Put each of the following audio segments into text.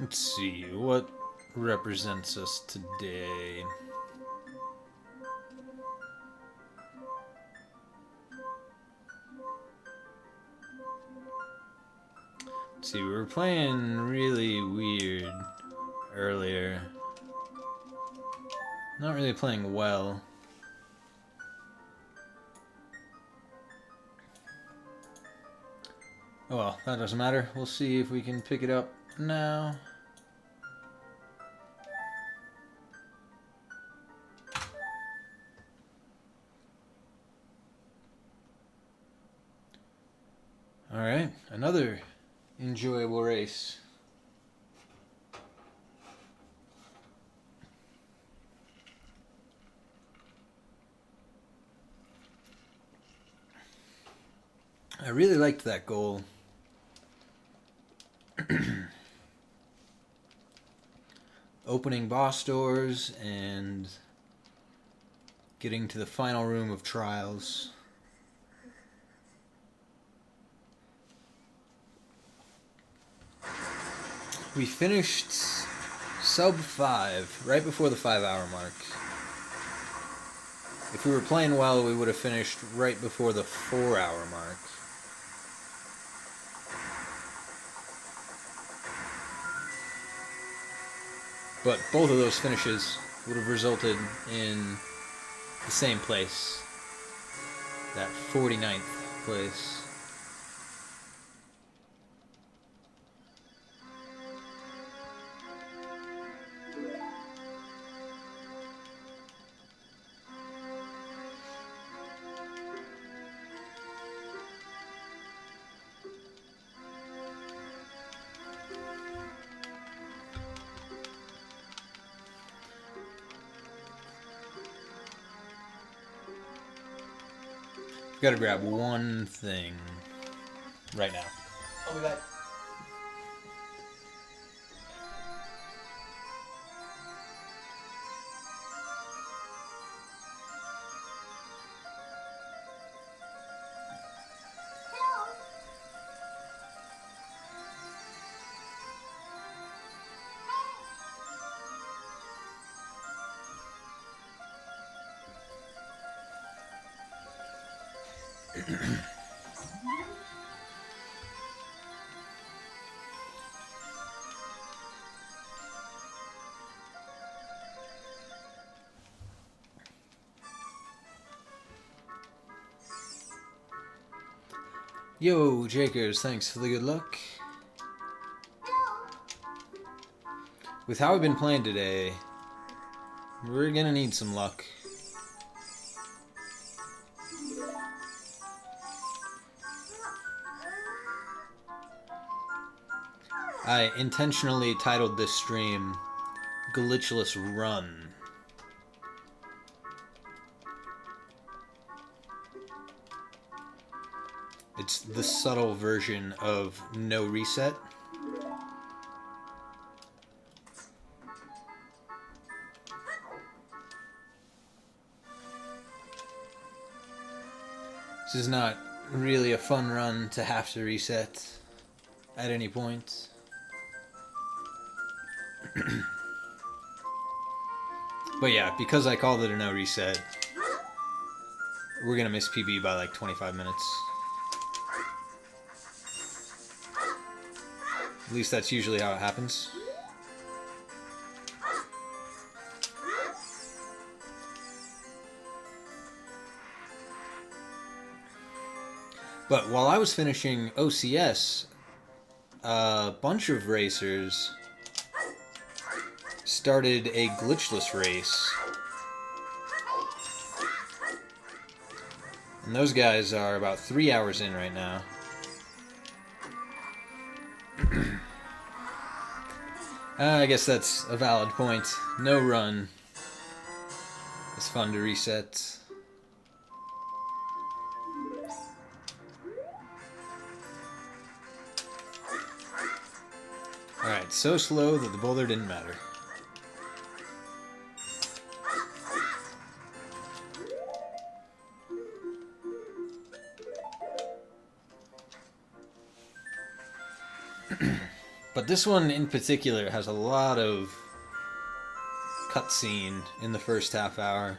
Let's see, what represents us today? Let's see, we were playing really weird earlier. Not really playing well. Oh well, that doesn't matter. We'll see if we can pick it up now. Alright, another enjoyable race. I really liked that goal. Opening boss doors and getting to the final room of trials. We finished sub 5, right before the 5-hour mark. If we were playing well, we would have finished right before the 4-hour mark. But both of those finishes would have resulted in the same place. That 49th place. Gotta grab one thing right now. I'll be back. Yo, Jakers, thanks for the good luck. With how we've been playing today, we're gonna need some luck. I intentionally titled this stream Glitchless Run. It's the subtle version of no reset. This is not really a fun run to have to reset at any point. But yeah, because I called it a no reset, we're gonna miss PB by like 25 minutes. At least that's usually how it happens. But while I was finishing OCS, a bunch of racers started a glitchless race. And those guys are about 3 hours in right now. I guess that's a valid point. No run. It's fun to reset. Alright, so slow that the boulder didn't matter. But this one in particular has a lot of cutscene in the first half hour.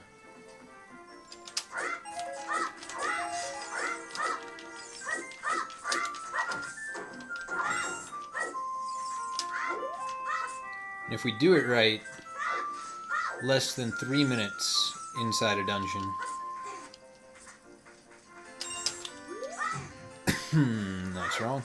And if we do it right, less than 3 minutes inside a dungeon. That's wrong.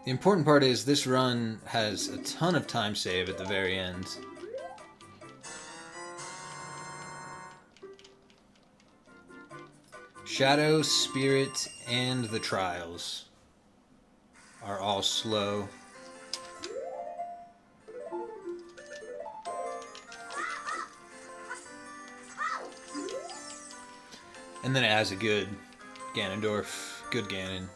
The important part is this run has a ton of time save at the very end. Shadow, Spirit, and the Trials are all slow. And then it has a good Ganondorf, good Ganon.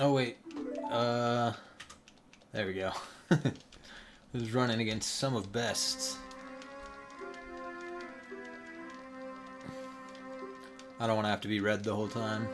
Oh wait, there we go. Who's running against some of best? I don't want to have to be red the whole time.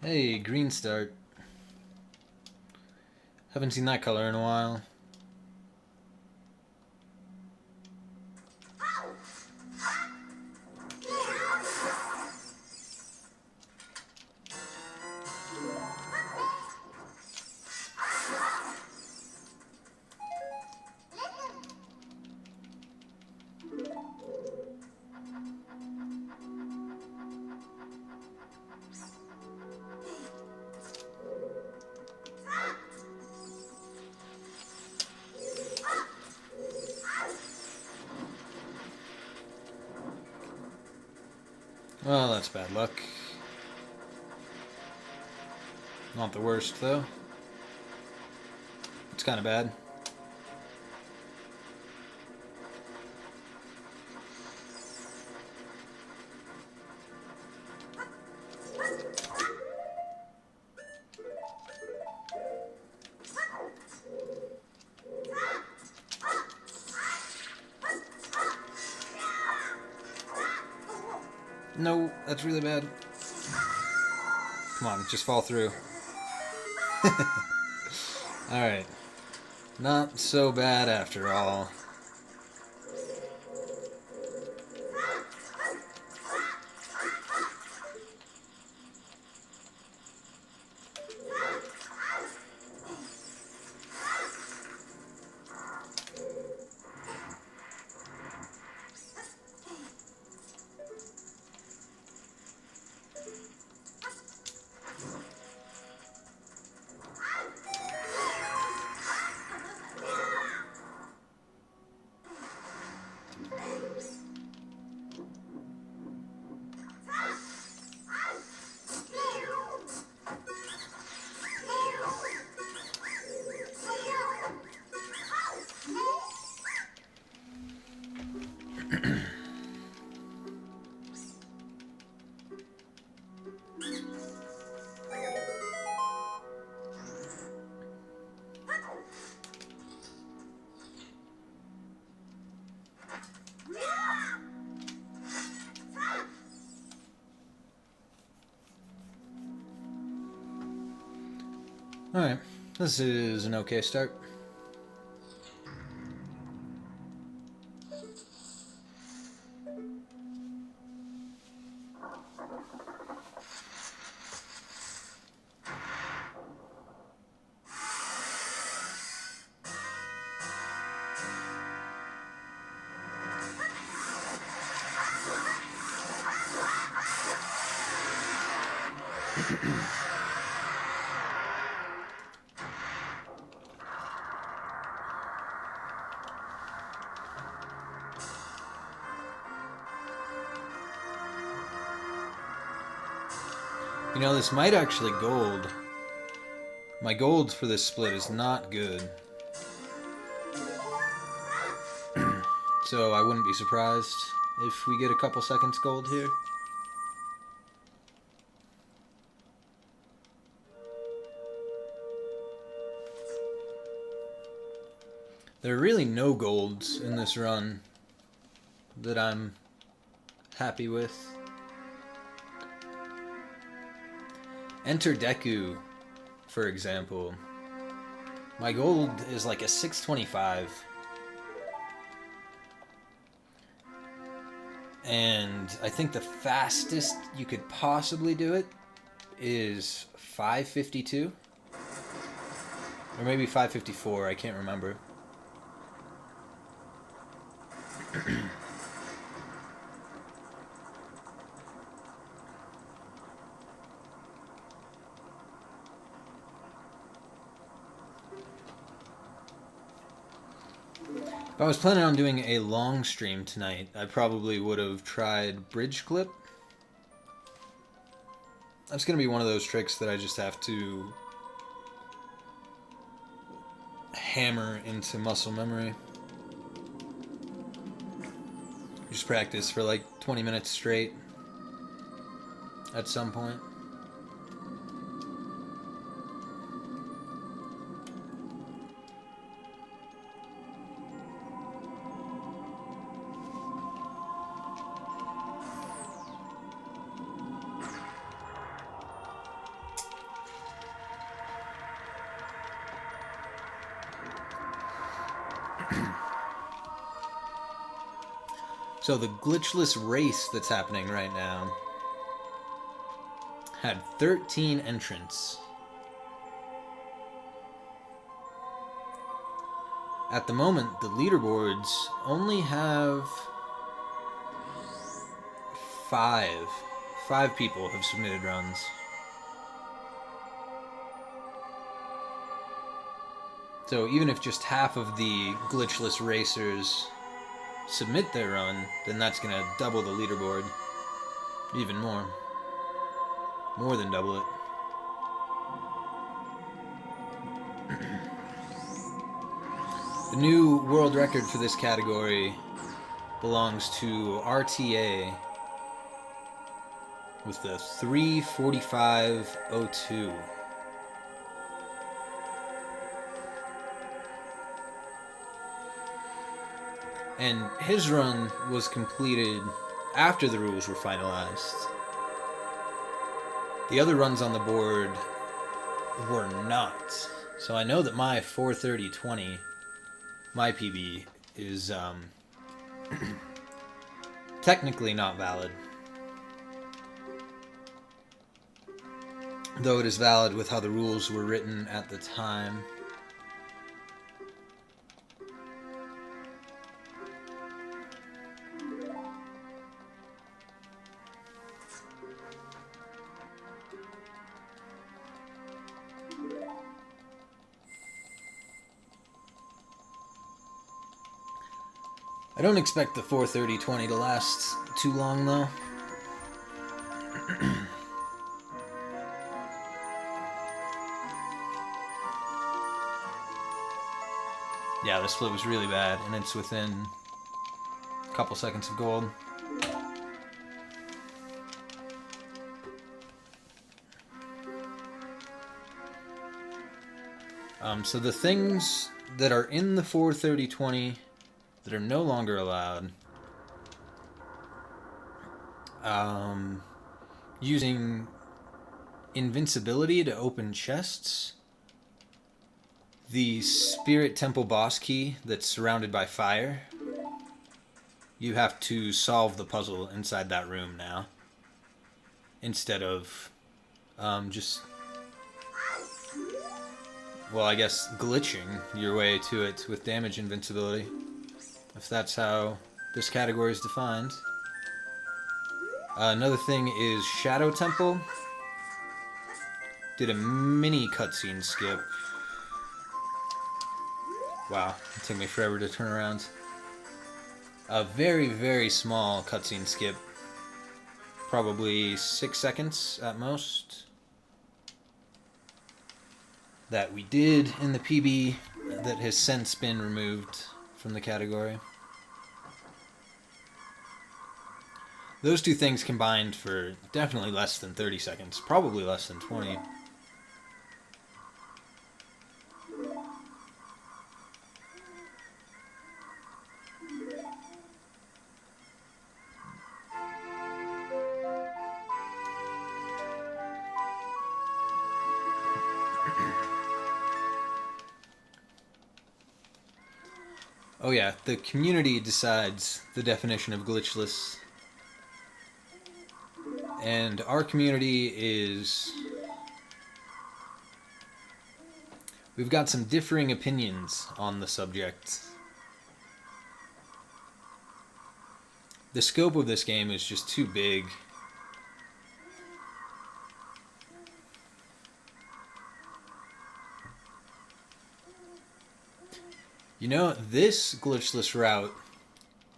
Hey, green start. Haven't seen that color in a while. Well, that's bad luck. Not the worst, though. It's kind of bad. No, that's really bad. Come on, just fall through. Alright. Not so bad after all. Alright, this is an okay start. You know, this might actually gold. My gold for this split is not good. So I wouldn't be surprised if we get a couple seconds gold here. There are really no golds in this run that I'm happy with. Enter Deku, for example. My gold is like a 625. And I think the fastest you could possibly do it is 552. Or maybe 554, I can't remember. If I was planning on doing a long stream tonight, I probably would have tried Bridge Clip. That's going to be one of those tricks that I just have to hammer into muscle memory. Just practice for like 20 minutes straight at some point. So the glitchless race that's happening right now had 13 entrants. At the moment, the leaderboards only have five people have submitted runs. So even if just half of the glitchless racers submit their run, then that's going to double the leaderboard. Even more. More than double it. The new world record for this category belongs to RTA with the 3:45:02. And his run was completed after the rules were finalized. The other runs on the board were not. So I know that my 4:30:20, my PB, is technically not valid. Though it is valid with how the rules were written at the time. I don't expect the 4:30:20 to last too long, though. Yeah, this split was really bad, and it's within a couple seconds of gold. So the things that are in the 4:30:20 that are no longer allowed, using invincibility to open chests, the Spirit Temple boss key that's surrounded by fire, you have to solve the puzzle inside that room now, instead of just, well, I guess glitching your way to it with damage invincibility, if that's how this category is defined. Another thing is Shadow Temple. did a mini cutscene skip. Wow, it took me forever to turn around. A very, very small cutscene skip. Probably 6 seconds at most. That we did in the PB that has since been removed from the category. Those two things combined for definitely less than 30 seconds. Probably less than 20. Oh yeah, the community decides the definition of glitchless. And our community is... We've got some differing opinions on the subject. The scope of this game is just too big. You know, this glitchless route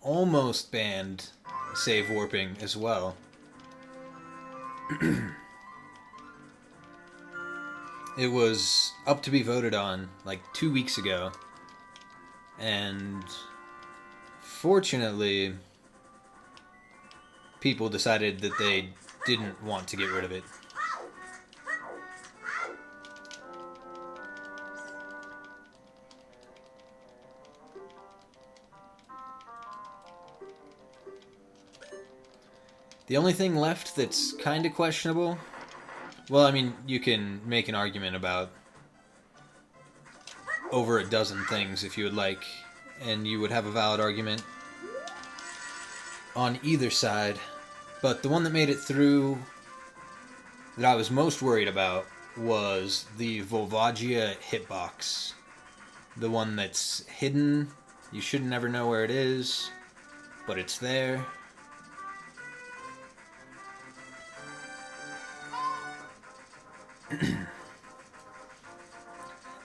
almost banned save warping as well. It was up to be voted on like 2 weeks ago. And fortunately, people decided that they didn't want to get rid of it. The only thing left that's kind of questionable... Well, I mean, you can make an argument about over a dozen things if you would like, and you would have a valid argument on either side. But the one that made it through that I was most worried about was the Volvagia hitbox. The one that's hidden. You should never know where it is, but it's there.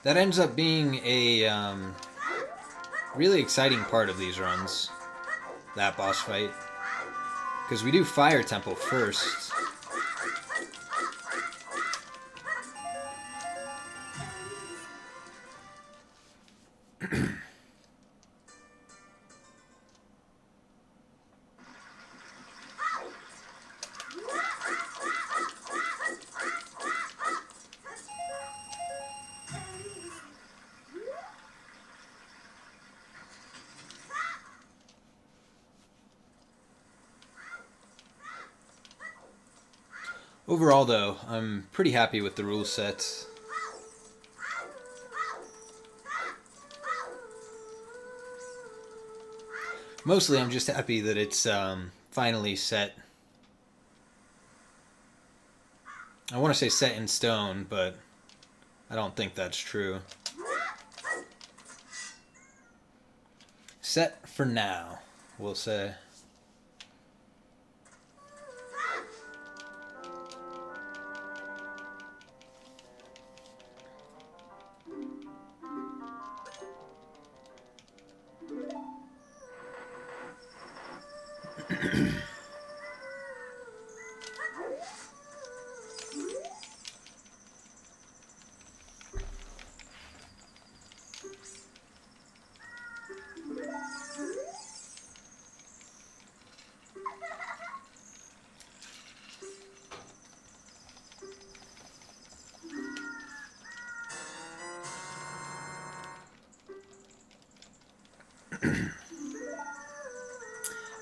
That ends up being a really exciting part of these runs, that boss fight. Because we do Fire Temple first. Overall, though, I'm pretty happy with the rule set. Mostly, I'm just happy that it's finally set. I want to say set in stone, but I don't think that's true. Set for now, we'll say.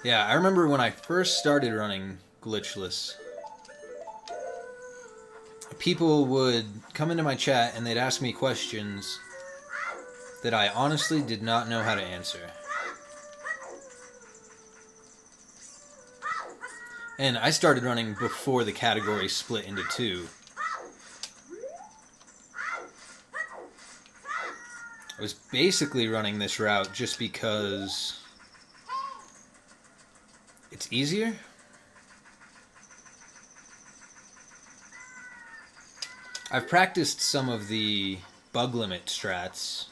Yeah, I remember when I first started running Glitchless, people would come into my chat and they'd ask me questions that I honestly did not know how to answer. And I started running before the category split into two. I was basically running this route just because it's easier. I've practiced some of the bug limit strats.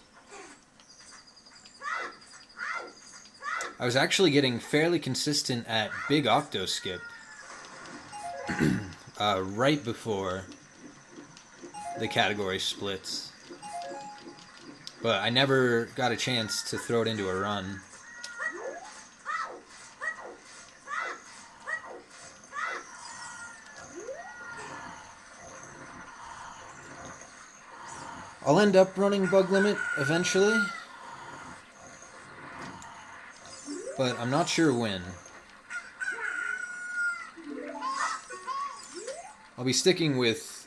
I was actually getting fairly consistent at big octo skip right before the category splits. But I never got a chance to throw it into a run. I'll end up running bug limit eventually, but I'm not sure when. I'll be sticking with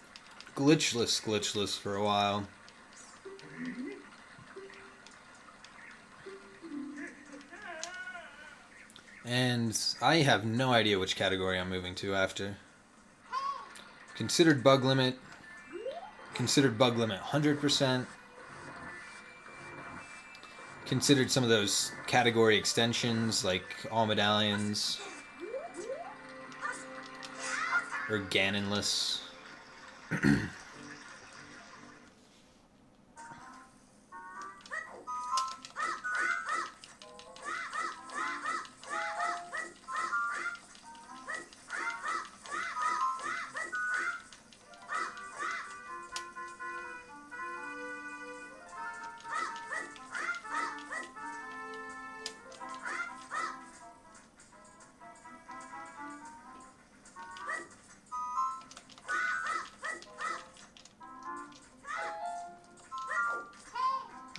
glitchless for a while. And I have no idea which category I'm moving to after. Considered bug limit 100%. Considered some of those category extensions like all medallions or Ganonless.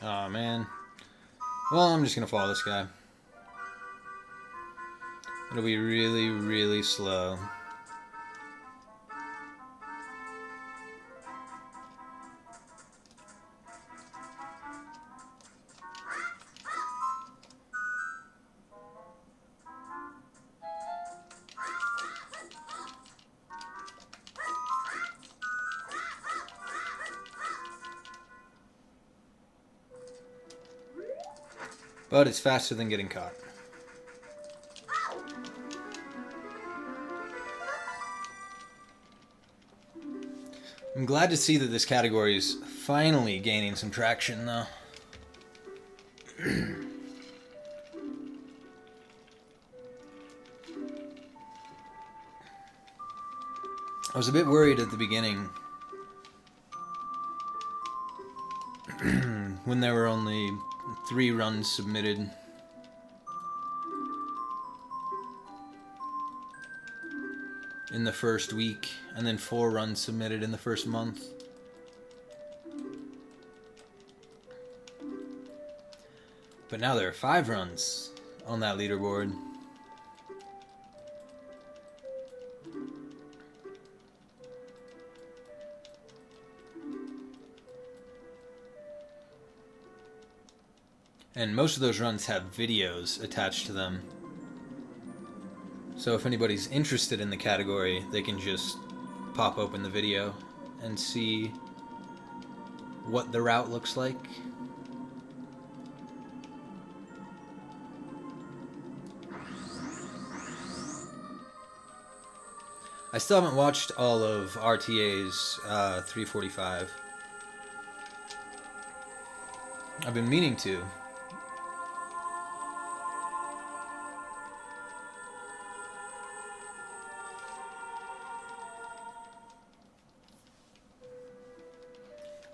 Aw, man. Well, I'm just gonna follow this guy. It'll be really, really slow. But it's faster than getting caught. I'm glad to see that this category is finally gaining some traction, though. I was a bit worried at the beginning when there were only 3 runs submitted. In the first week, and then 4 runs submitted in the first month. But now there are 5 runs on that leaderboard. And most of those runs have videos attached to them. So if anybody's interested in the category, they can just pop open the video and see what the route looks like. I still haven't watched all of RTA's 345. I've been meaning to.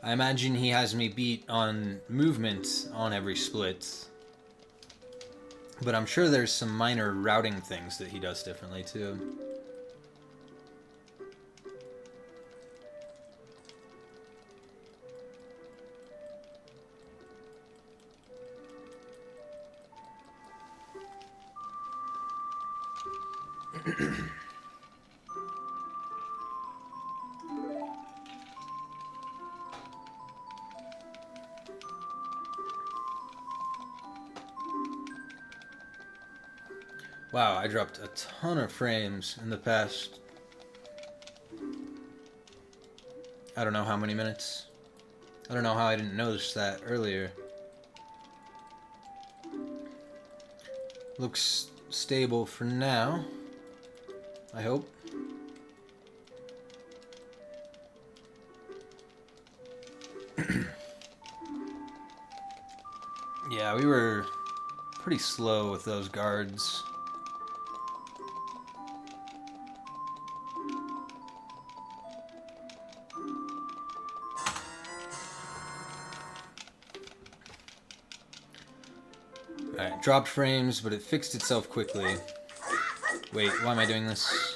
I imagine he has me beat on movement on every split. But I'm sure there's some minor routing things that he does differently too. Wow, I dropped a ton of frames in the past, I don't know how many minutes. I don't know how I didn't notice that earlier. Looks stable for now, I hope. Yeah, we were pretty slow with those guards. Alright, dropped frames, but it fixed itself quickly. Wait, why am I doing this?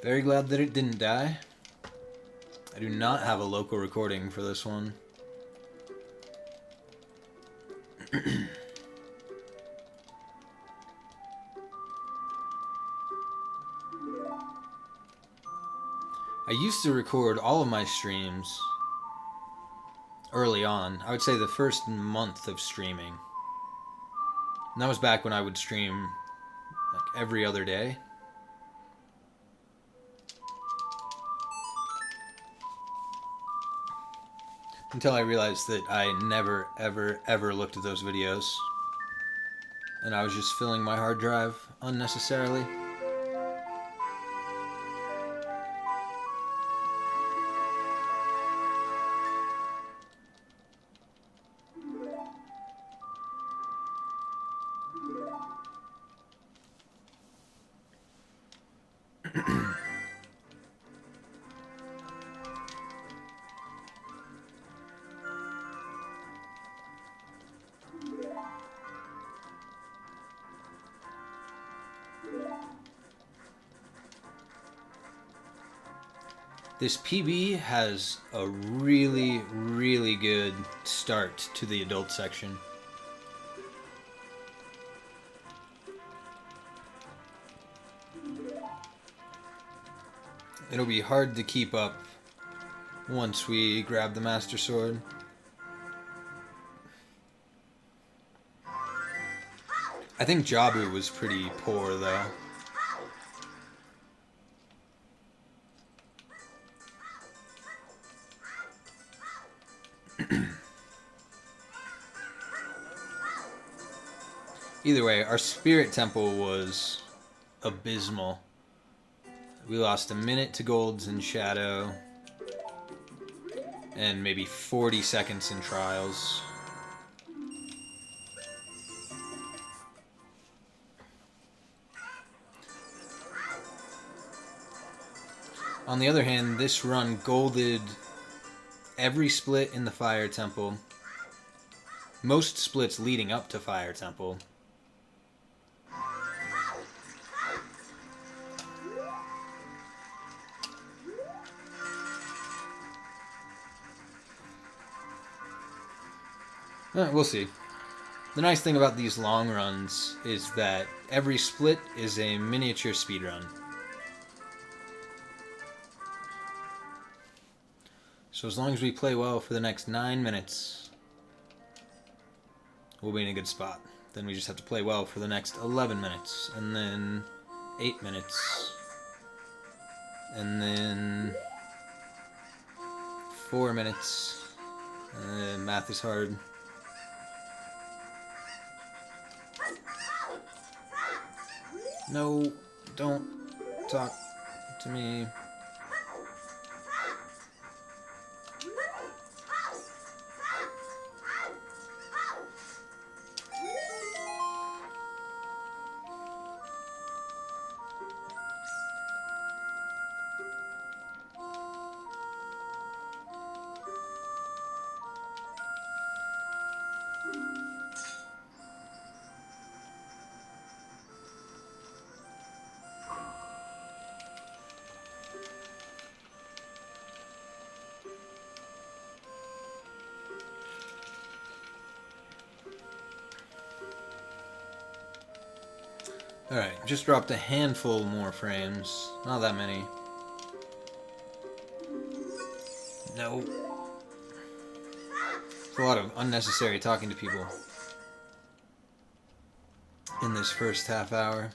Very glad that it didn't die. I do not have a local recording for this one. I used to record all of my streams early on. I would say the first month of streaming. And that was back when I would stream like every other day. Until I realized that I never, ever, ever looked at those videos. And I was just filling my hard drive unnecessarily. This PB has a really, really good start to the adult section. It'll be hard to keep up once we grab the Master Sword. I think Jabu was pretty poor, though. Either way, our Spirit Temple was abysmal. We lost a minute to Golds and Shadow, and maybe 40 seconds in Trials. On the other hand, this run golded every split in the Fire Temple. Most splits leading up to Fire Temple. We'll see. The nice thing about these long runs is that every split is a miniature speedrun. So as long as we play well for the next 9 minutes, we'll be in a good spot. Then we just have to play well for the next 11 minutes, and then 8 minutes, and then 4 minutes. Math is hard. No, don't talk to me. Alright, just dropped a handful more frames. Not that many. No. It's a lot of unnecessary talking to people in this first half hour.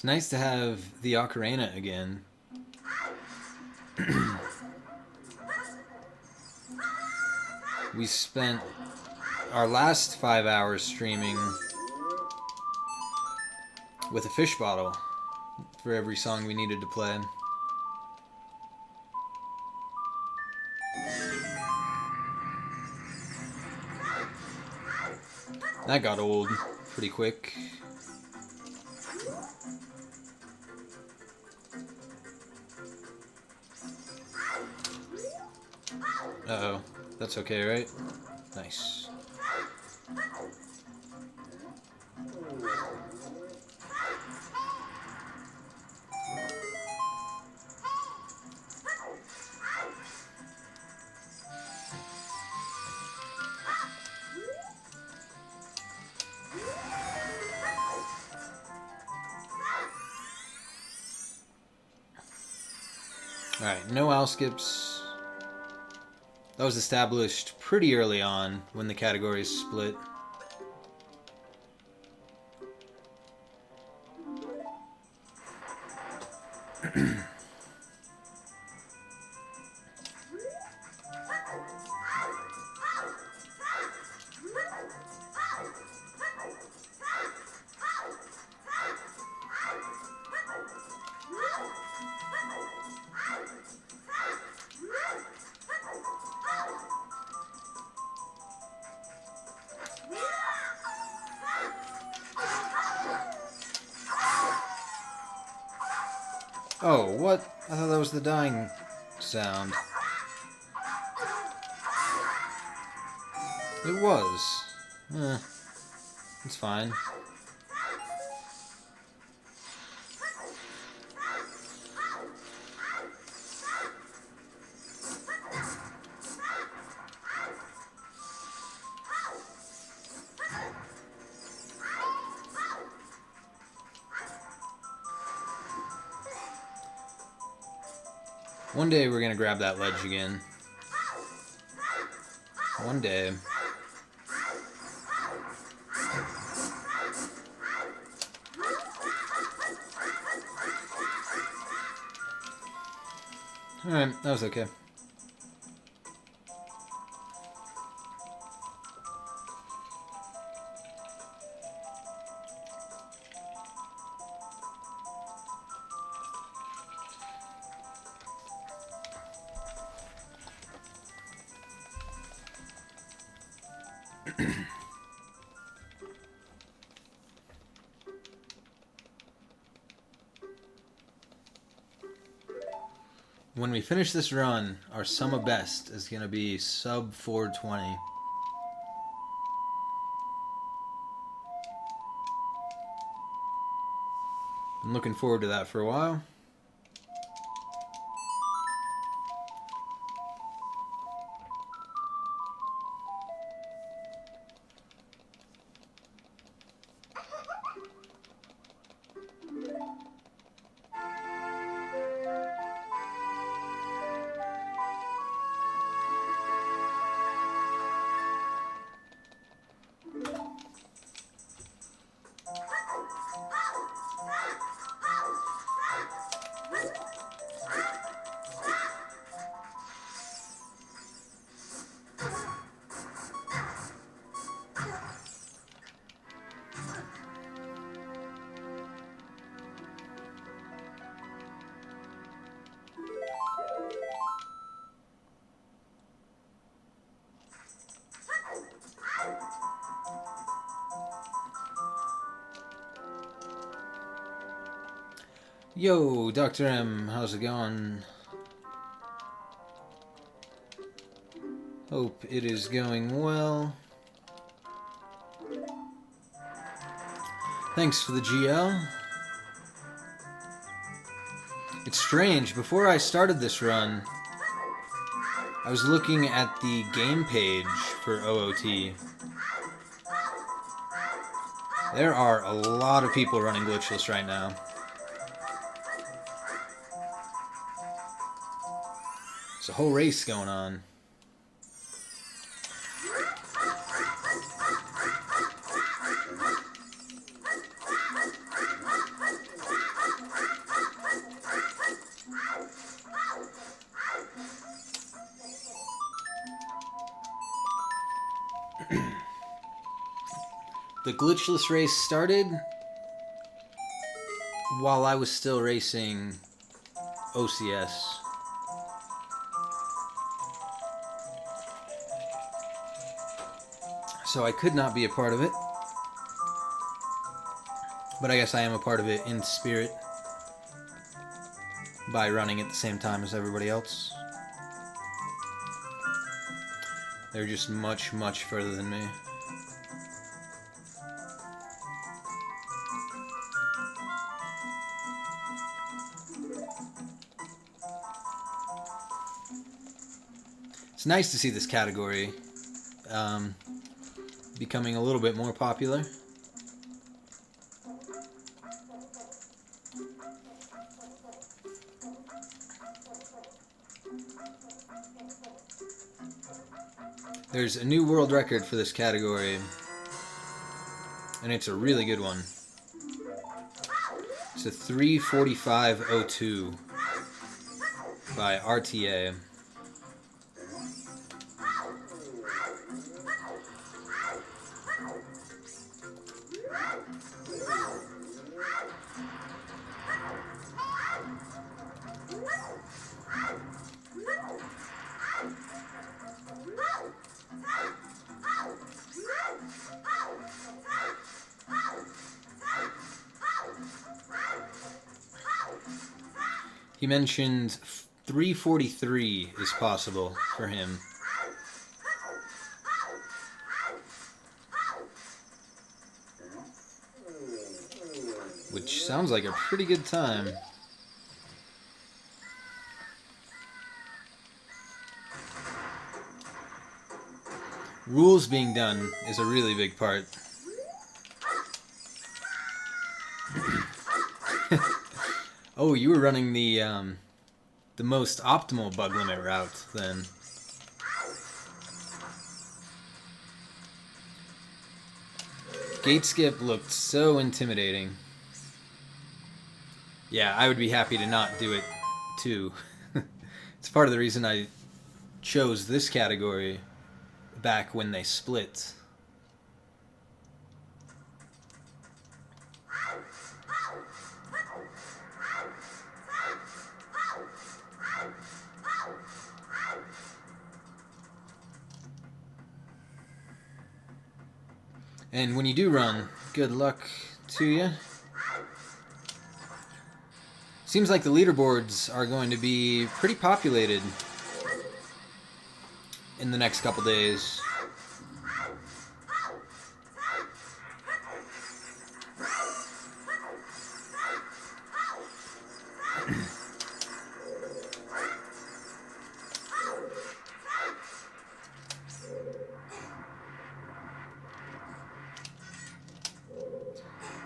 It's nice to have the Ocarina again. We spent our last 5 hours streaming with a fish bottle for every song we needed to play. That got old pretty quick. Uh-oh. That's okay, right? Nice. Alright, no owl skips. That was established pretty early on when the categories split. Oh, what? I thought that was the dying sound. It was. It's fine. One day we're gonna grab that ledge again. One day. Alright, that was okay. When we finish this run, our sum of best is going to be sub 420. Been looking forward to that for a while. Yo, Dr. M, how's it going? Hope it is going well. Thanks for the GL. It's strange, before I started this run, I was looking at the game page for OOT. There are a lot of people running Glitchless right now. There's a whole race going on. The Glitchless race started while I was still racing OCS. So I could not be a part of it. But I guess I am a part of it in spirit by running at the same time as everybody else. They're just much, much further than me. It's nice to see this category becoming a little bit more popular. There's a new world record for this category, and it's a really good one. It's a 3:45:02 by RTA. He mentioned 3:43 is possible for him. Which sounds like a pretty good time. Rules being done is a really big part. Oh, you were running the most optimal bug limit route then. Gate skip looked so intimidating. Yeah, I would be happy to not do it too. It's part of the reason I chose this category back when they split. And when you do run, good luck to you. Seems like the leaderboards are going to be pretty populated in the next couple days.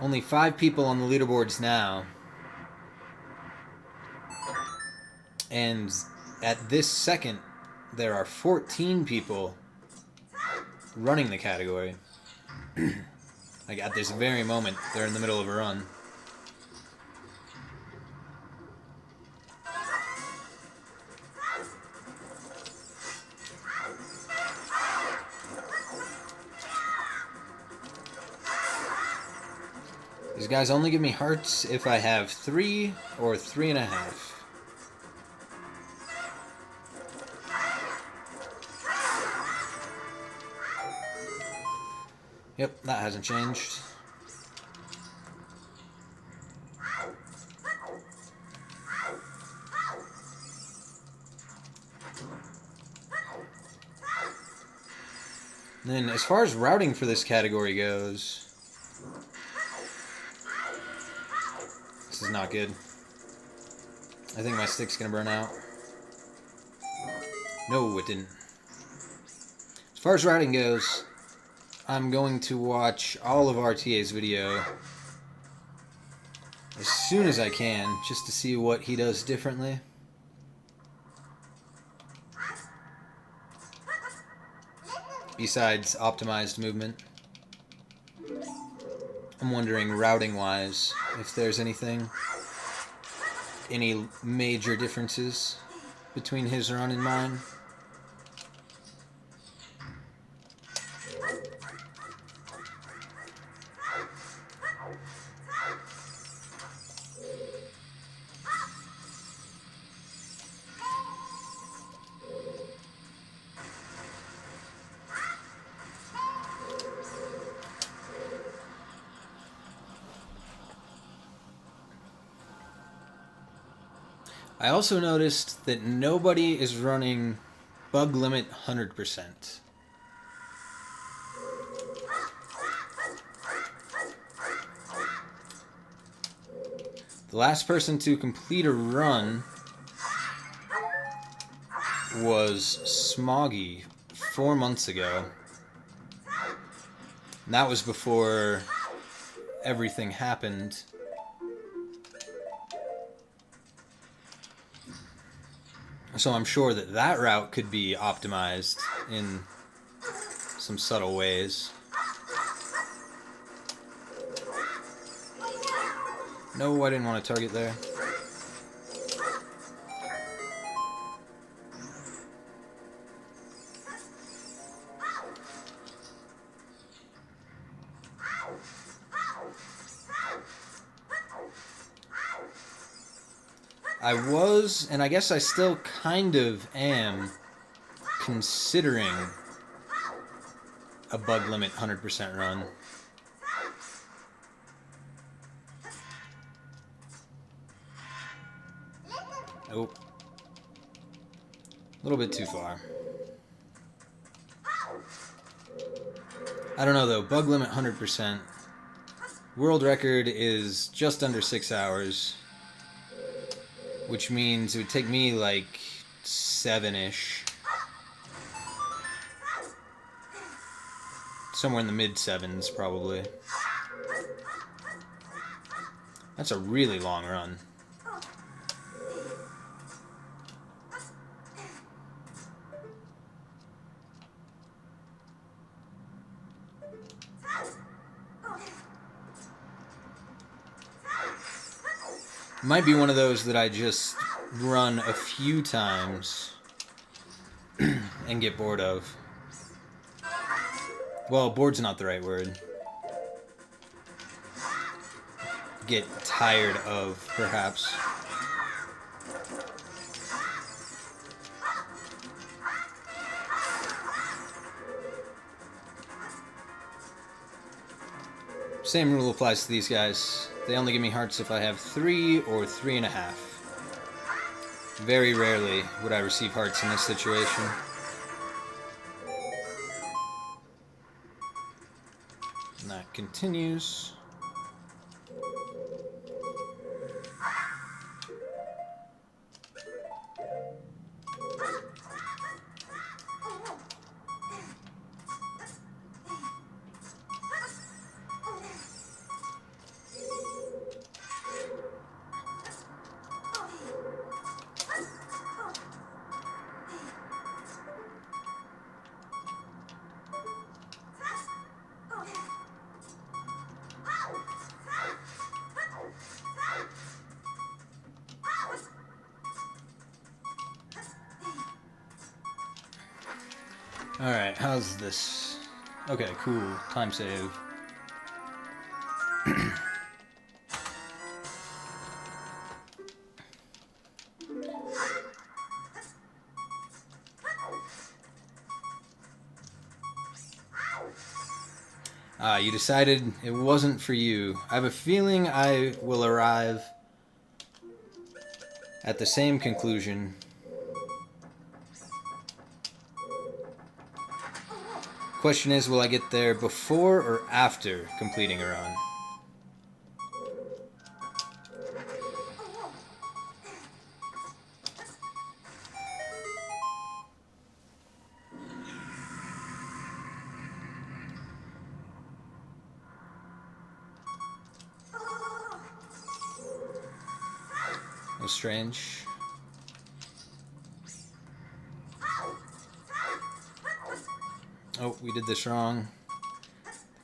Only 5 people on the leaderboards now. And at this second, there are 14 people running the category. Like at this very moment, they're in the middle of a run. These guys only give me hearts if I have 3 or 3.5. Yep, that hasn't changed. And then as far as routing for this category goes, this is not good. I think my stick's gonna burn out. No, it didn't. As far as routing goes, I'm going to watch all of RTA's video as soon as I can, just to see what he does differently. Besides optimized movement. I'm wondering, routing-wise, if there's anything, any major differences between his run and mine. I also noticed that nobody is running bug limit 100%. The last person to complete a run was Smoggy 4 months ago. And that was before everything happened. So I'm sure that that route could be optimized in some subtle ways. No, I didn't want to target there. I was, and I guess I still kind of am, considering a bug limit 100% run. Oh. A little bit too far. I don't know though, bug limit 100%. World record is just under 6 hours. Which means it would take me like 7-ish. Somewhere in the mid-7s, probably. That's a really long run. Might be one of those that I just run a few times and get bored of. Well, bored's not the right word. Get tired of, perhaps. Same rule applies to these guys. They only give me hearts if I have 3 or 3.5. Very rarely would I receive hearts in this situation. And that continues. Alright, how's this? Okay, cool. Time save. You decided it wasn't for you. I have a feeling I will arrive at the same conclusion. Question is, will I get there before or after completing a run? That's strange. Oh, we did this wrong.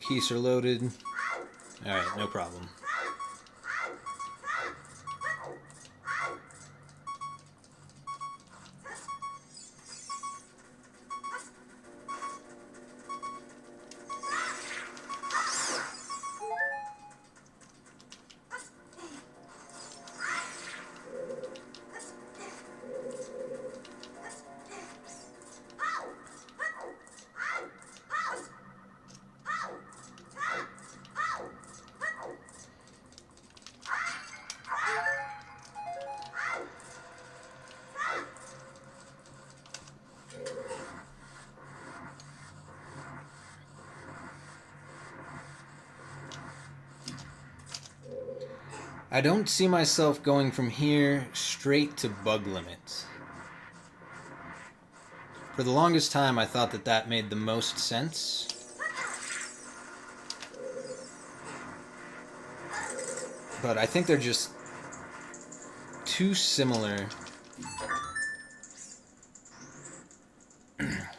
Keys are loaded. Alright, no problem. I don't see myself going from here straight to bug limits. For the longest time, I thought that that made the most sense. But I think they're just too similar.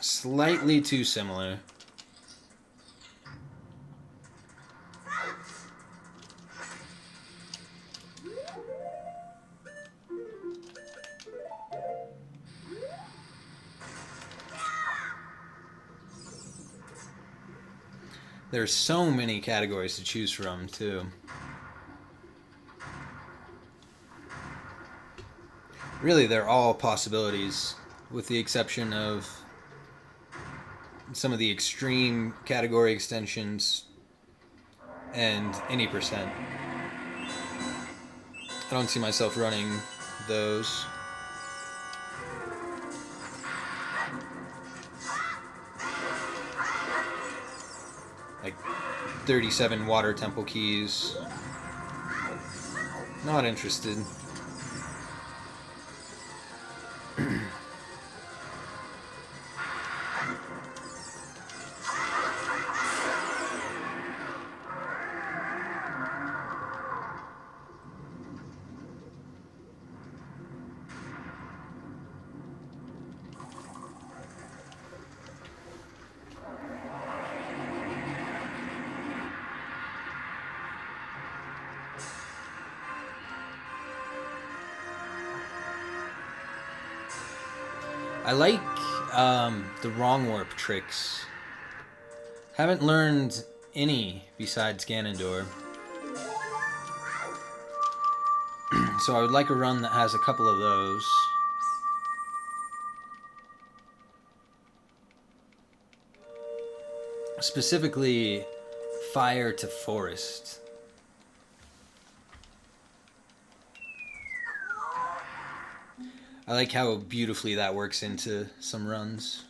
Slightly too similar. There's so many categories to choose from, too. Really, they're all possibilities, with the exception of some of the extreme category extensions and any percent. I don't see myself running those. Like 37 water temple keys. Not interested. I like the wrong warp tricks. Haven't learned any besides Ganondorf. So I would like a run that has a couple of those. Specifically, fire to forest. I like how beautifully that works into some runs.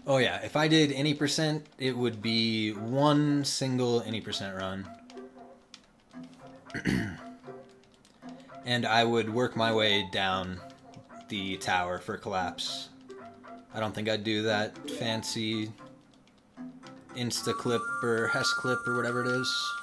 Oh yeah, if I did any percent, it would be one single any percent run. And I would work my way down the tower for collapse. I don't think I'd do that fancy Insta clip or Hess clip or whatever it is.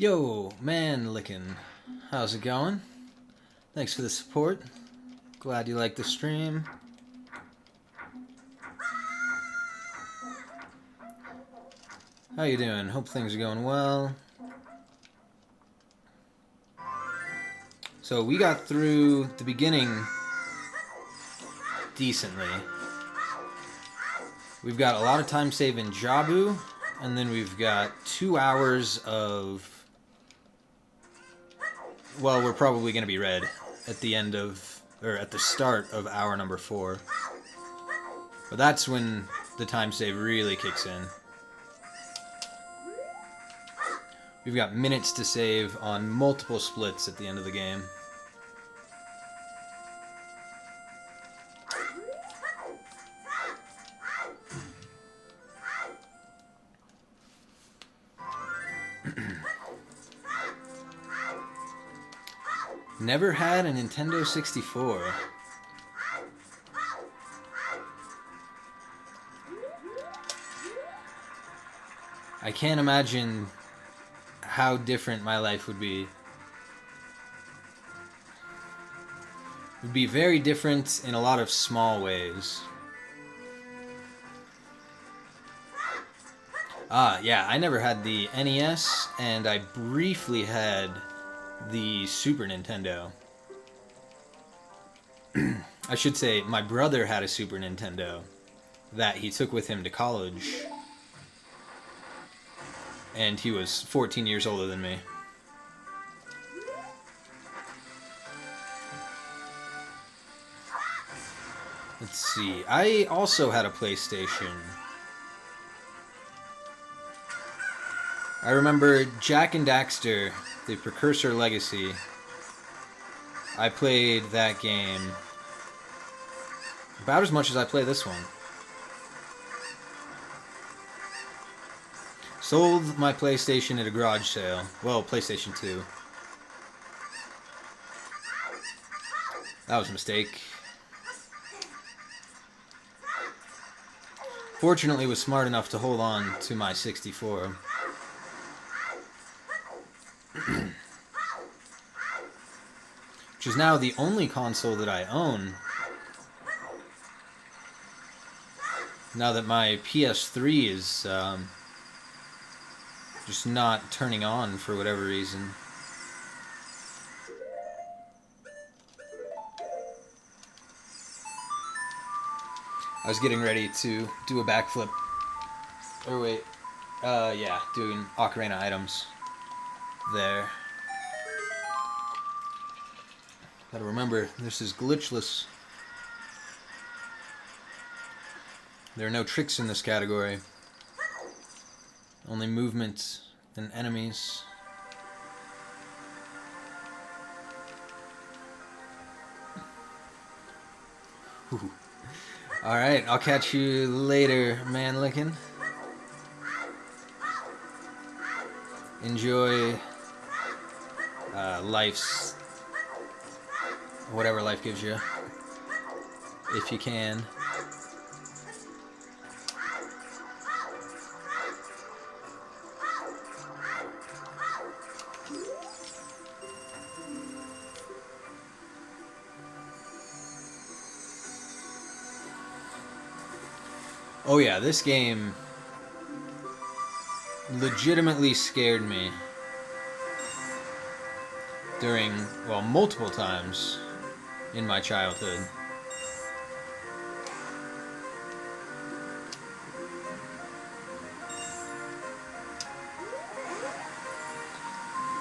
Yo, man lickin'. How's it going? Thanks for the support. Glad you liked the stream. How you doing? Hope things are going well. So we got through the beginning decently. We've got a lot of time save in Jabu, and then we've got 2 hours of... Well, we're probably going to be red at the end of... or at the start of hour number 4. But that's when the time save really kicks in. We've got minutes to save on multiple splits at the end of the game. Never had a Nintendo 64. I can't imagine how different my life would be. It would be very different in a lot of small ways. Yeah, I never had the NES, and I briefly had the Super Nintendo. I should say, my brother had a Super Nintendo that he took with him to college, and he was 14 years older than me. Let's see, I also had a PlayStation. I remember Jak and Daxter, the Precursor Legacy. I played that game about as much as I play this one. Sold my PlayStation at a garage sale. Well, PlayStation 2. That was a mistake. Fortunately, was smart enough to hold on to my 64. Which is now the only console that I own. Now that my PS3 is just not turning on for whatever reason. I was getting ready to do a backflip. Or wait, yeah, doing Ocarina items there. Gotta remember, this is glitchless. There are no tricks in this category. Only movements and enemies. Alright, I'll catch you later, man-lickin'. Enjoy life's... whatever life gives you. If you can. Oh yeah, this game legitimately scared me during, well, multiple times in my childhood.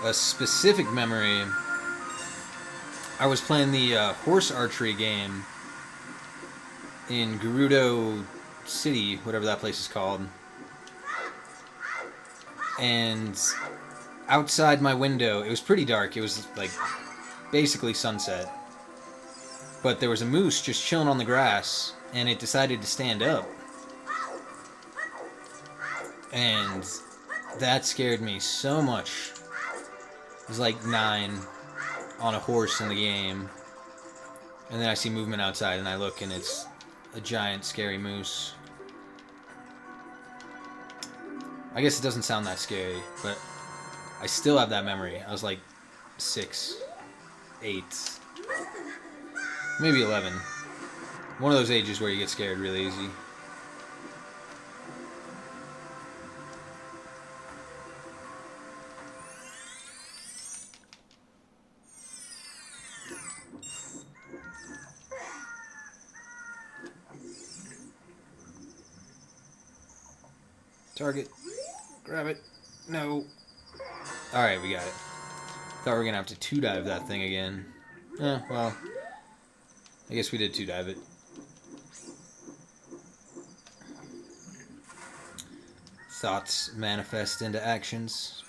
A specific memory, I was playing the horse archery game in Gerudo City, whatever that place is called. And outside my window, it was pretty dark. It was like basically sunset. But there was a moose just chilling on the grass, and it decided to stand up. And that scared me so much. It was like 9 on a horse in the game. And then I see movement outside, and I look, and it's a giant, scary moose. I guess it doesn't sound that scary, but I still have that memory. I was like 6, 8, maybe 11. One of those ages where you get scared really easy. Target. Grab it. No. Alright, we got it. Thought we were gonna have to 2-dive that thing again. Well. I guess we did 2-dive it. Thoughts manifest into actions.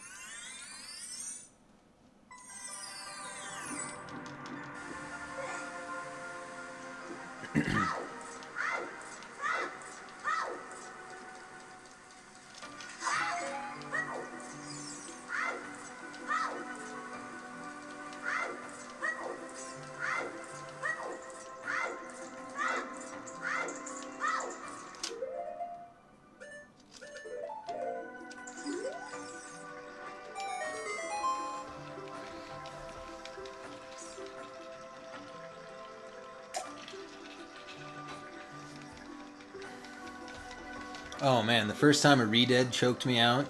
Oh man, the first time a Redead choked me out,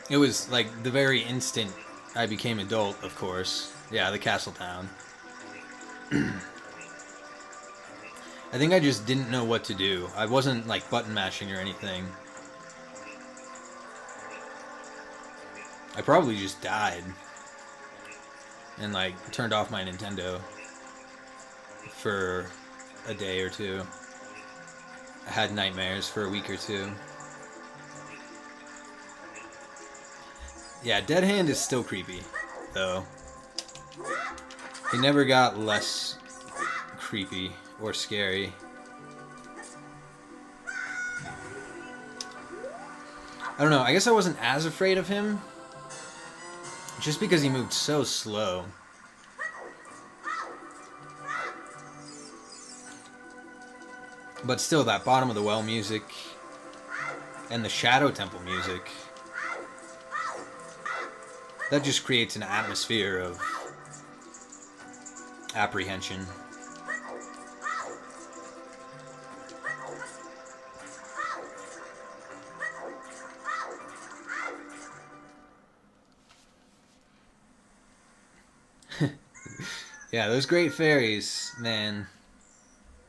it was like the very instant I became adult, of course. Yeah, the Castle Town. I think I just didn't know what to do. I wasn't like button mashing or anything. I probably just died and like turned off my Nintendo for a day or two. I had nightmares for a week or two. Yeah, Dead Hand is still creepy, though. It never got less creepy or scary. I don't know, I guess I wasn't as afraid of him, just because he moved so slow. But still, that bottom of the well music and the Shadow Temple music, that just creates an atmosphere of apprehension. Yeah, those great fairies, man.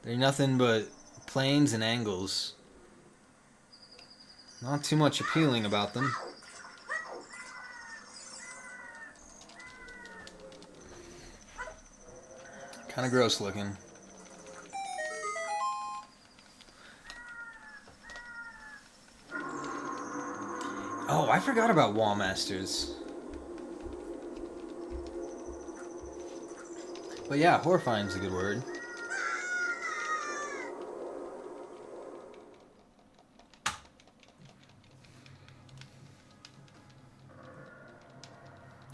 They're nothing but planes and angles. Not too much appealing about them. Kind of gross looking. Oh, I forgot about Wall Masters. But yeah, horrifying's a good word.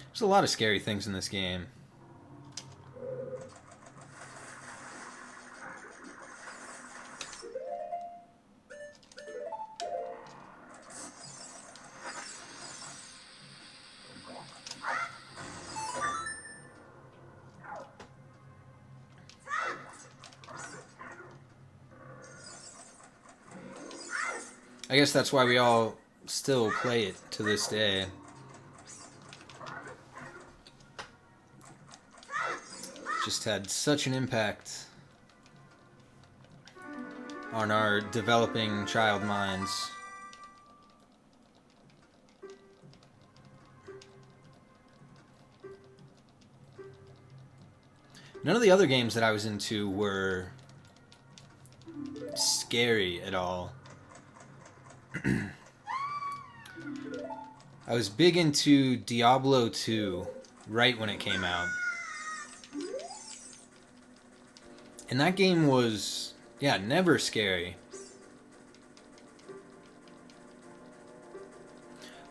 There's a lot of scary things in this game. I guess that's why we all still play it to this day. Just had such an impact on our developing child minds. None of the other games that I was into were scary at all. I was big into Diablo 2 right when it came out. And that game was, yeah, never scary.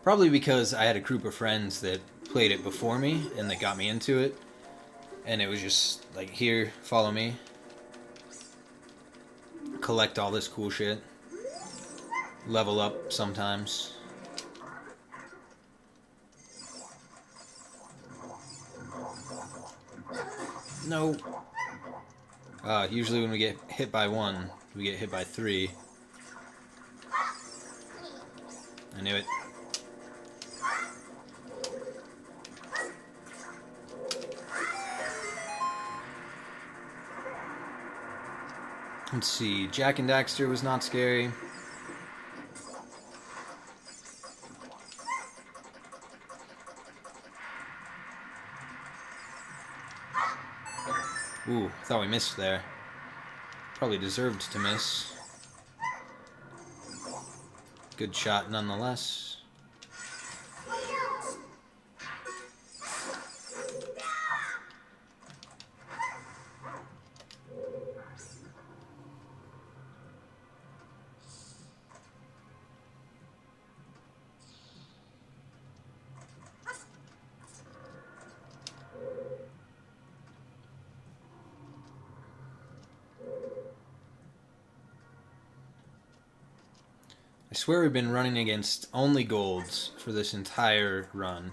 Probably because I had a group of friends that played it before me and that got me into it. And it was just like, here, follow me. Collect all this cool shit. Level up sometimes. No. Usually when we get hit by one, we get hit by three. I knew it. Let's see. Jak and Daxter was not scary. Ooh, thought we missed there. Probably deserved to miss. Good shot nonetheless. I swear we've been running against only golds for this entire run.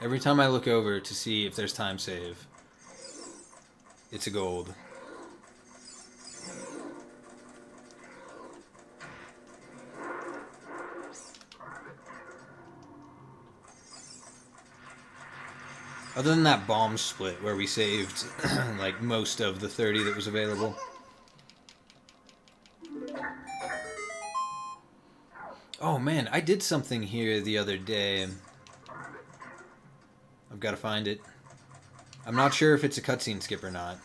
Every time I look over to see if there's time save, it's a gold. Other than that bomb split where we saved like most of the 30 that was available. Oh man, I did something here the other day. I've got to find it. I'm not sure if it's a cutscene skip or not.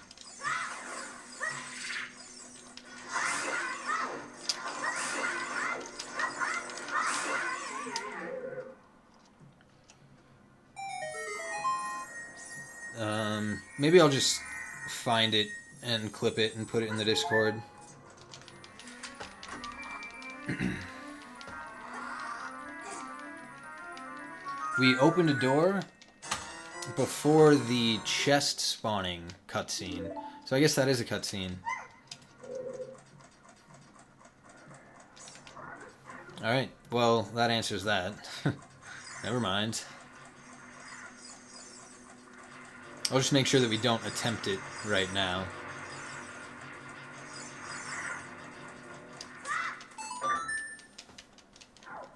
Maybe I'll just find it and clip it and put it in the Discord. We opened a door before the chest spawning cutscene. So I guess that is a cutscene. Alright, well, that answers that. Never mind. I'll just make sure that we don't attempt it right now.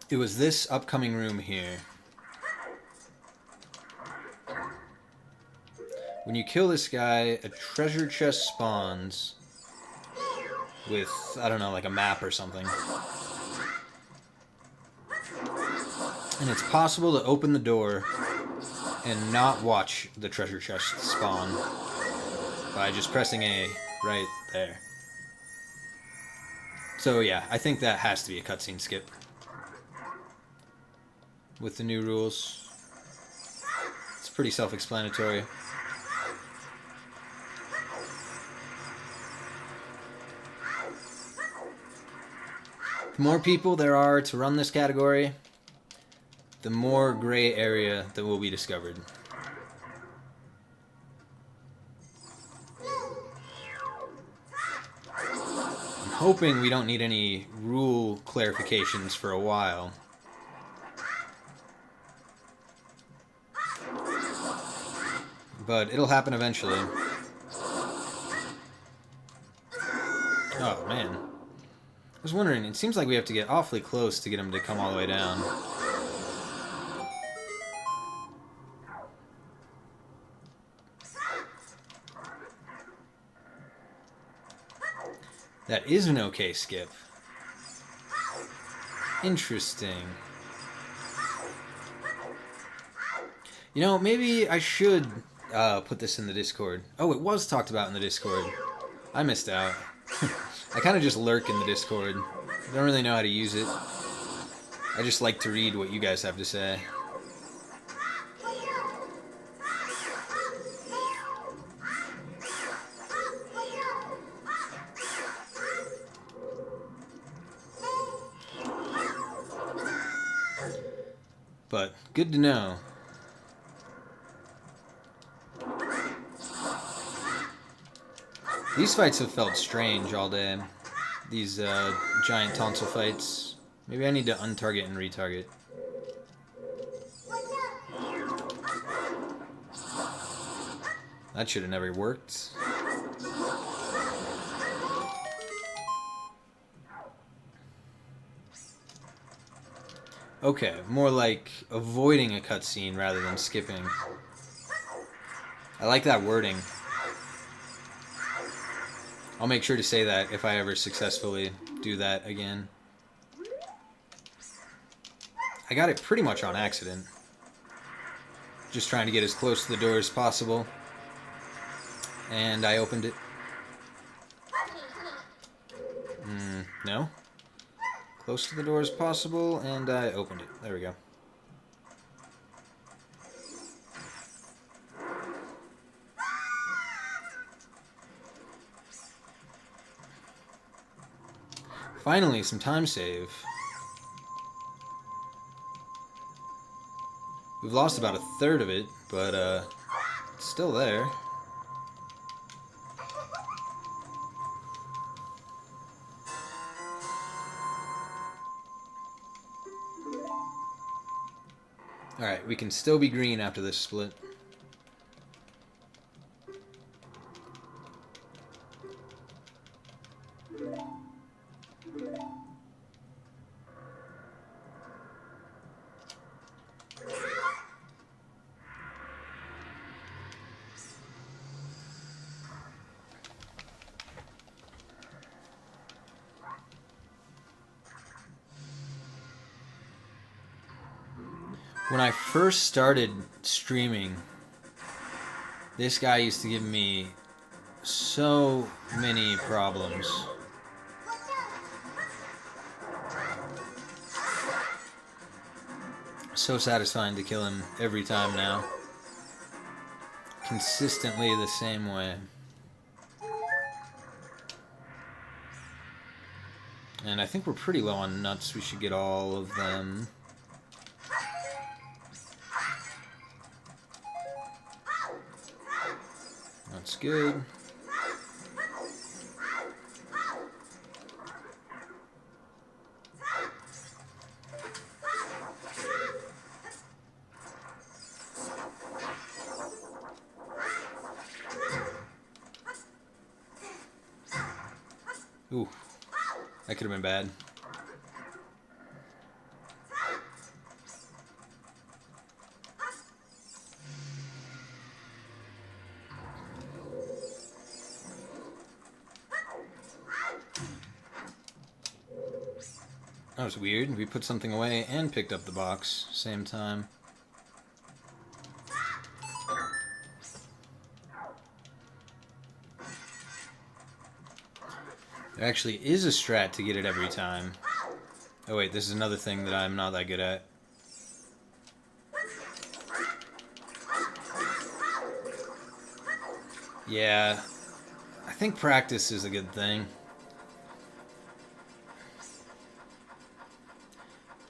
It was this upcoming room here. When you kill this guy, a treasure chest spawns with, I don't know, like a map or something. And it's possible to open the door and not watch the treasure chest spawn by just pressing A right there. So yeah, I think that has to be a cutscene skip with the new rules. It's pretty self-explanatory. The more people there are to run this category, the more gray area that will be discovered. I'm hoping we don't need any rule clarifications for a while. But it'll happen eventually. Oh, man. I was wondering, it seems like we have to get awfully close to get him to come all the way down. That is an okay skip. Interesting. You know, maybe I should put this in the Discord. Oh, it was talked about in the Discord. I missed out. I kind of just lurk in the Discord. I don't really know how to use it. I just like to read what you guys have to say. But good to know. These fights have felt strange all day. These giant tonsil fights. Maybe I need to untarget and retarget. That should have never worked. Okay, more like avoiding a cutscene rather than skipping. I like that wording. I'll make sure to say that if I ever successfully do that again. I got it pretty much on accident. Just trying to get as close to the door as possible. And I opened it. No. Close to the door as possible, and I opened it. There we go. Finally, some time save. We've lost about a third of it, but it's still there. Alright, we can still be green after this split. When I first started streaming, this guy used to give me so many problems. So satisfying to kill him every time now. Consistently the same way. And I think we're pretty low on nuts. We should get all of them. That's good. Ooh, that could have been bad. That was weird. We put something away and picked up the box same time. There actually is a strat to get it every time. Oh wait, this is another thing that I'm not that good at. Yeah, I think practice is a good thing.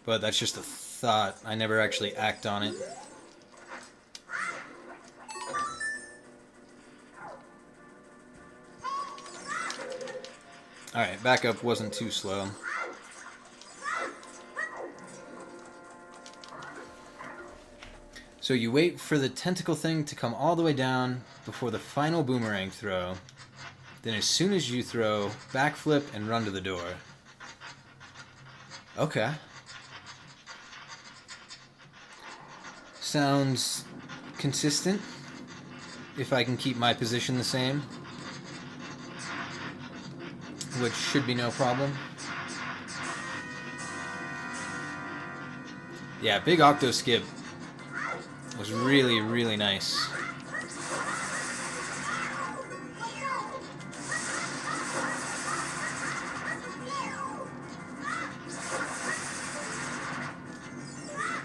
But that's just a thought. I never actually act on it. Alright, backup wasn't too slow. So you wait for the tentacle thing to come all the way down before the final boomerang throw. Then as soon as you throw, backflip and run to the door. Okay. Sounds consistent. If I can keep my position the same. Which should be no problem. Yeah, big octo skip was really, really nice.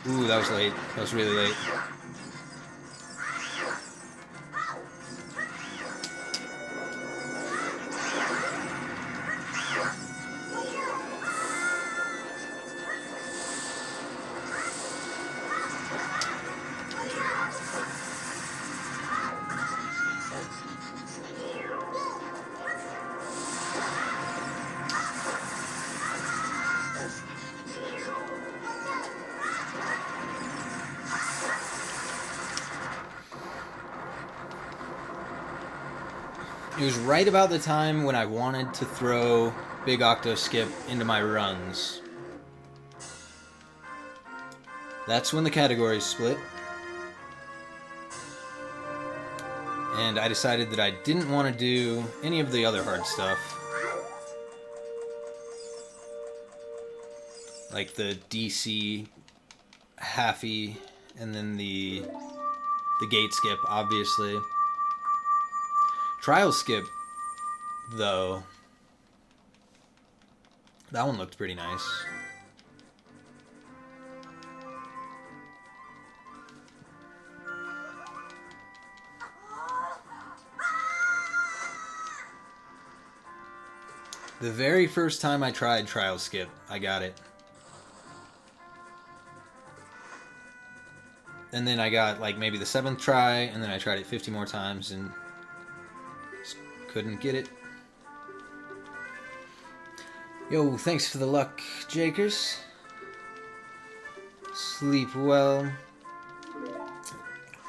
Ooh, that was late. That was really late. It was right about the time when I wanted to throw big octo skip into my runs. That's when the categories split. And I decided that I didn't want to do any of the other hard stuff. Like the DC halfy and then the gate skip, obviously. Trial skip, though, that one looked pretty nice. The very first time I tried trial skip, I got it. And then I got like maybe the 7th try, and then I tried it 50 more times and couldn't get it. Yo, thanks for the luck, Jakers. Sleep well.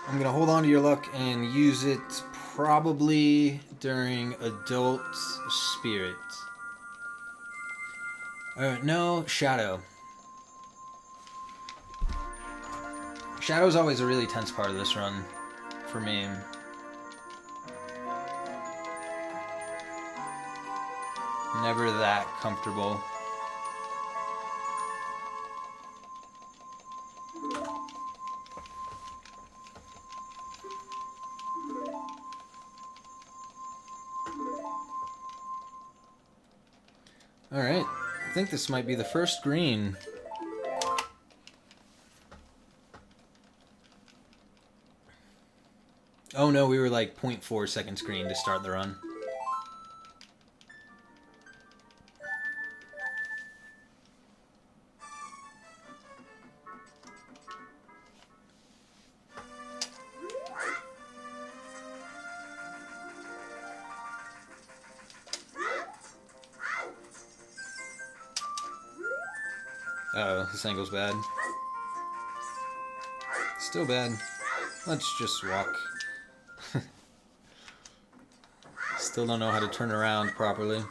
I'm gonna hold on to your luck and use it probably during Adult Spirit. No, Shadow. Shadow's always a really tense part of this run for me. Never that comfortable. Alright, I think this might be the first green. Oh no, we were like 0.4 seconds green to start the run. Uh-oh, this angle's bad. Still bad. Let's just walk. Still don't know how to turn around properly.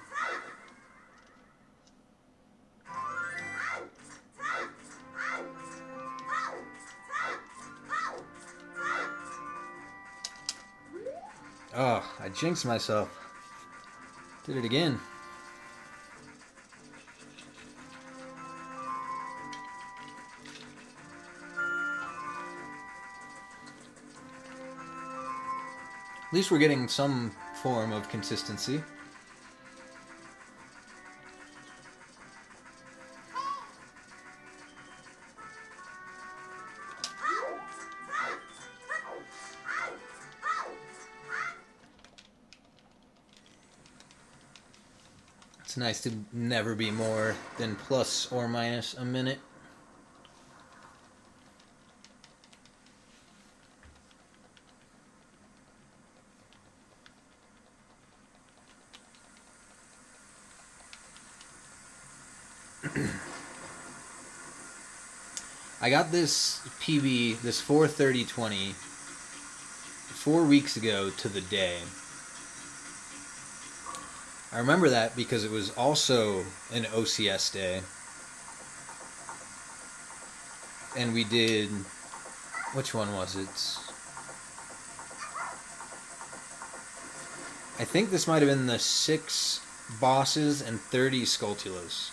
Oh, I jinxed myself. Did it again. At least we're getting some form of consistency. It's nice to never be more than plus or minus a minute. I got this PB, this 4:30:20, 4 weeks ago to the day. I remember that because it was also an OCS day. And we did... Which one was it? I think this might have been the 6 bosses and 30 Skulltulas.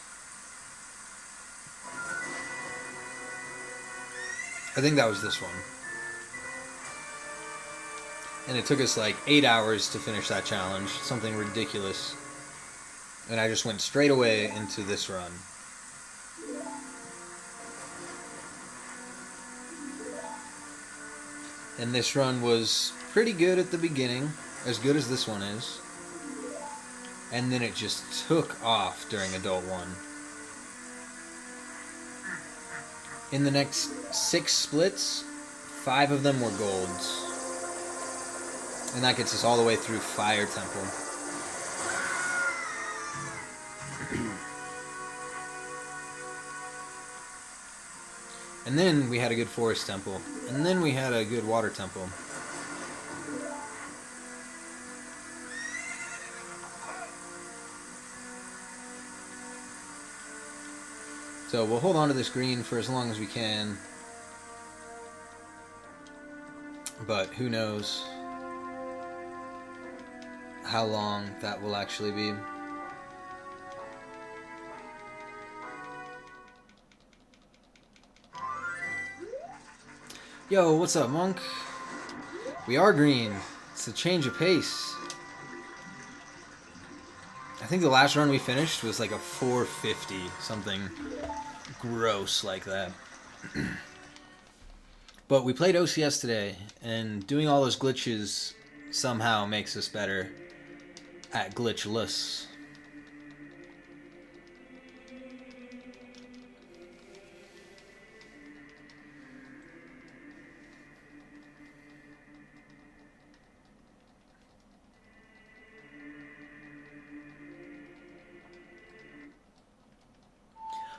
I think that was this one. And it took us like 8 hours to finish that challenge. Something ridiculous. And I just went straight away into this run. And this run was pretty good at the beginning. As good as this one is. And then it just took off during Adult 1. In the next 6 splits, 5 of them were golds. And that gets us all the way through Fire Temple. And then we had a good Forest Temple. And then we had a good Water Temple. So we'll hold on to this green for as long as we can. But who knows how long that will actually be. Yo, what's up, Monk? We are green. It's a change of pace. I think the last run we finished was like a 450, something gross like that. But we played OCS today, and doing all those glitches somehow makes us better at Glitchless.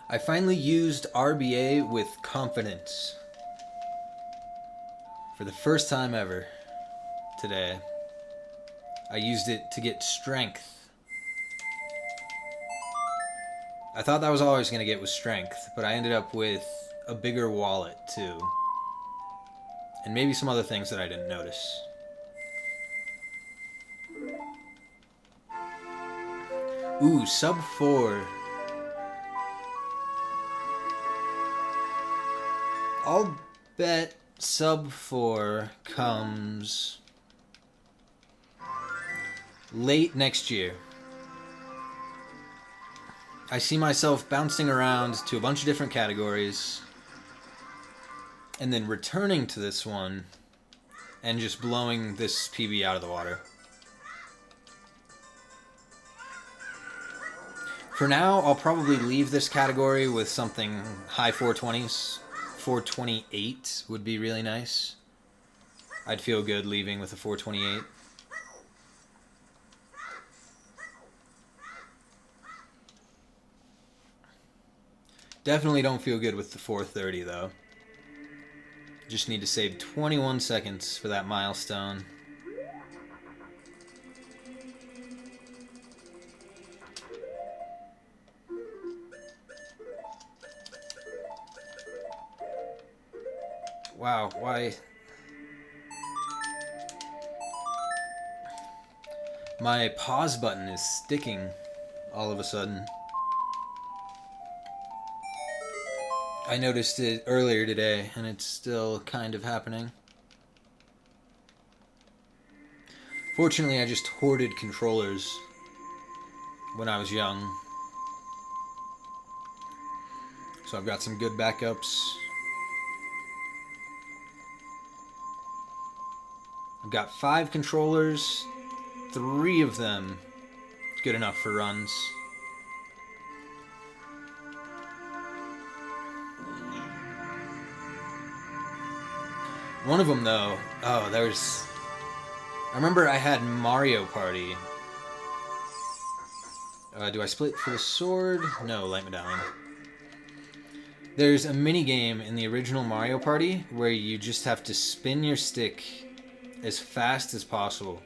I finally used RBA with confidence. For the first time ever today. I used it to get strength. I thought that was all I was going to get was strength, but I ended up with a bigger wallet too. And maybe some other things that I didn't notice. Ooh, sub 4. I'll bet sub 4 comes late next year. I see myself bouncing around to a bunch of different categories and then returning to this one and just blowing this PB out of the water. For now, I'll probably leave this category with something high 420s. 428 would be really nice. I'd feel good leaving with a 428. Definitely don't feel good with the 430 though. Just need to save 21 seconds for that milestone. Wow, why? My pause button is sticking all of a sudden. I noticed it earlier today, and it's still kind of happening. Fortunately, I just hoarded controllers when I was young. So I've got some good backups. I've got 5 controllers, 3 of them good enough for runs. One of them though, I remember I had Mario Party. Do I split for the sword? No, light medallion. There's a mini game in the original Mario Party where you just have to spin your stick as fast as possible,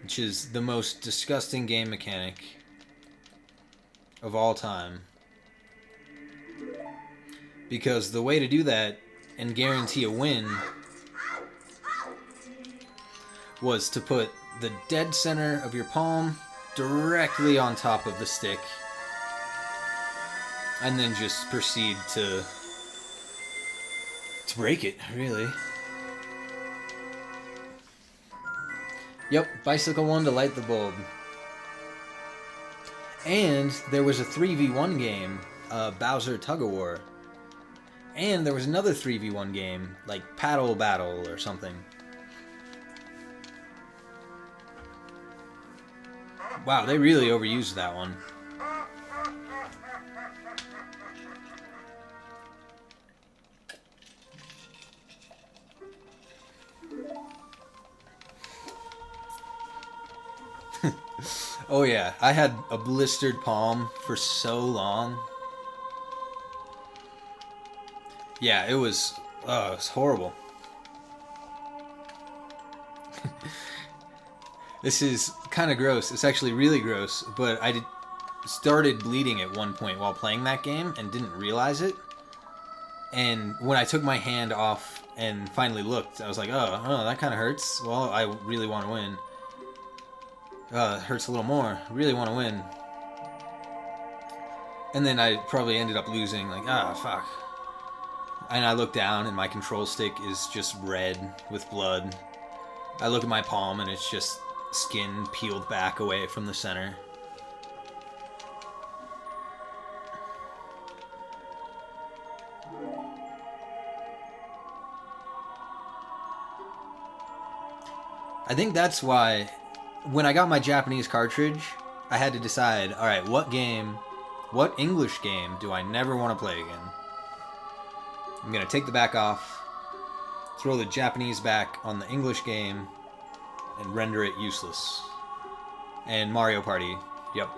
which is the most disgusting game mechanic of all time. Because the way to do that and guarantee a win was to put the dead center of your palm directly on top of the stick and then just proceed to break it, really. Yep, bicycle 1 to light the bulb. And there was a 3v1 game, Bowser Tug-of-War. And there was another 3v1 game, like Paddle Battle or something. Wow, they really overused that one. Oh yeah, I had a blistered palm for so long. Yeah, it was horrible. This is kind of gross. It's actually really gross, but I started bleeding at one point while playing that game and didn't realize it. And when I took my hand off and finally looked, I was like, oh, that kind of hurts. Well, I really want to win. It hurts a little more. I really want to win. And then I probably ended up losing, like, fuck. And I look down and my control stick is just red with blood. I look at my palm and it's just skin peeled back away from the center. I think that's why when I got my Japanese cartridge, I had to decide, alright, what English game do I never want to play again? I'm going to take the back off, throw the Japanese back on the English game, and render it useless. And Mario Party, yep.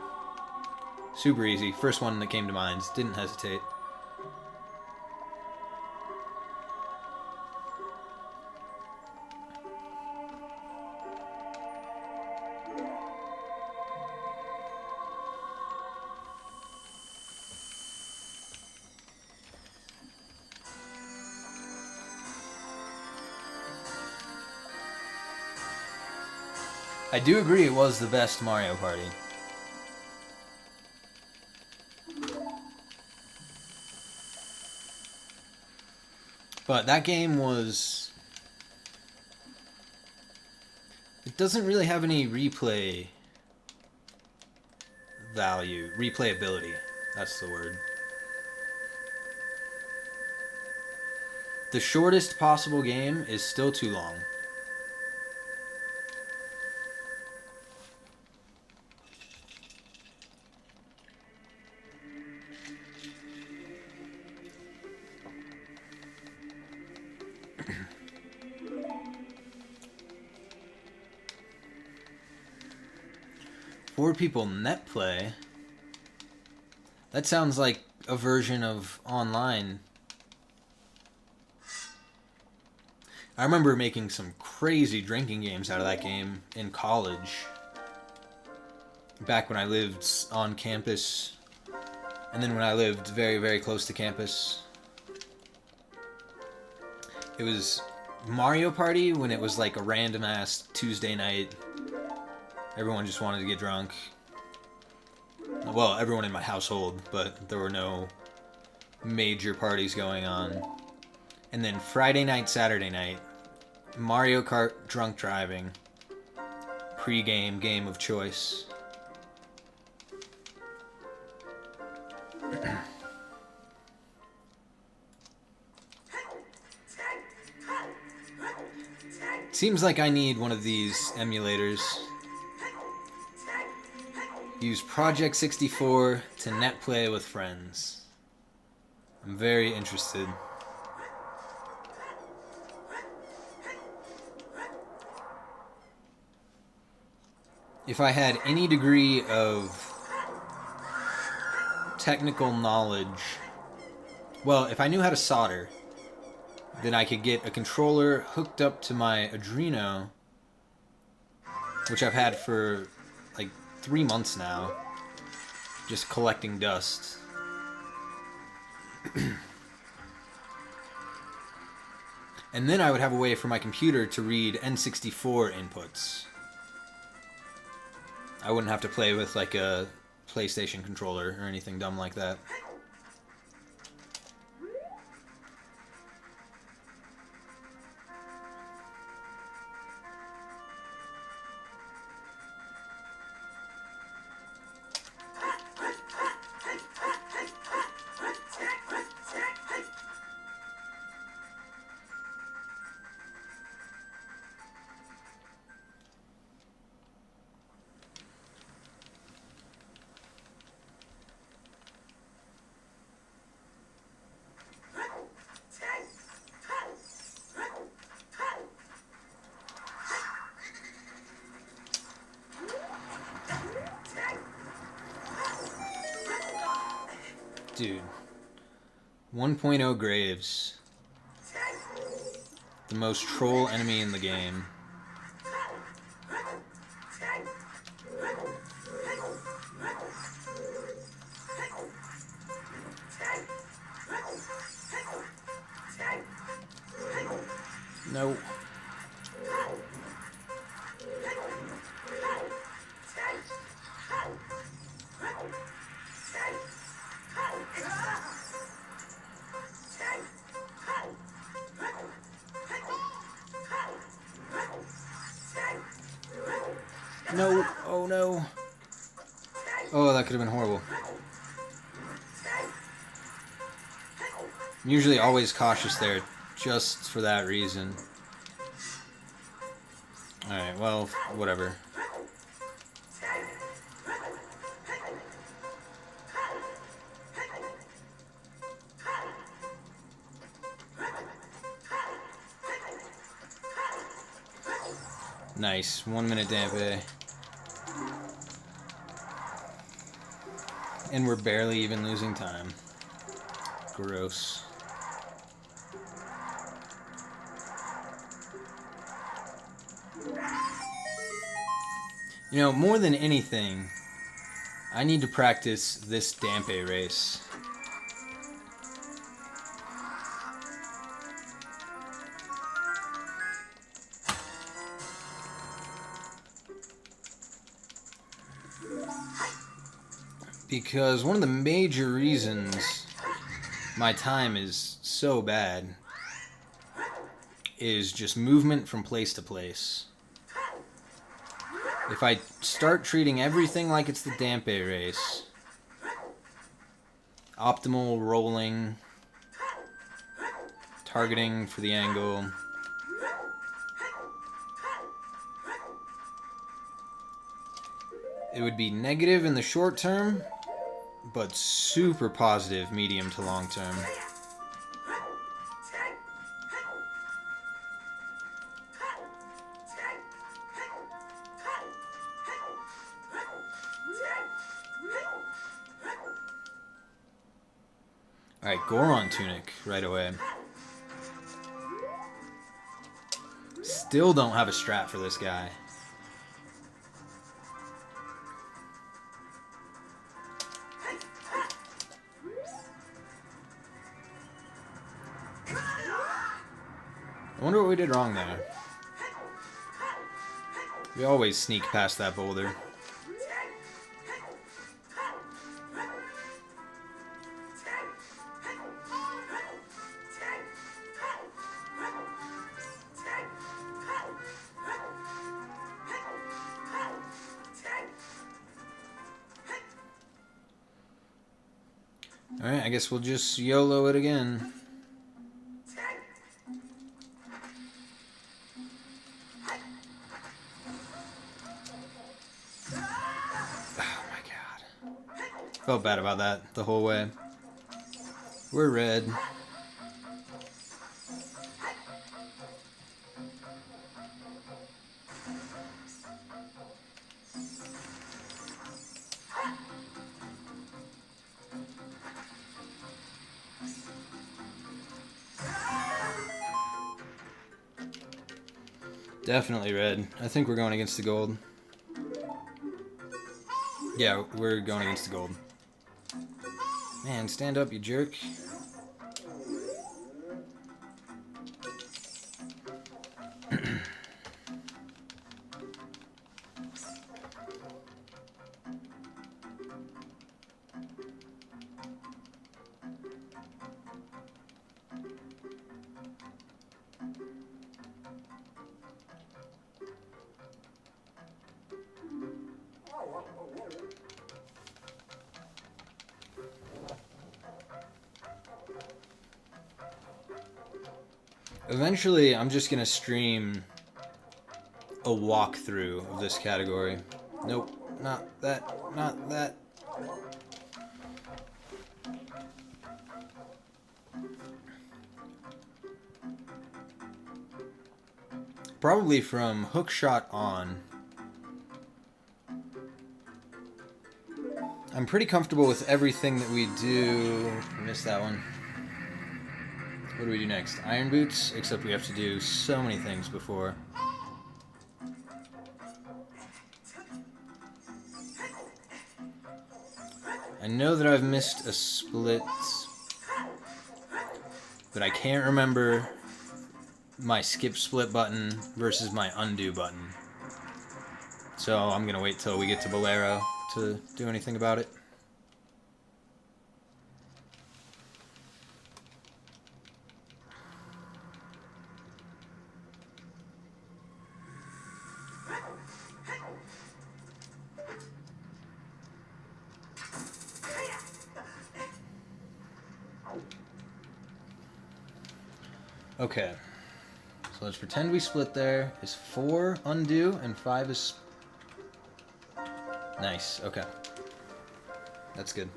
Super easy. First one that came to mind. Didn't hesitate. I do agree it was the best Mario Party. But that game was... It doesn't really have any replay value. Replayability. That's the word. The shortest possible game is still too long. Four people net play? That sounds like a version of online. I remember making some crazy drinking games out of that game in college. Back when I lived on campus. And then when I lived very, very close to campus. It was Mario Party when it was like a random ass Tuesday night. Everyone just wanted to get drunk. Well, everyone in my household, but there were no major parties going on. And then Friday night, Saturday night, Mario Kart drunk driving. Pre-game game of choice. Seems like I need one of these emulators. Use Project 64 to net play with friends. I'm very interested. If I had any degree of technical knowledge, well, if I knew how to solder, then I could get a controller hooked up to my Adreno, which I've had for like 3 months now, just collecting dust. And then I would have a way for my computer to read N64 inputs. I wouldn't have to play with like a PlayStation controller or anything dumb like that. Dude. 1.0 Graves. The most troll enemy in the game. No. No. Oh no. Oh, that could have been horrible. I'm usually always cautious there, just for that reason. Alright, well, whatever. Nice. 1 minute dampe. And we're barely even losing time. Gross. You know, more than anything, I need to practice this dampe race. Because one of the major reasons my time is so bad is just movement from place to place. If I start treating everything like it's the Dampe race, optimal rolling, targeting for the angle, it would be negative in the short term, but super positive medium to long term. Alright, Goron Tunic right away. Still don't have a strat for this guy. I wonder what we did wrong there. We always sneak past that boulder. Alright, I guess we'll just YOLO it again. Oh my god. Felt bad about that the whole way. We're red. Definitely red. I think we're going against the gold. Yeah, we're going against the gold. Man, stand up, you jerk. Eventually, I'm just gonna stream a walkthrough of this category. Nope, not that, not that. Probably from hookshot on. I'm pretty comfortable with everything that we do. I missed that one. What do we do next? Iron boots, except we have to do so many things before. I know that I've missed a split, but I can't remember my skip split button versus my undo button. So I'm gonna wait till we get to Bolero to do anything about it. Okay, so let's pretend we split there. Is 4 undo and 5 is... Nice, okay. That's good.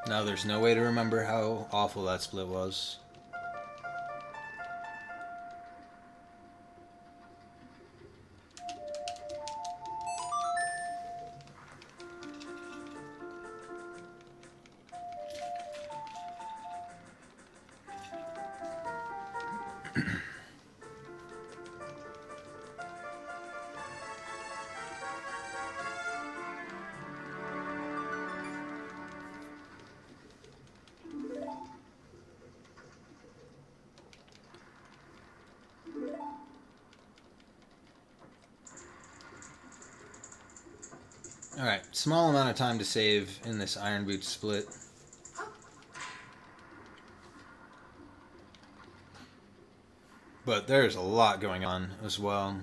Now there's no way to remember how awful that split was. Alright, small amount of time to save in this Iron Boot split. But there's a lot going on as well.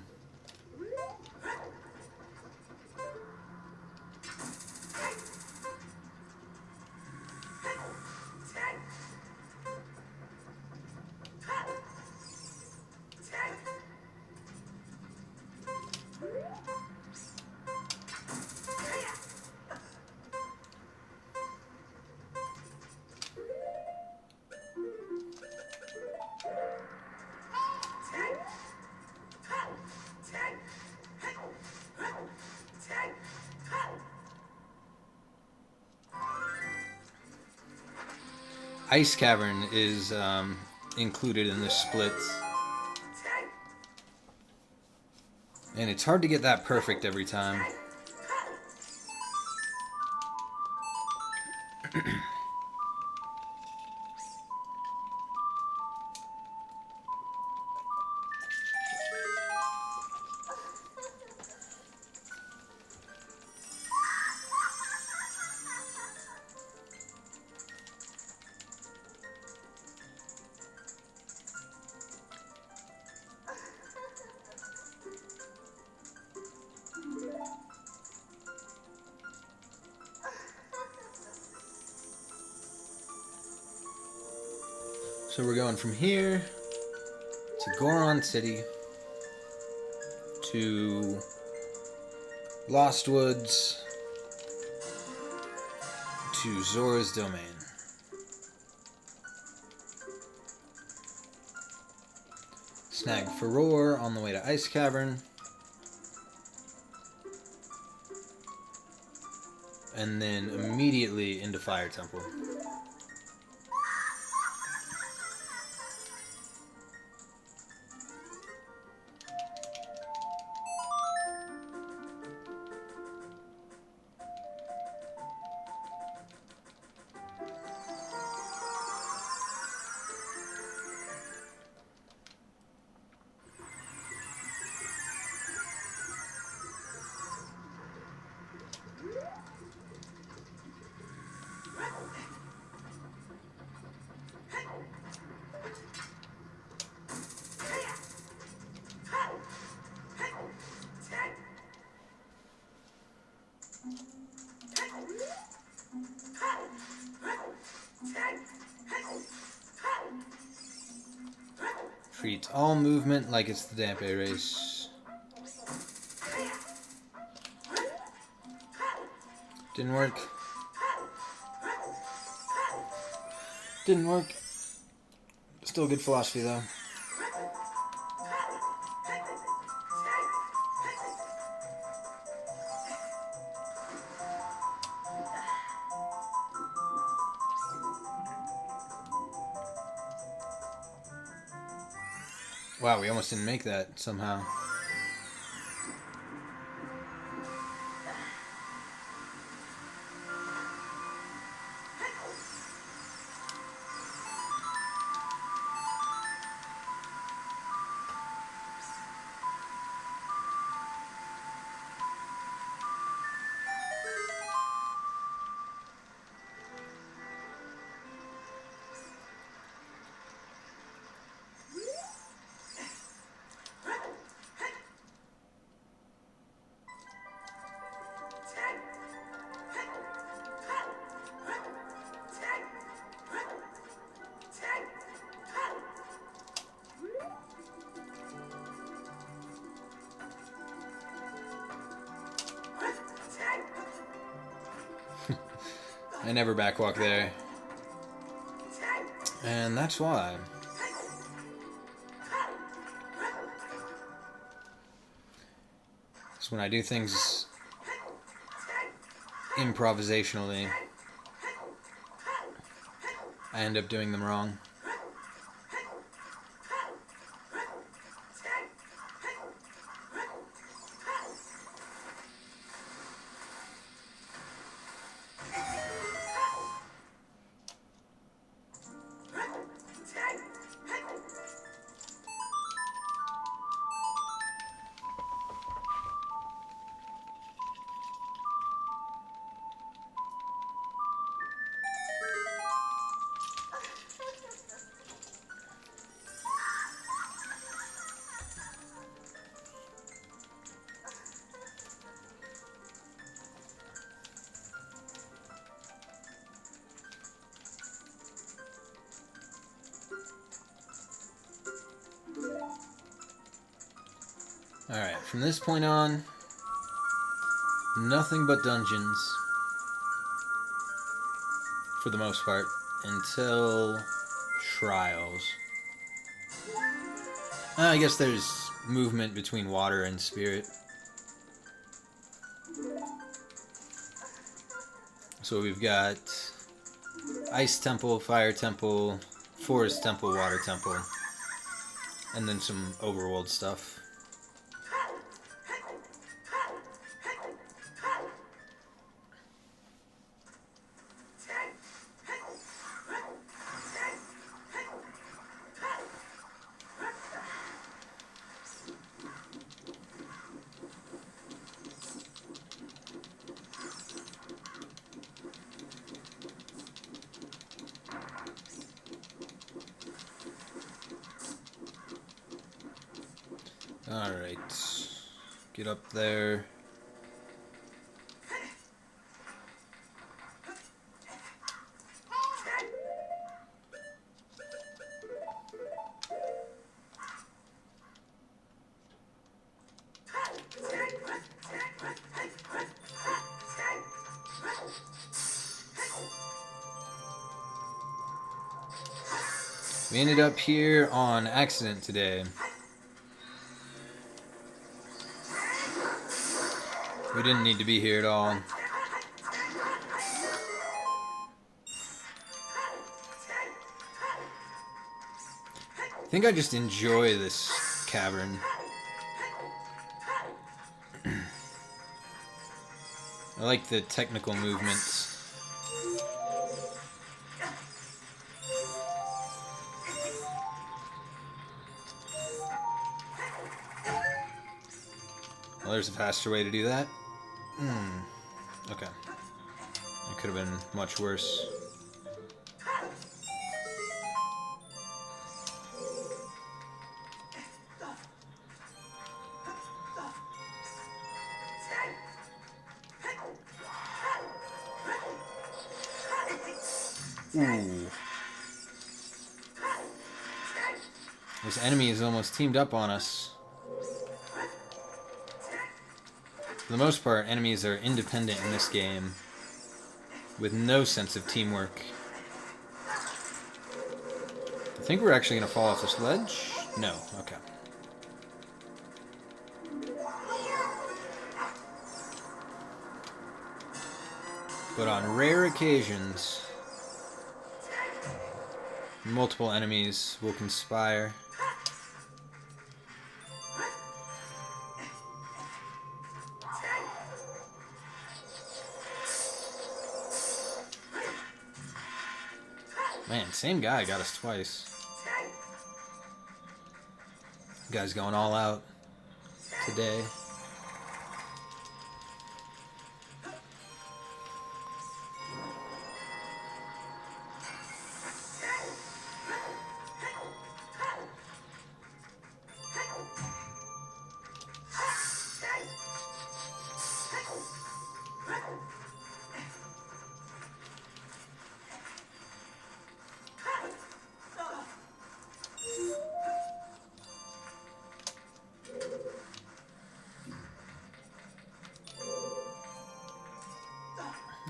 Ice Cavern is included in this split. And it's hard to get that perfect every time. So we're going from here to Goron City to Lost Woods to Zora's Domain. Snag Furore on the way to Ice Cavern. And then immediately into Fire Temple. Treat all movement like it's the Dampe race. Didn't work. Didn't work. Still good philosophy though. Wow, we almost didn't make that somehow. I never backwalk there. And that's why. It's when I do things improvisationally, I end up doing them wrong. Alright, from this point on, nothing but dungeons. For the most part. Until trials. I guess there's movement between water and spirit. So we've got Ice Temple, Fire Temple, Forest Temple, Water Temple, and then some overworld stuff. Alright, get up there. We ended up here on accident today. We didn't need to be here at all. I think I just enjoy this cavern. I like the technical movements. Well, there's a faster way to do that. Okay. It could have been much worse. Ooh. This enemy is almost teamed up on us. For the most part, enemies are independent in this game, with no sense of teamwork. I think we're actually going to fall off this ledge? No, okay. But on rare occasions, multiple enemies will conspire. Man, same guy got us twice. Guy's going all out today.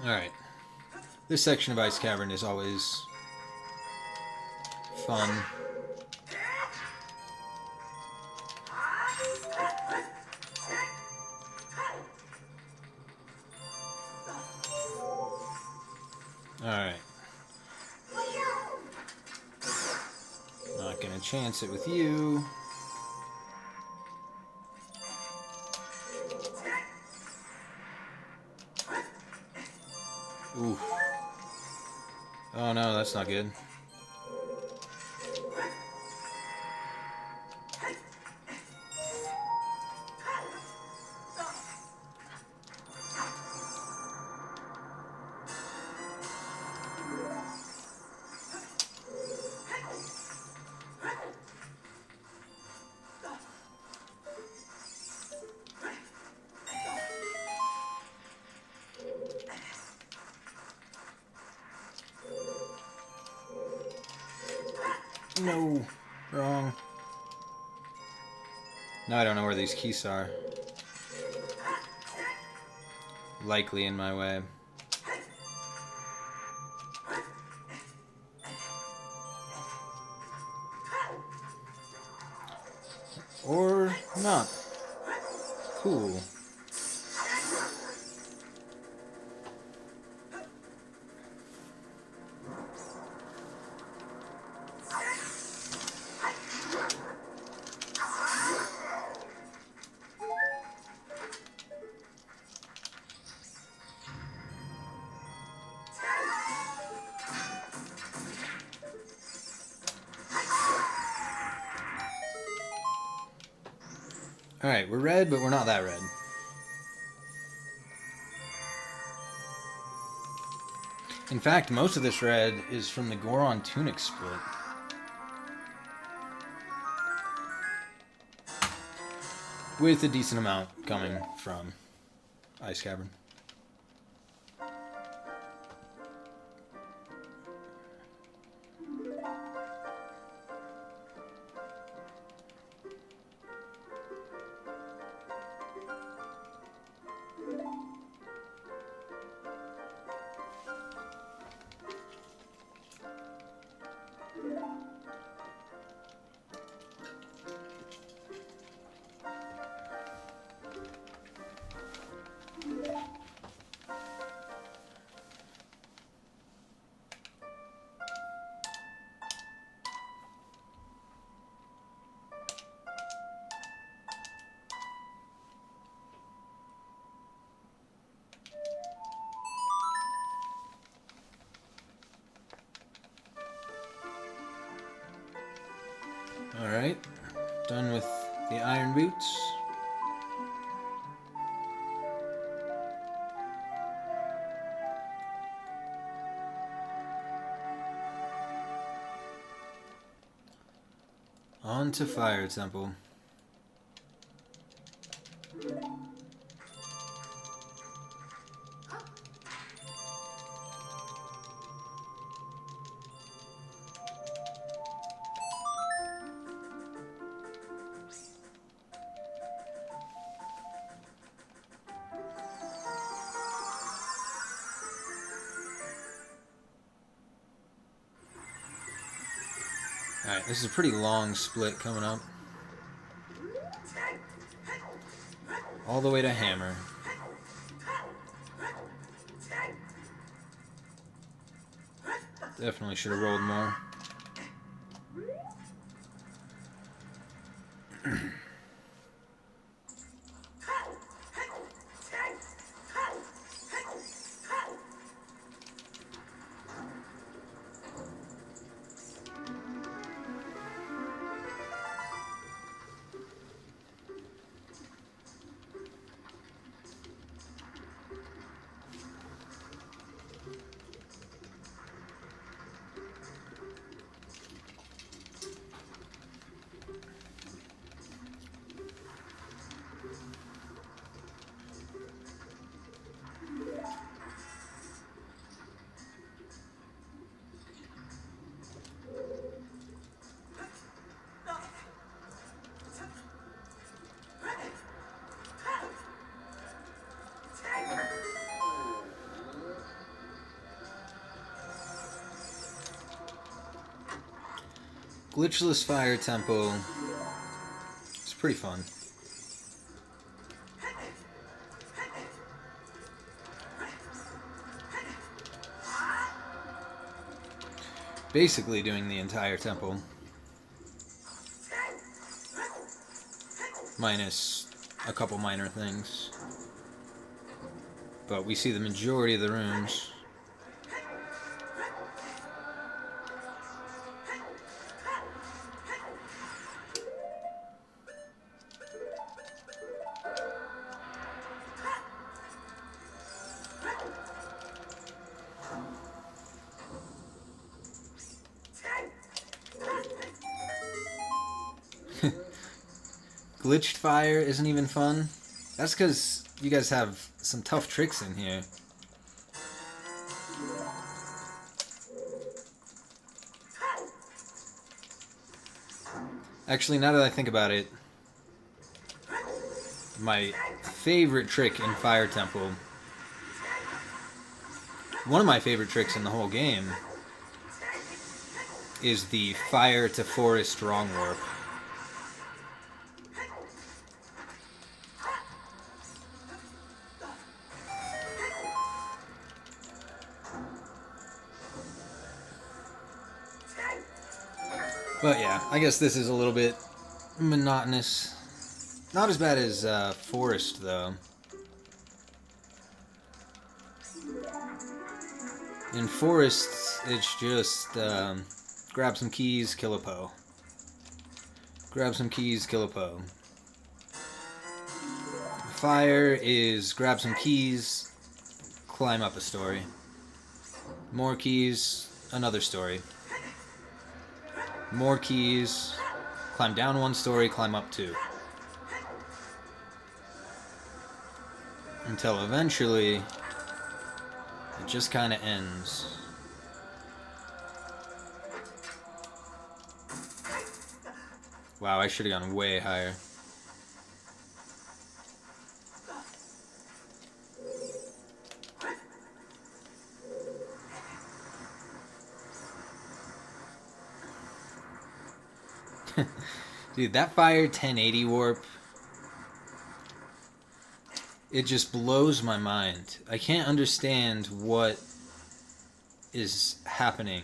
Alright. This section of Ice Cavern is always fun. Alright. Not gonna chance it with you. Ooh. Oh no, that's not good. No, wrong. Now I don't know where these keys are. Likely in my way. Or not. Cool. Alright, we're red, but we're not that red. In fact, most of this red is from the Goron Tunic split. With a decent amount coming from Ice Cavern. Alright, done with the iron boots. On to Fire Temple. Alright, this is a pretty long split coming up. All the way to Hammer. Definitely should have rolled more. Glitchless Fire Temple. It's pretty fun. Basically doing the entire temple. Minus a couple minor things. But we see the majority of the rooms. Glitched fire isn't even fun. That's because you guys have some tough tricks in here. Actually, now that I think about it, my favorite trick in Fire Temple, one of my favorite tricks in the whole game, is the fire to forest wrong warp. But yeah, I guess this is a little bit monotonous. Not as bad as Forest, though. In Forest, it's just grab some keys, kill a Poe. Grab some keys, kill a Poe. Fire is grab some keys, climb up a story. More keys, another story. More keys, climb down one story, climb up two. Until eventually, it just kind of ends. Wow, I should have gone way higher. Dude, that fire 1080 warp, it just blows my mind. I can't understand what is happening.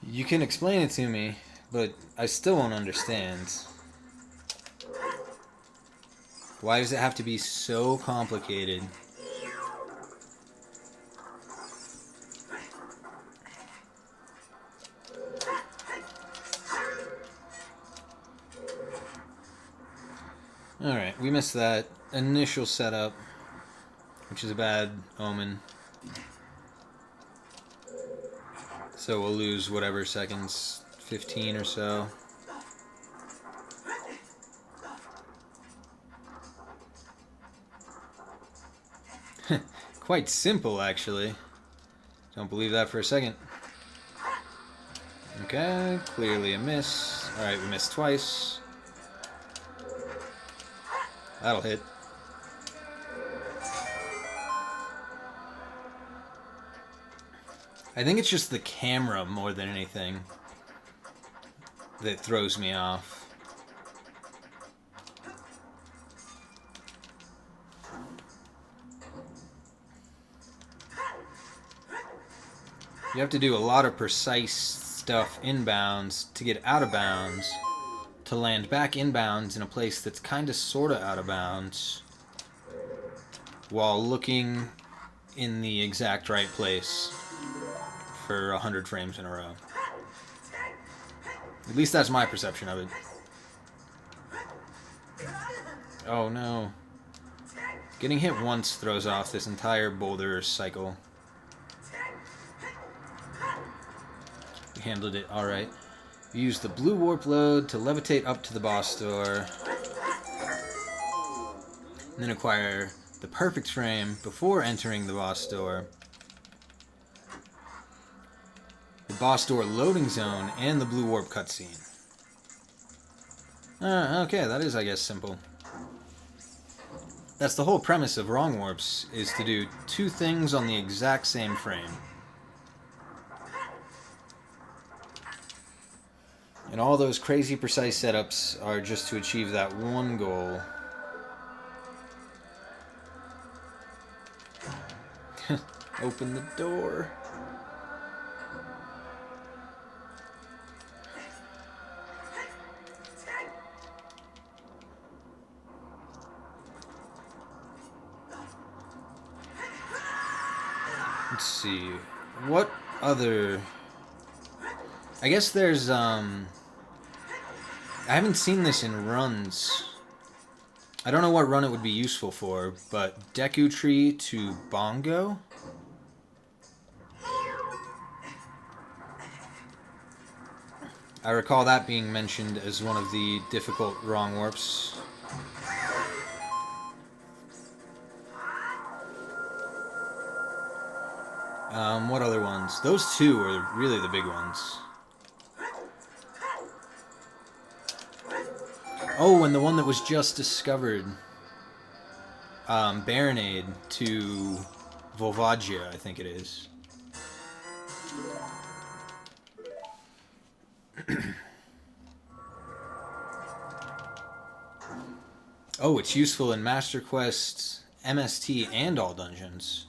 You can explain it to me, but I still won't understand. Why does it have to be so complicated? Alright, we missed that initial setup, which is a bad omen. So we'll lose whatever seconds, 15 or so. Quite simple, actually. Don't believe that for a second. Okay, clearly a miss. Alright, we missed twice. That'll hit. I think it's just the camera more than anything that throws me off. You have to do a lot of precise stuff inbounds to get out of bounds, to land back inbounds in a place that's kind of sort of out of bounds, while looking in the exact right place for 100 frames in a row. At least that's my perception of it. Oh no. Getting hit once throws off this entire boulder cycle. You handled it alright. You use the blue warp load to levitate up to the boss door. And then acquire the perfect frame before entering the boss door. The boss door loading zone and the blue warp cutscene. Okay, that is, I guess, simple. That's the whole premise of wrong warps, is to do two things on the exact same frame. And all those crazy precise setups are just to achieve that one goal. Open the door. Let's see. What other... I guess there's, I haven't seen this in runs. I don't know what run it would be useful for, but Deku Tree to Bongo? I recall that being mentioned as one of the difficult wrong warps. What other ones? Those two are really the big ones. Oh, and the one that was just discovered. Baronade to Volvagia, I think it is. Oh, it's useful in Master Quest, MST, and all dungeons.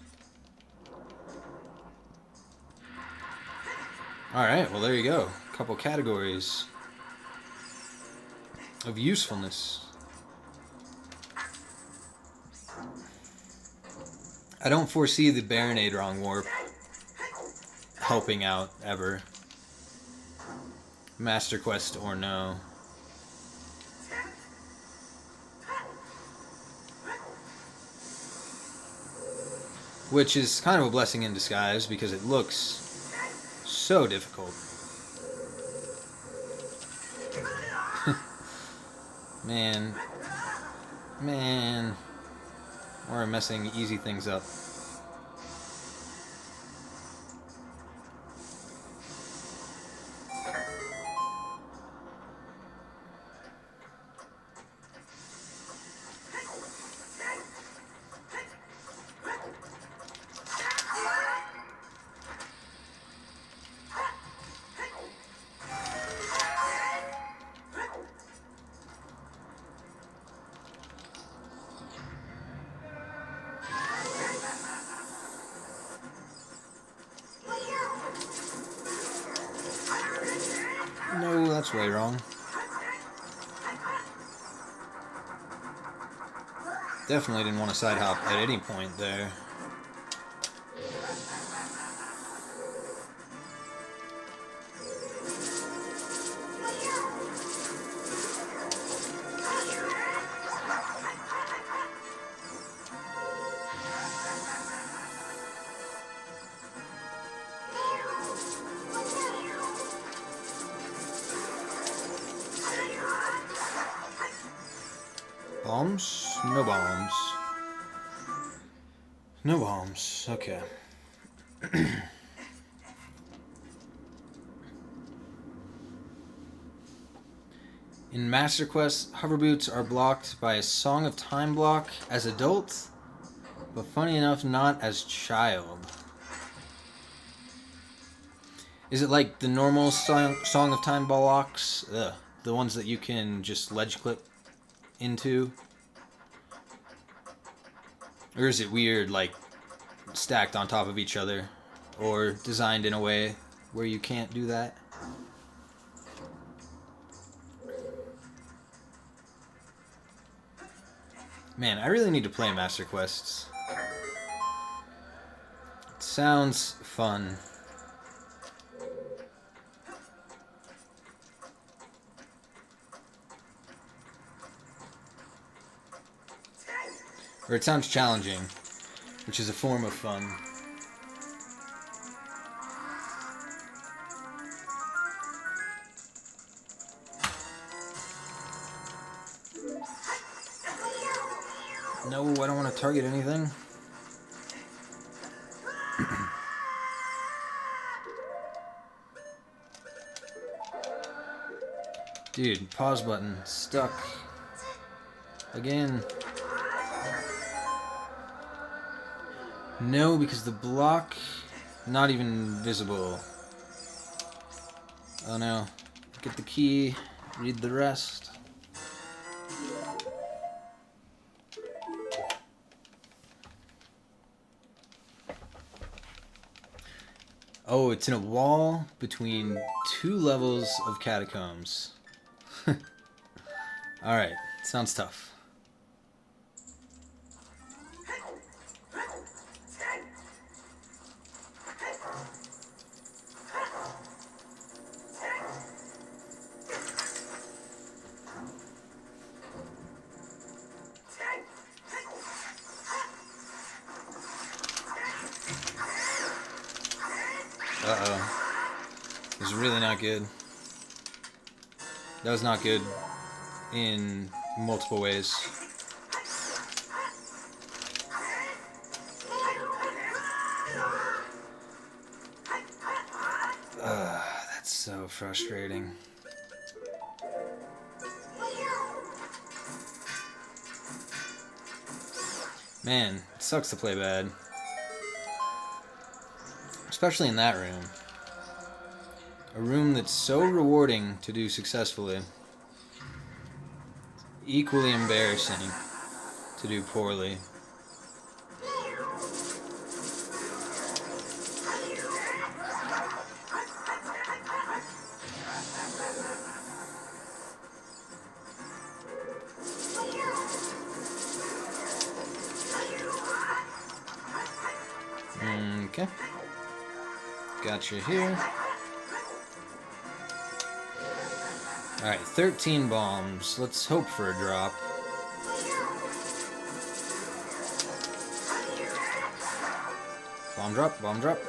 Alright, well there you go. A couple categories of usefulness. I don't foresee the Baronade Wrong Warp helping out, ever. Master Quest or no. Which is kind of a blessing in disguise, because it looks so difficult. Man. We're messing easy things up. No, that's way wrong. Definitely didn't want to side hop at any point there. Bombs? No bombs. No bombs. Okay. In Master Quest, hover boots are blocked by a Song of Time block as adult, but funny enough, not as child. Is it like the normal Song of Time blocks? The ones that you can just ledge clip into? Or is it weird, like stacked on top of each other? Or designed in a way where you can't do that? Man, I really need to play Master Quests. It sounds fun. Or it sounds challenging, which is a form of fun. No, I don't want to target anything. Dude, pause button stuck. Again. No, because the block, not even visible. Oh no. Get the key, read the rest. Oh, it's in a wall between 2 levels of catacombs. Alright, sounds tough. Uh-oh. It was really not good. That was not good in multiple ways. That's so frustrating. Man, it sucks to play bad. Especially in that room. A room that's so rewarding to do successfully. Equally embarrassing to do poorly. Okay. Gotcha here. Alright, 13 bombs. Let's hope for a drop. Bomb drop, bomb drop.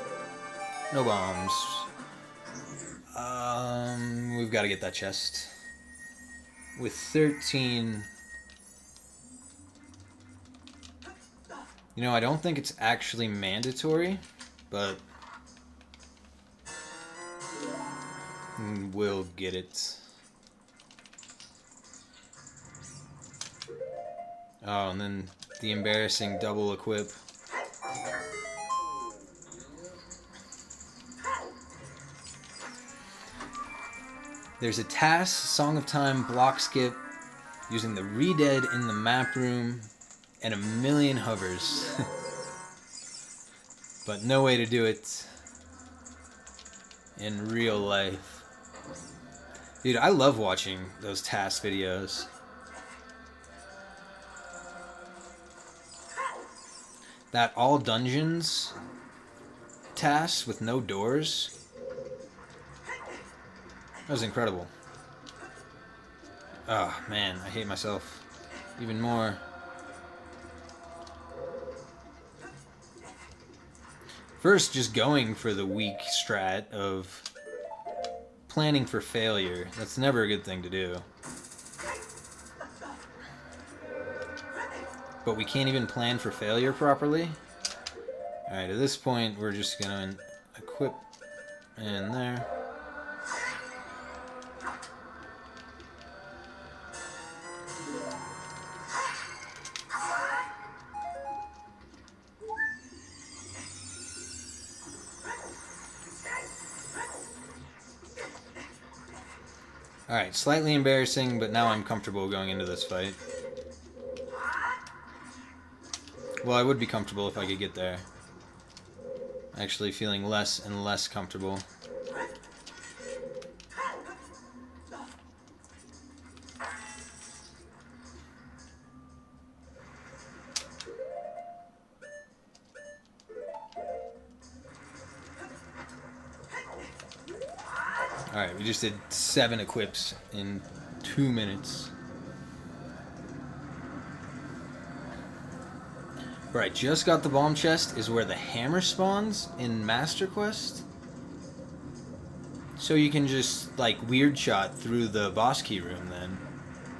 No bombs. We've got to get that chest. With 13... You know, I don't think it's actually mandatory, but... we'll get it. Oh, and then the embarrassing double equip. There's a task, Song of Time, block skip, using the re-dead in the map room, and a million hovers. But no way to do it in real life. Dude, I love watching those task videos. That all dungeons task with no doors. That was incredible. Oh, man, I hate myself even more. First, just going for the weak strat of planning for failure. That's never a good thing to do. But we can't even plan for failure properly. Alright, at this point, we're just going to equip in there. Alright, slightly embarrassing, but now I'm comfortable going into this fight. Well, I would be comfortable if I could get there. Actually feeling less and less comfortable. Alright, we just did 7 equips in 2 minutes. Where I just got the bomb chest is where the hammer spawns in Master Quest. So you can just, like, weird shot through the boss key room then.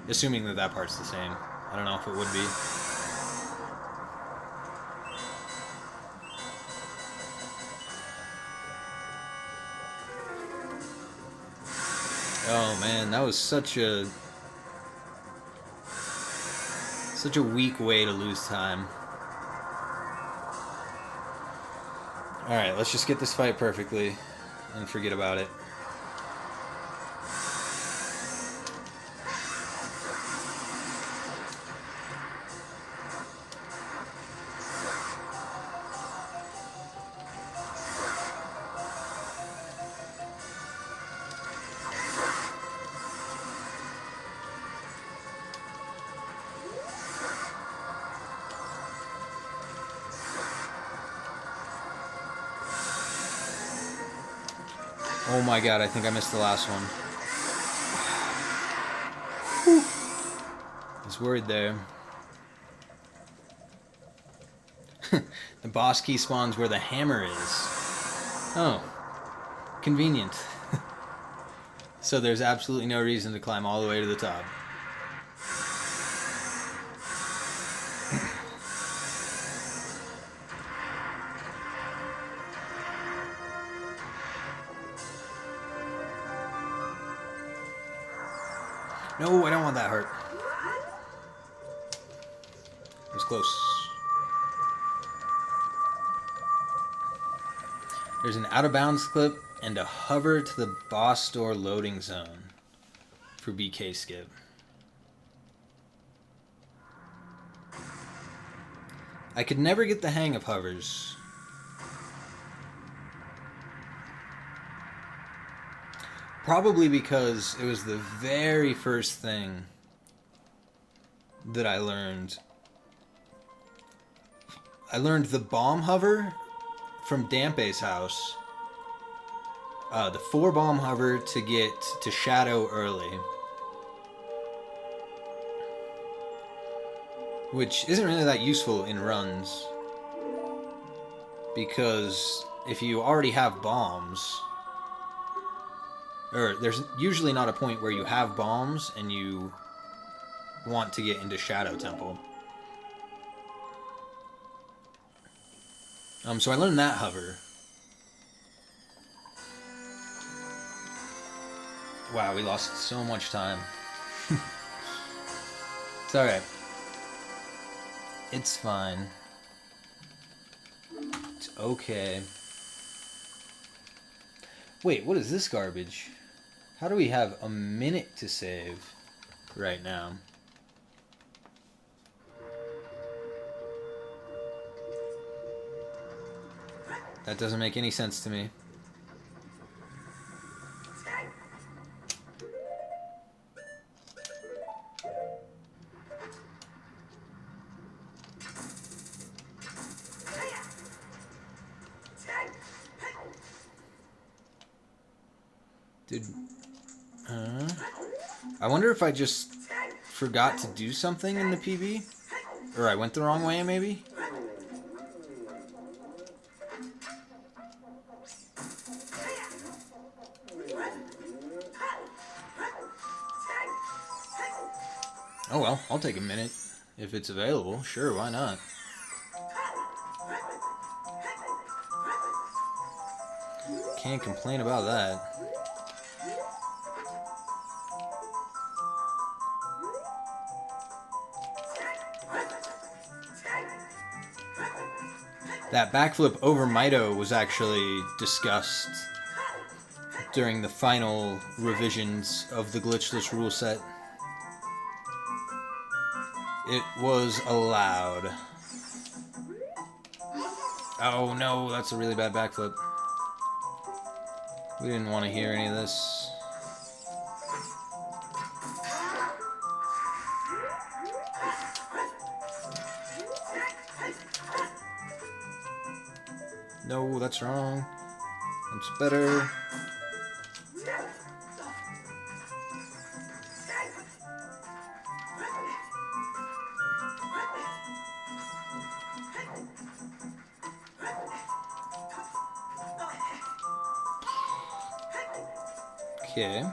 Assuming that that part's the same. I don't know if it would be. Oh man, that was such a weak way to lose time. Alright, let's just get this fight perfectly and forget about it. Oh my god, I think I missed the last one. Whew. I was worried there. The boss key spawns where the hammer is. Oh. Convenient. So there's absolutely no reason to climb all the way to the top. No, I don't want that hurt. It was close. There's an out of bounds clip and a hover to the boss door loading zone for BK skip. I could never get the hang of hovers. Probably because it was the very first thing that I learned. I learned the bomb hover from Dampe's house. The 4 bomb hover to get to Shadow early. Which isn't really that useful in runs. Because if you already have bombs, or there's usually not a point where you have bombs and you want to get into Shadow Temple. So I learned that hover. Wow, we lost so much time. It's alright. It's fine. It's okay. Wait, what is this garbage? How do we have a minute to save right now? That doesn't make any sense to me. Dude, I wonder if I just forgot to do something in the PB? Or I went the wrong way, maybe? Oh well, I'll take a minute. If it's available, sure, why not? Can't complain about that. That backflip over Mito was actually discussed during the final revisions of the Glitchless rule set. It was allowed. Oh no, that's a really bad backflip. We didn't want to hear any of this. No, that's wrong. That's better. Okay.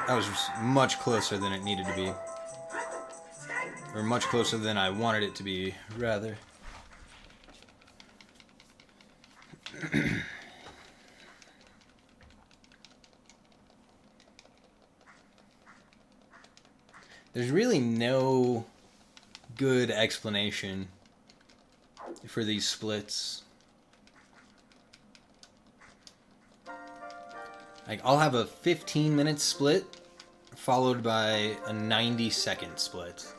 That was much closer than it needed to be. Or much closer than I wanted it to be, rather. There's really no good explanation for these splits. Like, I'll have a 15-minute split followed by a 90-second split.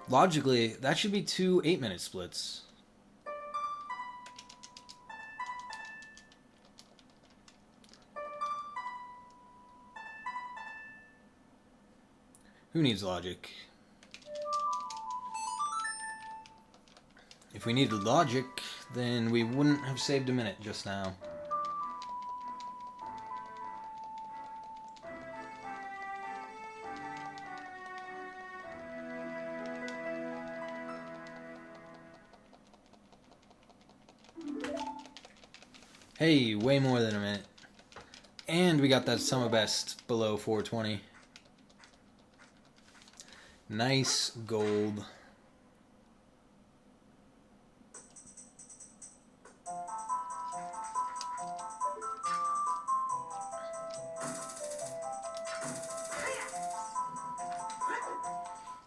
Logically, that should be 2 8-minute splits. Who needs logic? If we needed logic, then we wouldn't have saved a minute just now. Hey, way more than a minute. And we got that summer best below 420. Nice gold.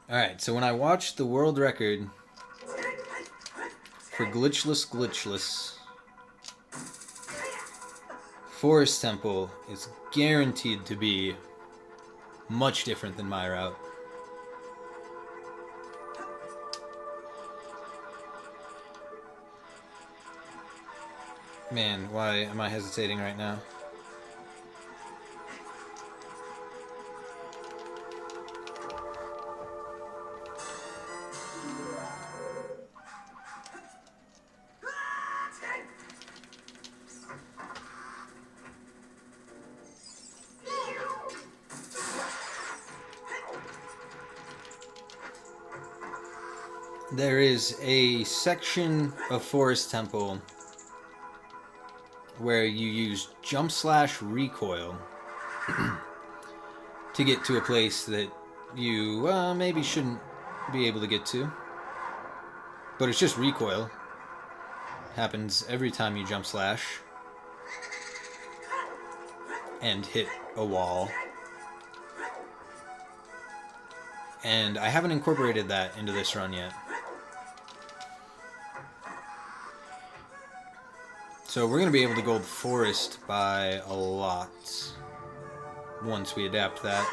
Alright. Alright, so when I watched the world record for Glitchless, Forest Temple is guaranteed to be much different than my route. Man, why am I hesitating right now? There is a section of Forest Temple where you use jump slash recoil to get to a place that you maybe shouldn't be able to get to. But it's just recoil. Happens every time you jump slash and hit a wall. And I haven't incorporated that into this run yet. So we're going to be able to gold forest by a lot once we adapt that.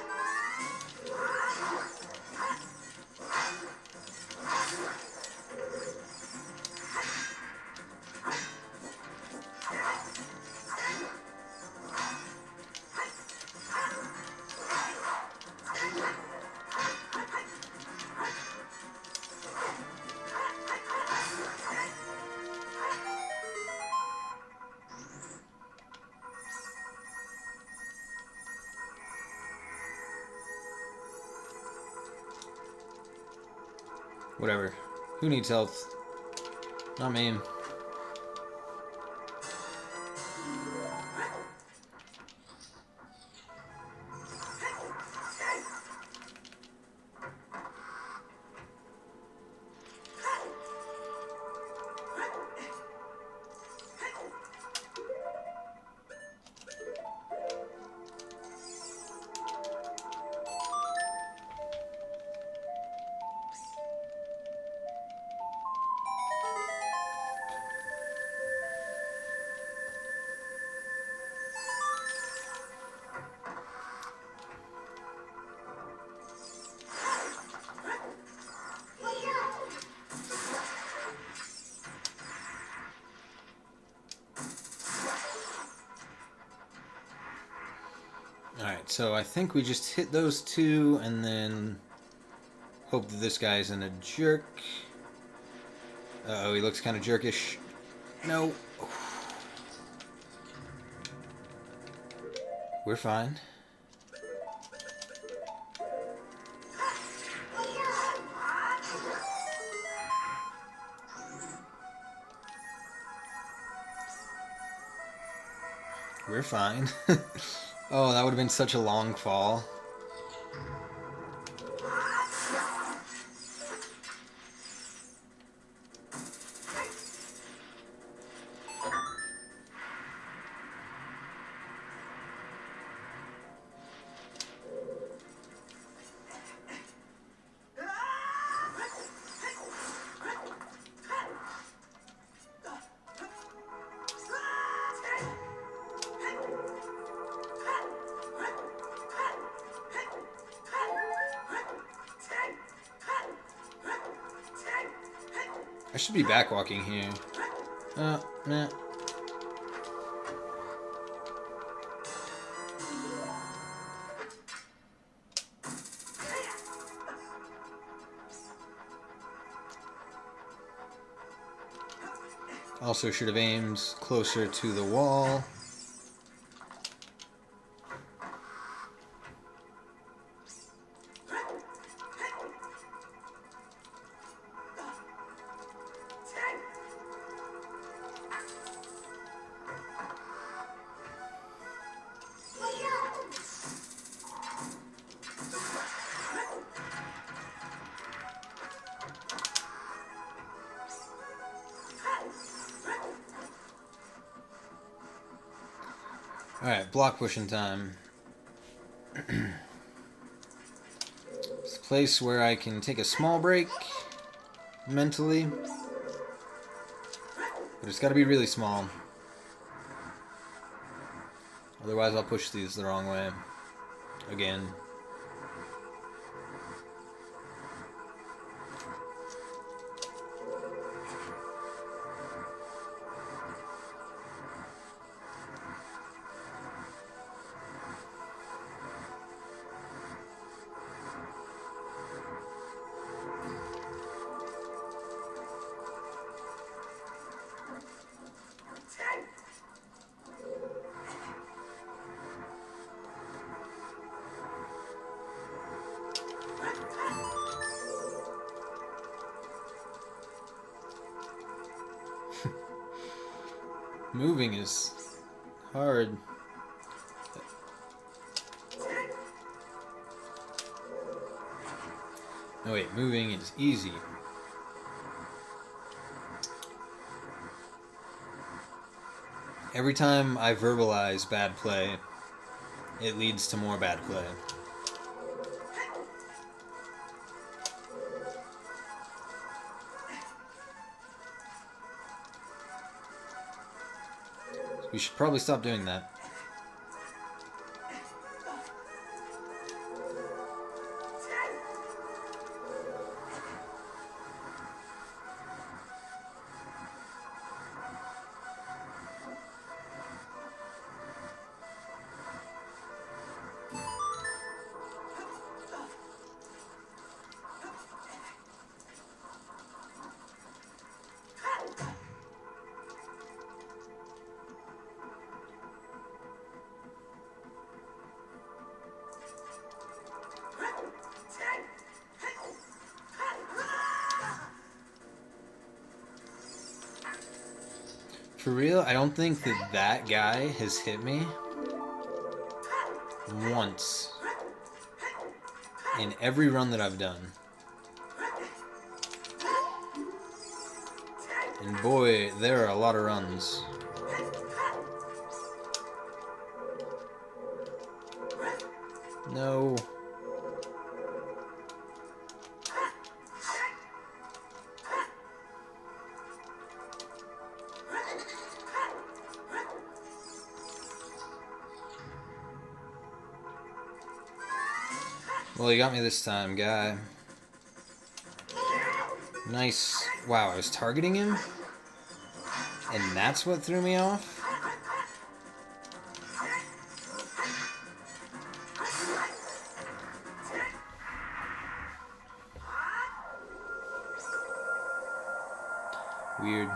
Whatever. Who needs health? Not me. Alright, so I think we just hit those two and then hope that this guy isn't a jerk. Uh-oh, he looks kind of jerkish. No. We're fine. We're fine. Oh, that would have been such a long fall. I should be backwalking here. Nah. Also should have aimed closer to the wall. Alright, block pushing time. place where I can take a small break mentally, but it's got to be really small. Otherwise, I'll push these the wrong way again. Moving is hard. No, wait, moving is easy. Every time I verbalize bad play, it leads to more bad play. We should probably stop doing that. For real, I don't think that guy has hit me once in every run that I've done. And boy, there are a lot of runs. No. Well, you got me this time, guy. Nice. Wow, I was targeting him? And that's what threw me off? Weird.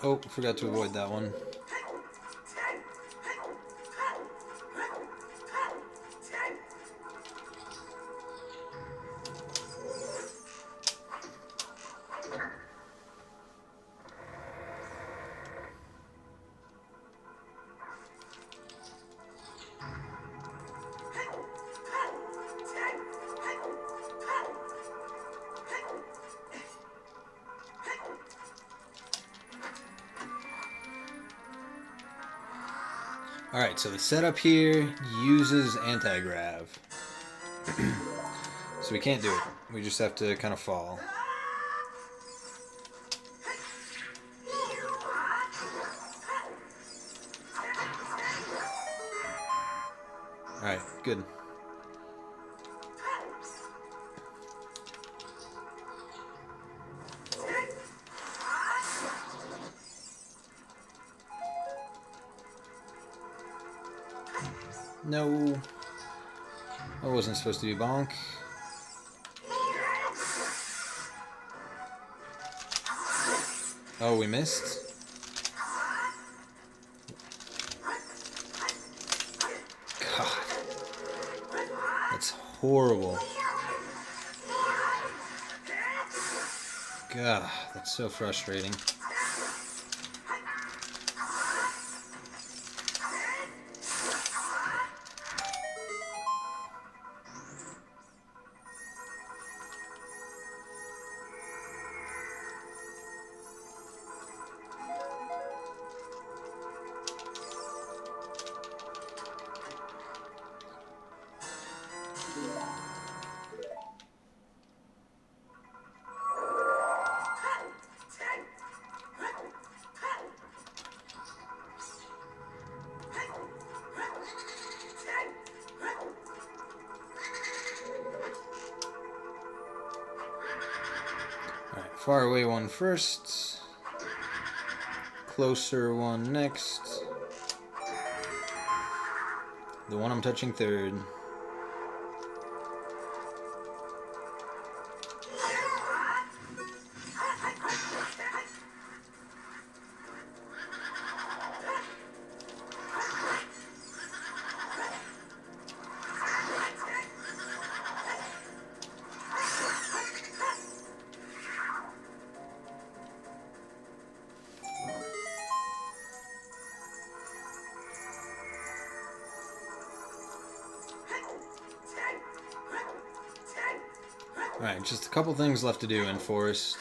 Oh, forgot to avoid that one. Alright, so the setup here uses anti-grav. So we can't do it. We just have to kind of fall. Alright, good. No. That wasn't supposed to be bonk. Oh, we missed? God. That's horrible. God, that's so frustrating. Alright, far away one first. Closer one next. The one I'm touching third. Alright, just a couple things left to do in Forest.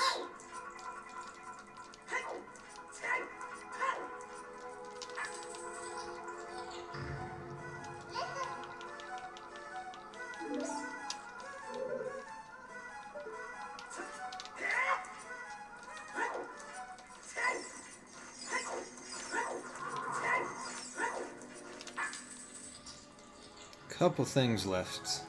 Couple things left.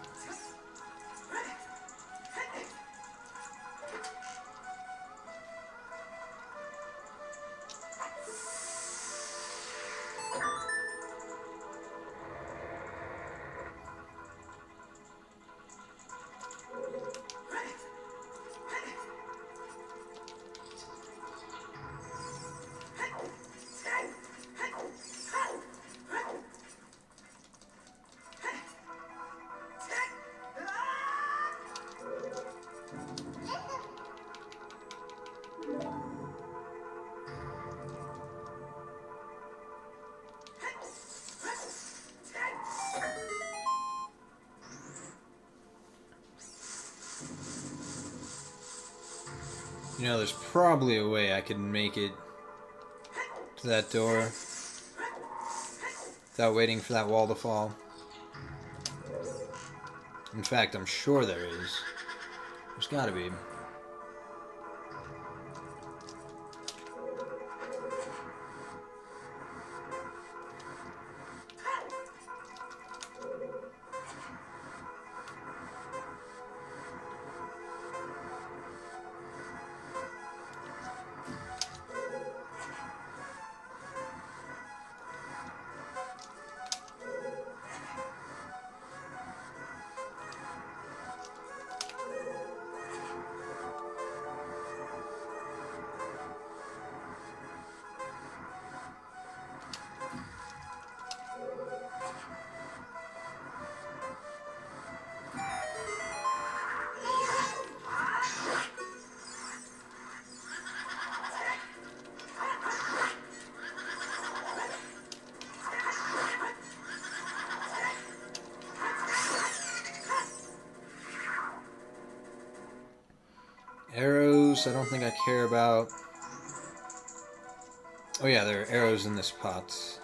You know, there's probably a way I could make it to that door without waiting for that wall to fall. In fact, I'm sure there is. There's gotta be. arrows. I don't think I care about... Oh yeah, there are arrows in this pot.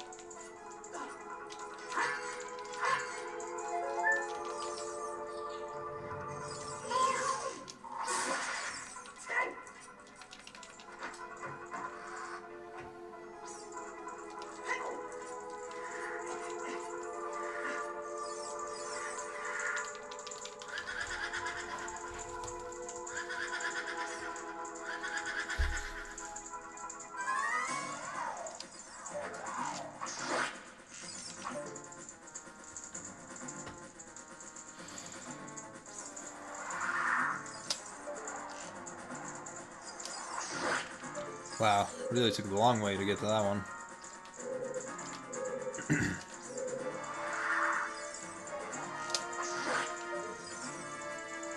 Wow, really took the long way to get to that one.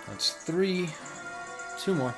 That's 3. 2 more.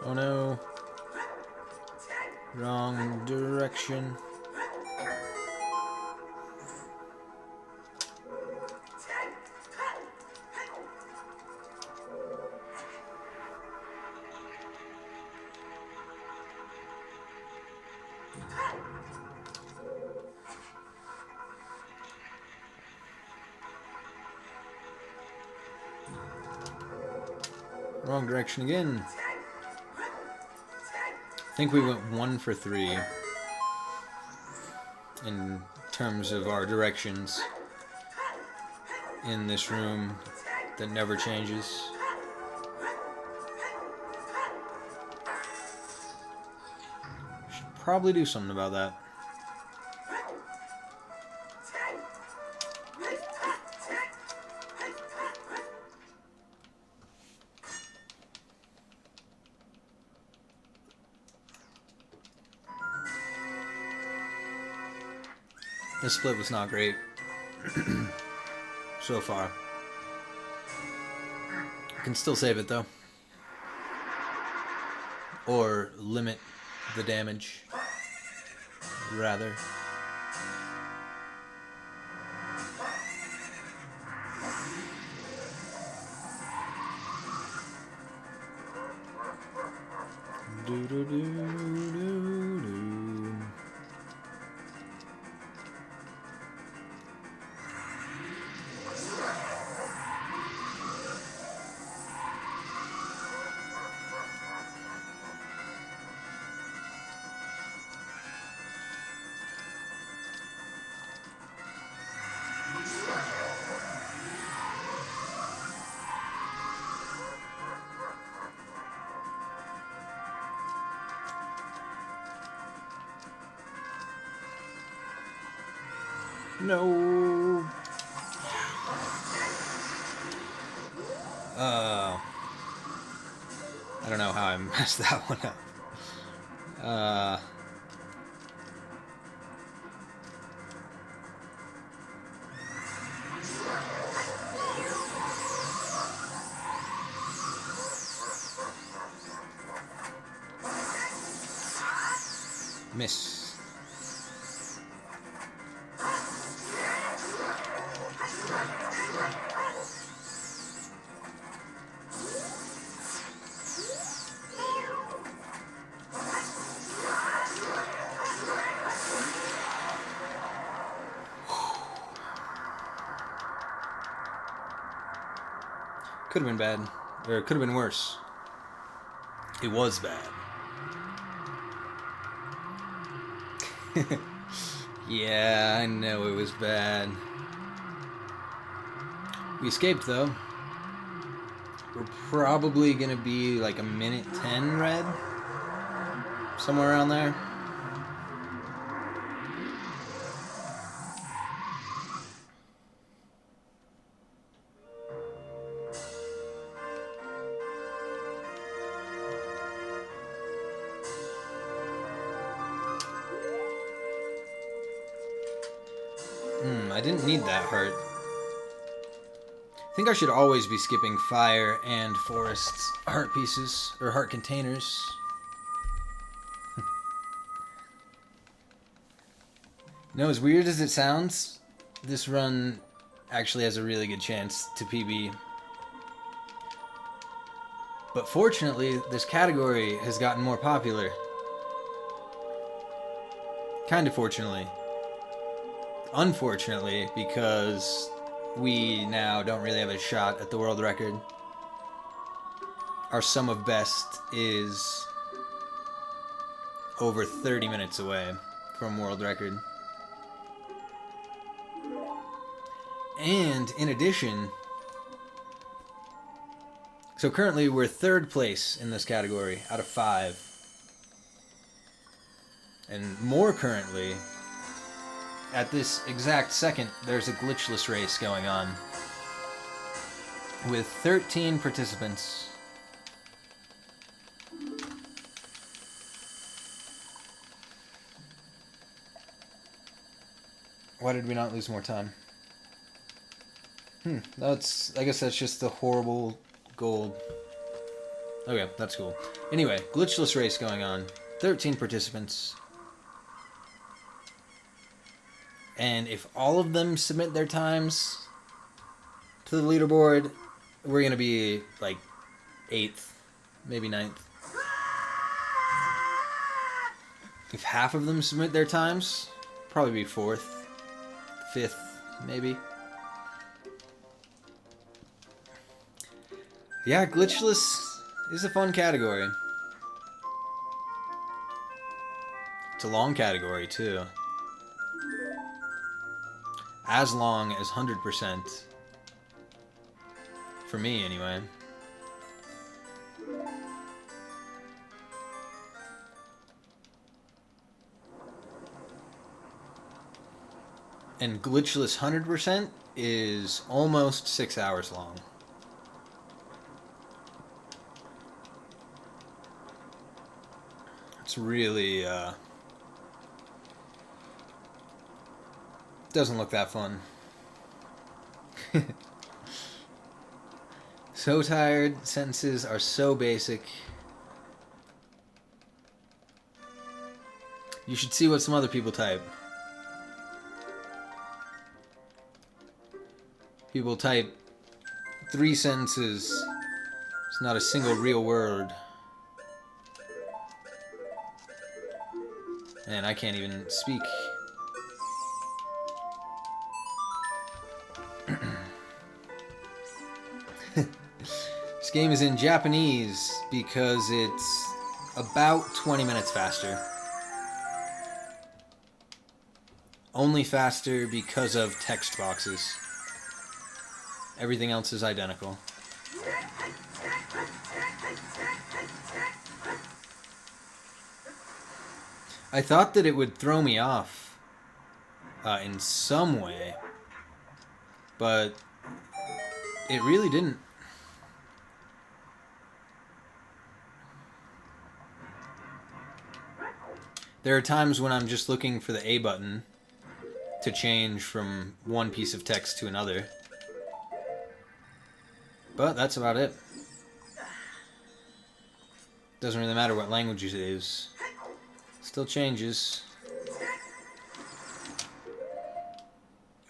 Oh no. Wrong direction. Wrong direction again. I think we went 1 for 3 in terms of our directions in this room that never changes. Should probably do something about that. This split was not great so far. I can still save it though. Or limit the damage, rather. Do do do do do. No. I don't know how I messed that one up. Miss. Could have been bad. Or it could have been worse. It was bad. Yeah, I know it was bad. We escaped, though. We're probably gonna be like a minute 10 red. Somewhere around there. I didn't need that heart. I think I should always be skipping fire and forests heart pieces, or heart containers. You know, as weird as it sounds, this run actually has a really good chance to PB. But fortunately, this category has gotten more popular. Kind of fortunately. Unfortunately, because we now don't really have a shot at the world record. Our sum of best is over 30 minutes away from world record. And in addition, so currently we're third place in this category out of 5. And more currently, at this exact second, there's a glitchless race going on with 13 participants. Why did we not lose more time? I guess that's just the horrible gold. Okay, that's cool. Anyway, glitchless race going on. 13 participants. And if all of them submit their times to the leaderboard, we're going to be like 8th, maybe 9th. If half of them submit their times, probably be 4th, 5th, maybe. Yeah, glitchless is a fun category. It's a long category, too. As long as 100%. For me, anyway. And glitchless 100% is almost 6 hours long. It's really, doesn't look that fun. So tired, sentences are so basic. You should see what some other people type. People type 3 sentences. It's not a single real word. And I can't even speak. This game is in Japanese because it's about 20 minutes faster. Only faster because of text boxes. Everything else is identical. I thought that it would throw me off in some way, but it really didn't. There are times when I'm just looking for the A button to change from one piece of text to another. But that's about it. Doesn't really matter what language it is. Still changes.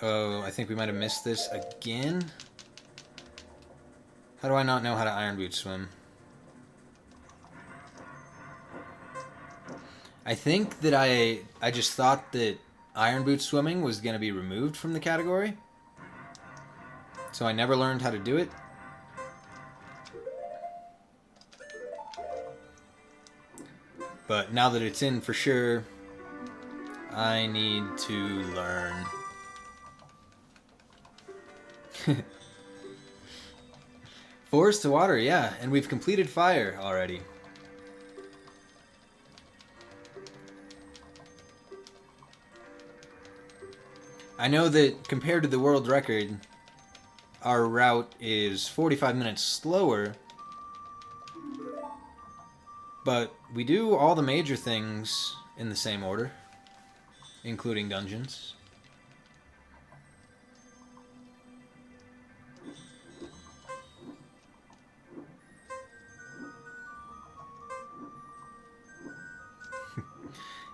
Oh, I think we might have missed this again. How do I not know how to iron boot swim? I think that I just thought that iron boot swimming was going to be removed from the category. So I never learned how to do it. But now that it's in for sure, I need to learn. Forest to water, yeah, and we've completed fire already. I know that compared to the world record, our route is 45 minutes slower, but we do all the major things in the same order, including dungeons.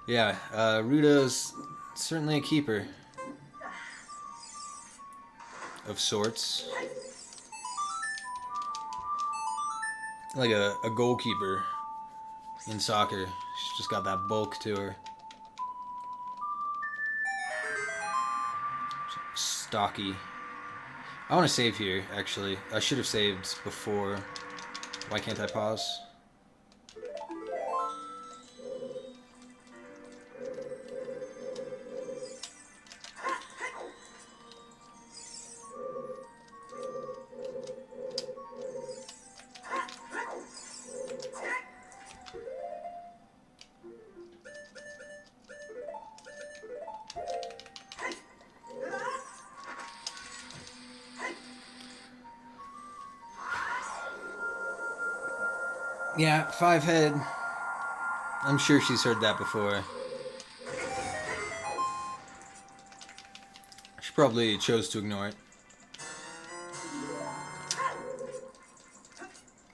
Yeah, Ruda's certainly a keeper of sorts. Like a goalkeeper in soccer. She's just got that bulk to her. Stocky. I want to save here, actually. I should have saved before. Why can't I pause? Yeah, 5 head. I'm sure she's heard that before. She probably chose to ignore it.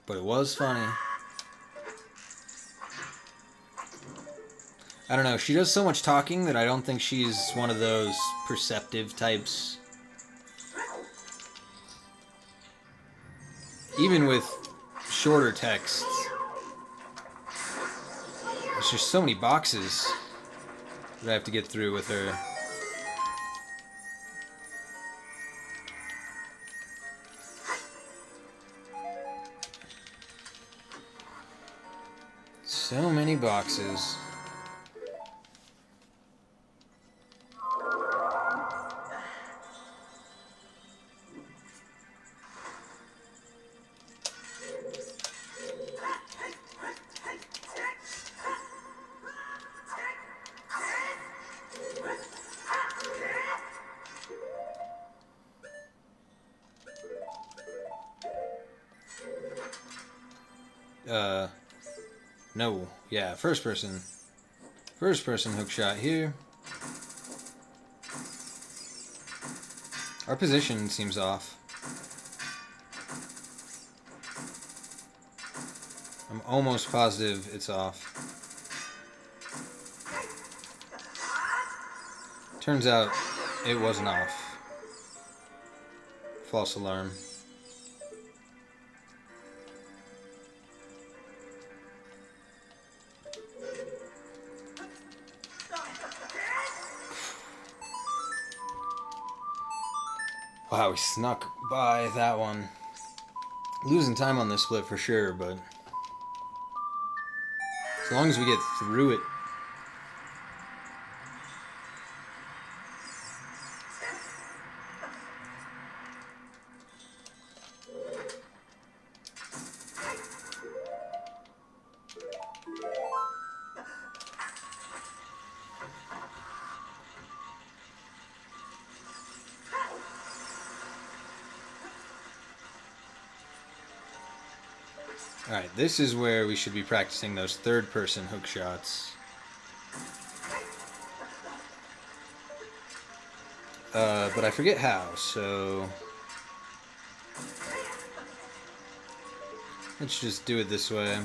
But it was funny. I don't know, she does so much talking that I don't think she's one of those perceptive types. Even with shorter texts. There's just so many boxes that I have to get through with her. So many boxes. No. Yeah, first person. First person hookshot here. Our position seems off. I'm almost positive it's off. Turns out it wasn't off. False alarm. Wow, we snuck by that one. Losing time on this split for sure, but as long as we get through it. Alright, this is where we should be practicing those third-person hook shots. But I forget how, so let's just do it this way.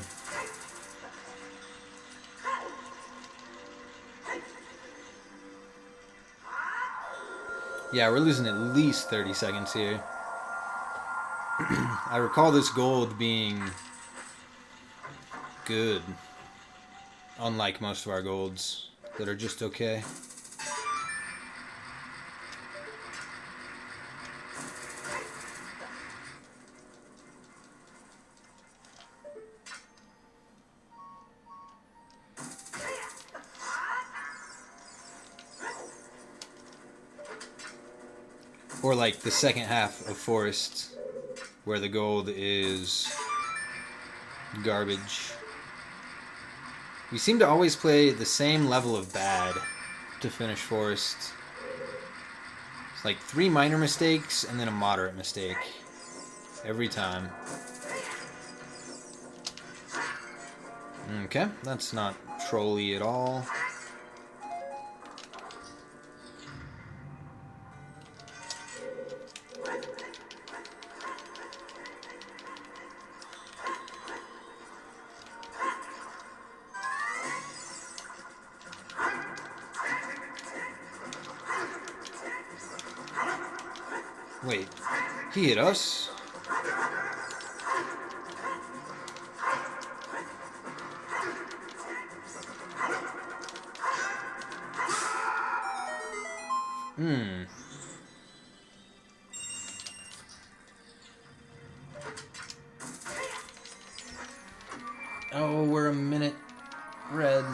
Yeah, we're losing at least 30 seconds here. I recall this gold being good, unlike most of our golds that are just okay. Or like the second half of Forest, where the gold is garbage. We seem to always play the same level of bad to finish Forest. It's like 3 minor mistakes and then a moderate mistake. Every time. Okay, that's not trolly at all. Wait, he hit us? Oh, we're a minute red.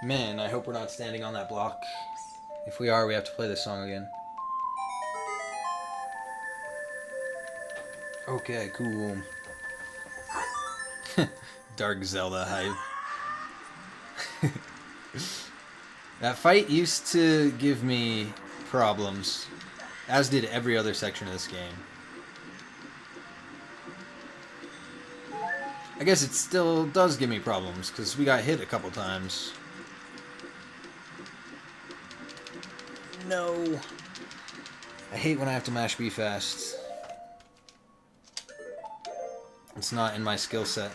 Man, I hope we're not standing on that block. If we are, we have to play this song again. Okay, cool. Dark Zelda hype. That fight used to give me problems, as did every other section of this game. I guess it still does give me problems, because we got hit a couple times. No. I hate when I have to mash B fast. It's not in my skill set.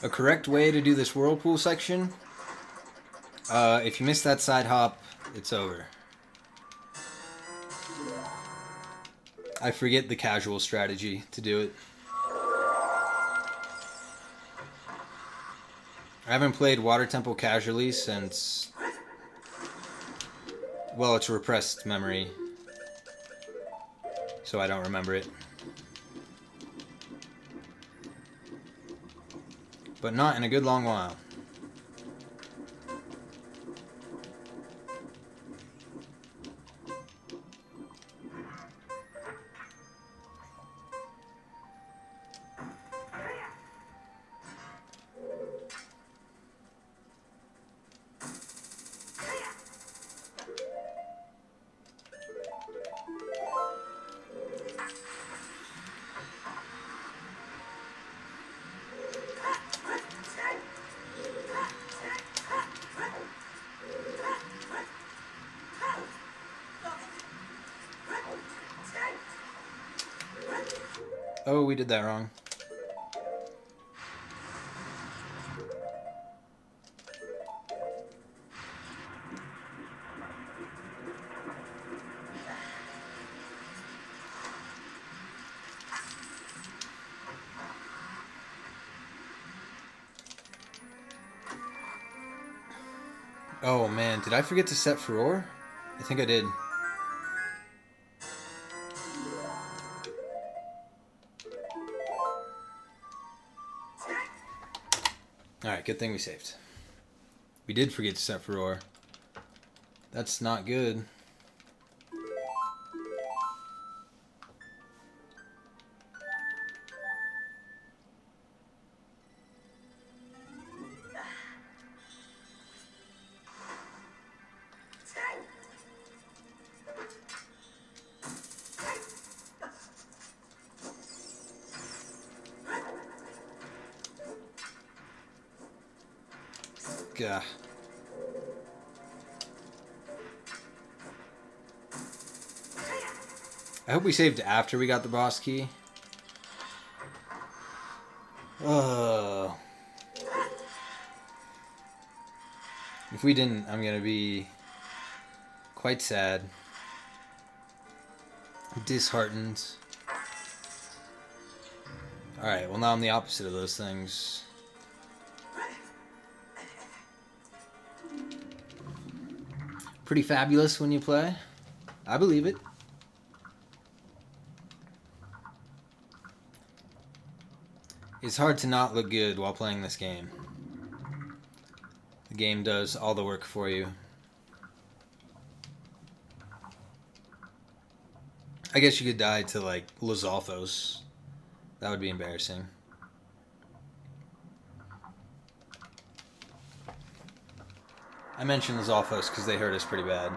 A correct way to do this whirlpool section, if you miss that side hop, it's over. I forget the casual strategy to do it. I haven't played Water Temple casually since... Well, it's repressed memory, so I don't remember it. But not in a good long while. Oh, we did that wrong. Oh man, did I forget to set Furore? I think I did. Alright, good thing we saved. We did forget to set Furore. That's not good. Gah. I hope we saved after we got the boss key. If we didn't, I'm gonna be quite sad. Disheartened. Alright, well now I'm the opposite of those things. Pretty fabulous when you play. I believe it. It's hard to not look good while playing this game. The game does all the work for you. I guess you could die to, like, Lizalthos. That would be embarrassing. I mentioned Lizalthos because they hurt us pretty bad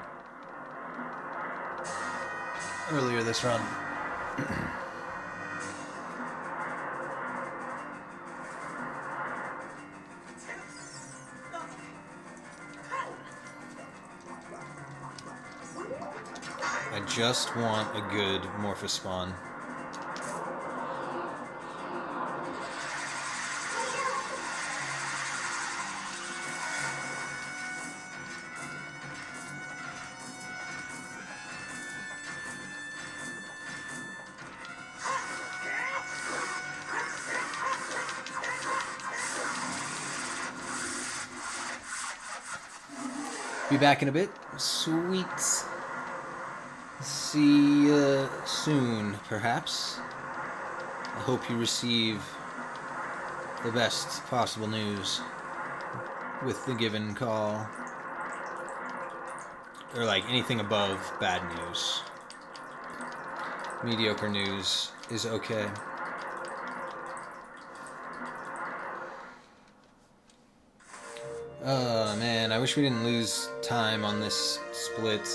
earlier this run. I just want a good Morphous spawn. Be back in a bit. Sweet. See you soon, perhaps. I hope you receive the best possible news with the given call. Or, like, anything above bad news. Mediocre news is okay. Oh, man, I wish we didn't lose time on this split.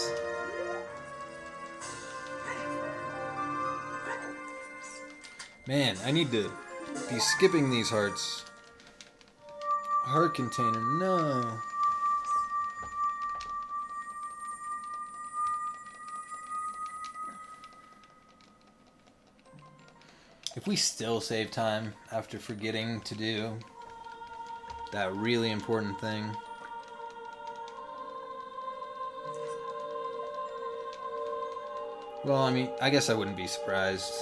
Man, I need to be skipping these hearts. Heart container, no. If we still save time after forgetting to do that really important thing. Well, I mean, I guess I wouldn't be surprised.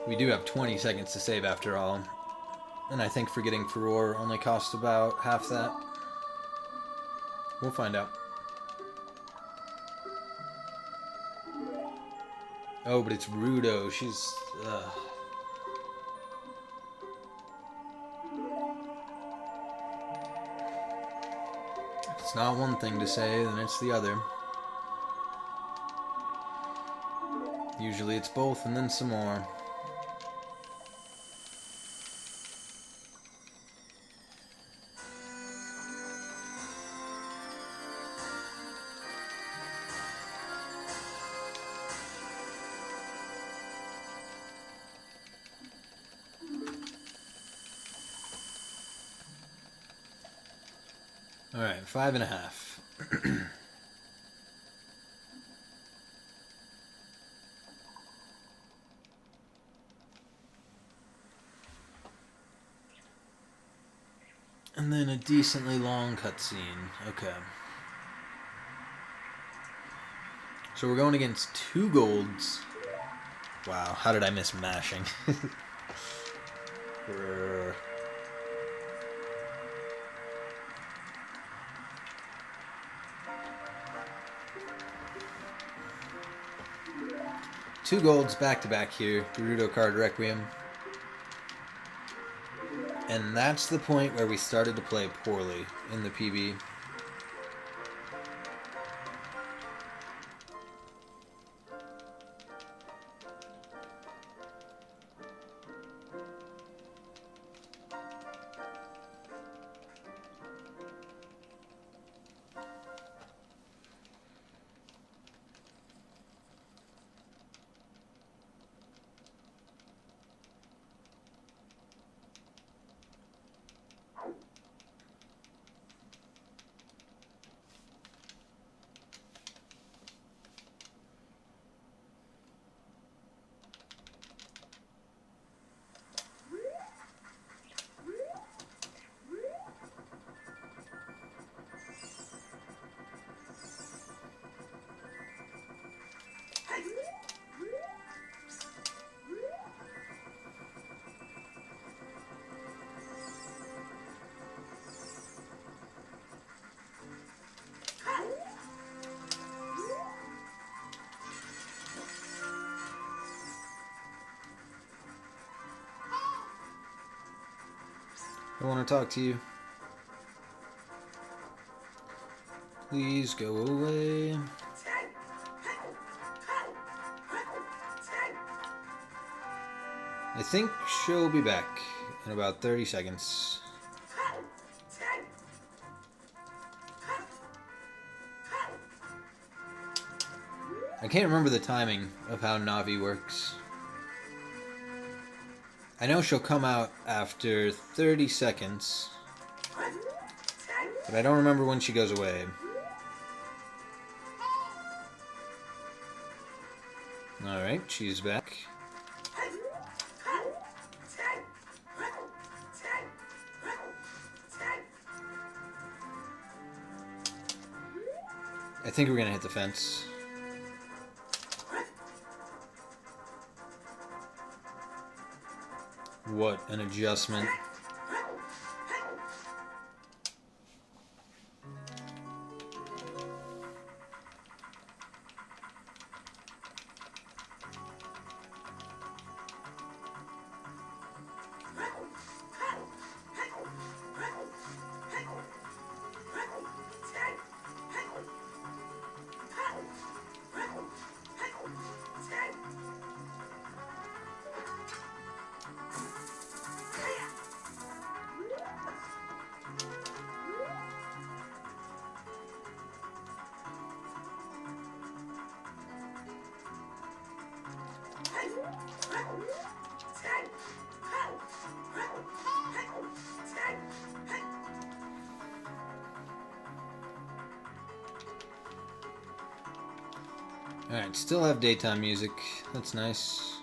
We do have 20 seconds to save after all. And I think forgetting Furore only costs about half that. We'll find out. Oh, but it's Rudo. She's... If it's not one thing to say, then it's the other. Usually it's both and then some more. Alright, 5.5. And then a decently long cutscene. Okay. So we're going against 2 golds. Wow, how did I miss mashing? Two golds back to back here. Gerudo card Requiem. And that's the point where we started to play poorly in the PB. I want to talk to you. Please go away. I think she'll be back in about 30 seconds. I can't remember the timing of how Navi works. I know she'll come out after 30 seconds, but I don't remember when she goes away. Alright, she's back. I think we're gonna hit the fence. What an adjustment. Alright, still have daytime music. That's nice.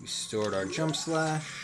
We stored our jump slash.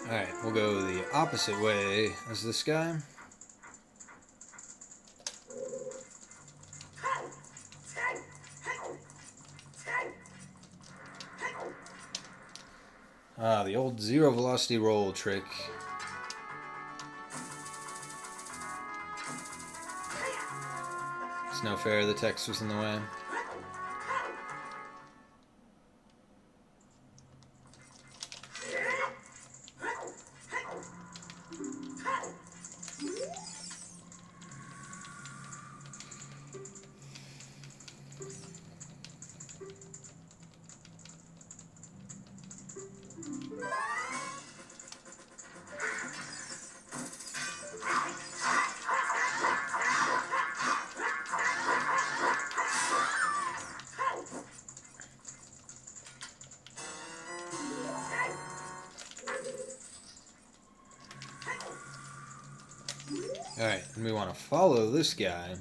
Alright, we'll go the opposite way as this guy. Ah, the old zero velocity roll trick. It's no fair, the text was in the way. Alright, and we want to follow this guy.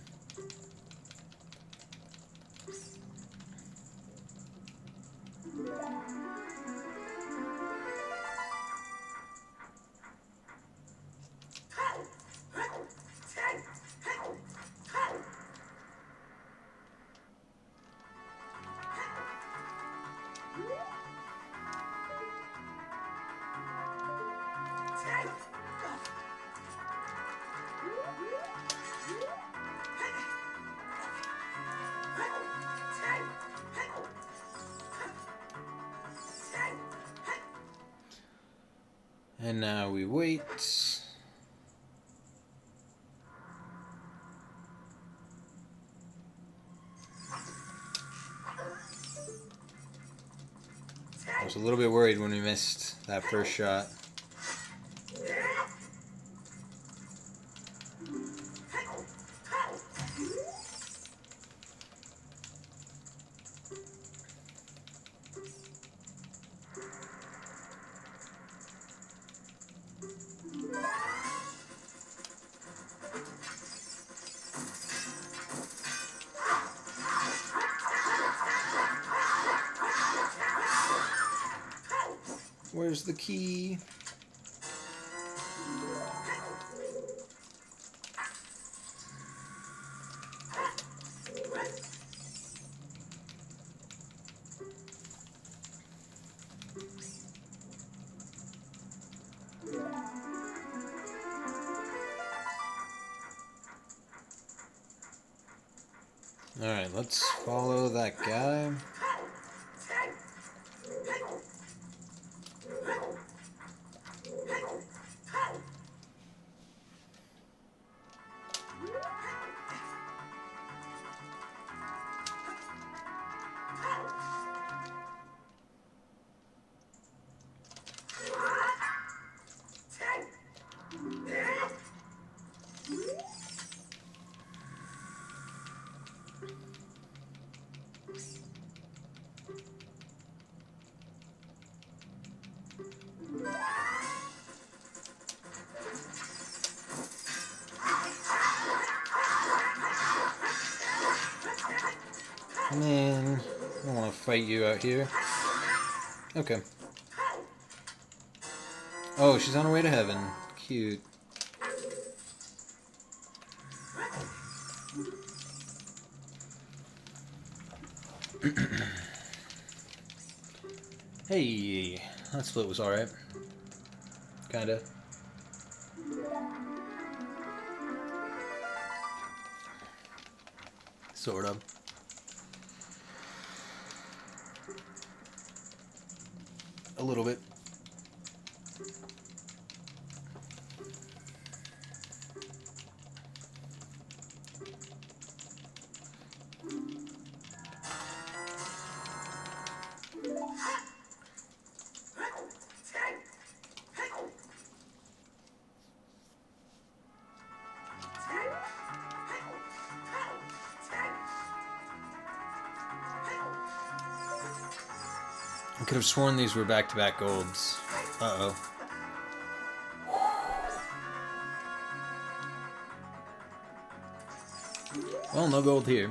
And now we wait. I was a little bit worried when we missed that first shot. Where's the key? Alright, let's follow that guy. Man, I don't want to fight you out here. Okay. Oh, she's on her way to heaven. Cute. Hey, that split was alright. Kinda. Sort of. A little bit. I could have sworn these were back-to-back golds. Uh-oh. Well, no gold here.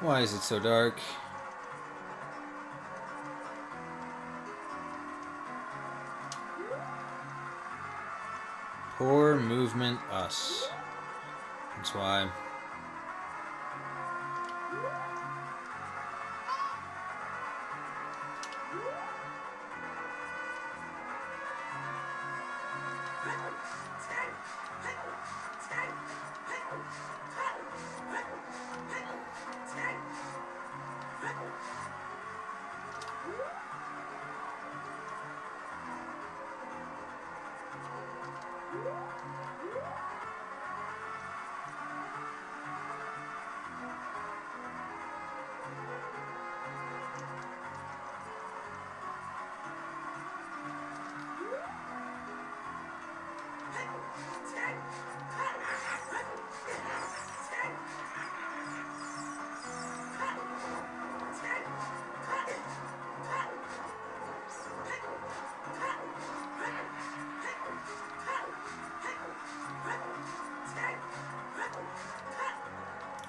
Why is it so dark? Poor movement us. That's why.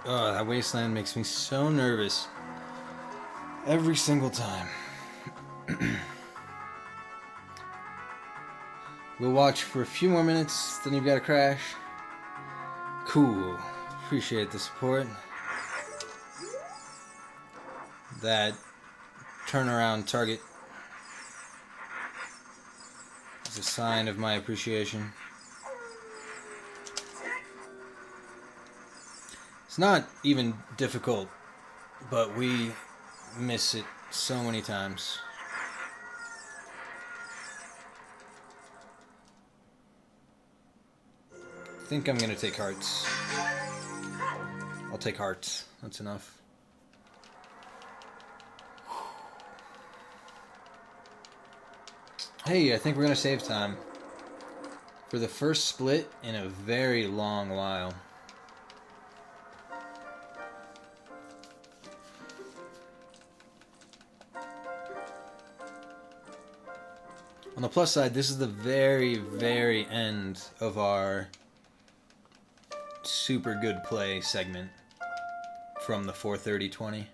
Oh, that wasteland makes me so nervous. Every single time. We'll watch for a few more minutes, then you've got to crash. Cool. Appreciate the support. That turnaround target is a sign of my appreciation. It's not even difficult, but we miss it so many times. think I'm gonna take hearts. I'll take hearts. That's enough. Hey, I think we're gonna save time. For the first split in a very long while. On the plus side, this is the very, very end of our super good play segment from the 4:30:20.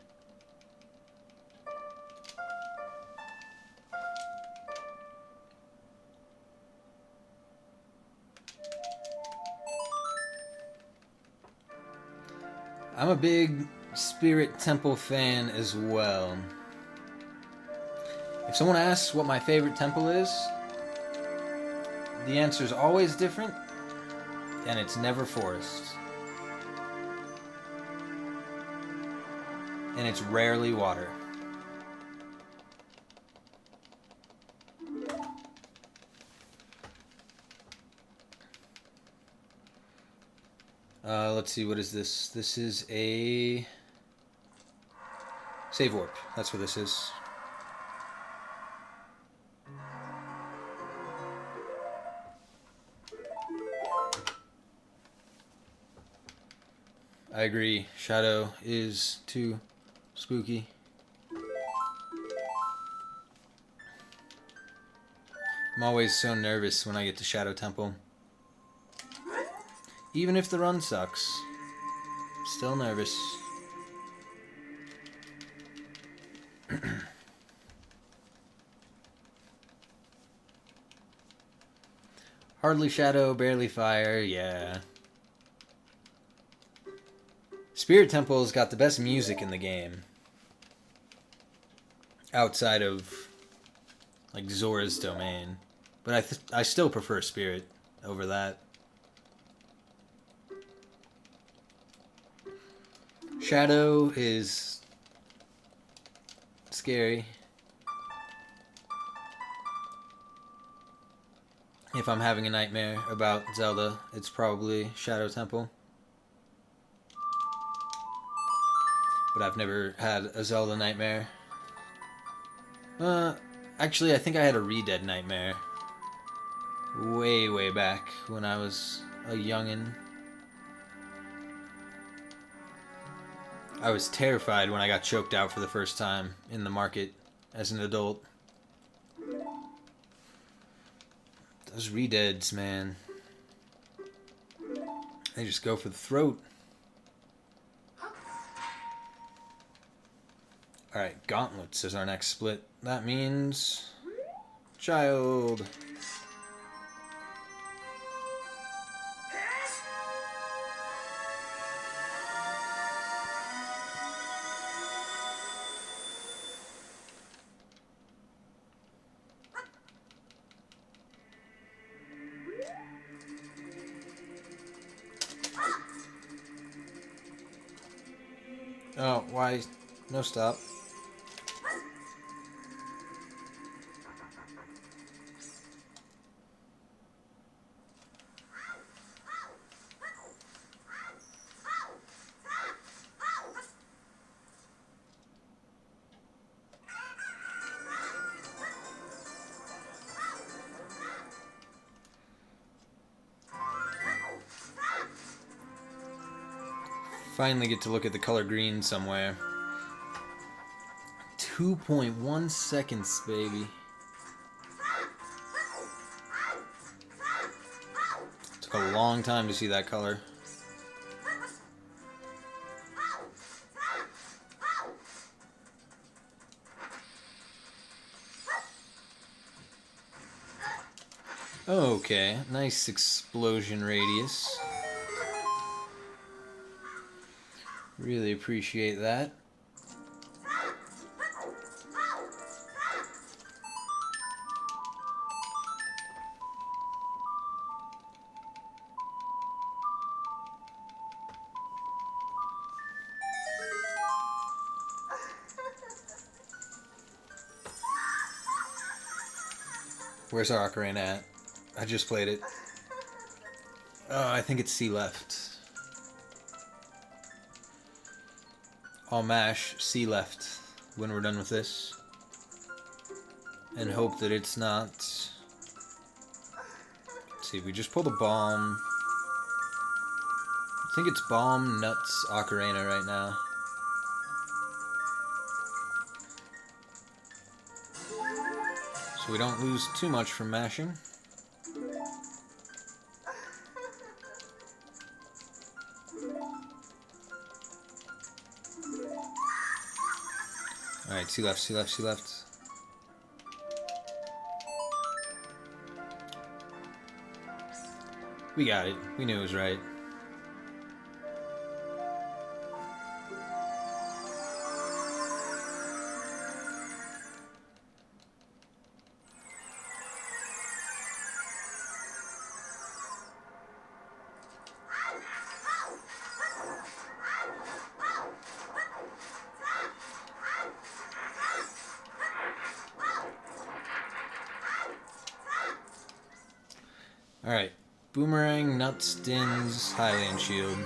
I'm a big Spirit Temple fan as well. If someone asks what my favorite temple is, the answer is always different, and it's never forest. And it's rarely water. Let's see, what is this? This is a save warp. That's what this is. I agree. Shadow is too spooky. I'm always so nervous when I get to Shadow Temple. Even if the run sucks. Still nervous. Hardly Shadow, barely Fire, yeah. Spirit Temple's got the best music in the game. Outside of, like, Zora's Domain. But I still prefer Spirit over that. Shadow is scary. If I'm having a nightmare about Zelda, it's probably Shadow Temple. But I've never had a Zelda nightmare. Actually, I think I had a Re-Dead nightmare. Way, way back when I was a youngin'. I was terrified when I got choked out for the first time in the market as an adult. Those Re-Deads, man. They just go for the throat. Alright, Gauntlets is our next split. That means... Child. Oh, why? No stop. Finally get to look at the color green somewhere. 2.1 seconds, baby. Took a long time to see that color. Okay, nice explosion radius. Really appreciate that. Where's our ocarina at? I just played it. I think it's C left. I'll mash C left when we're done with this. And hope that it's not... Let's see, we just pulled a bomb. I think it's bomb, nuts, ocarina right now. So we don't lose too much from mashing. Alright, C left, C left, C left. We got it. We knew it was right. Alright. Boomerang, nuts, dins, Highland shield.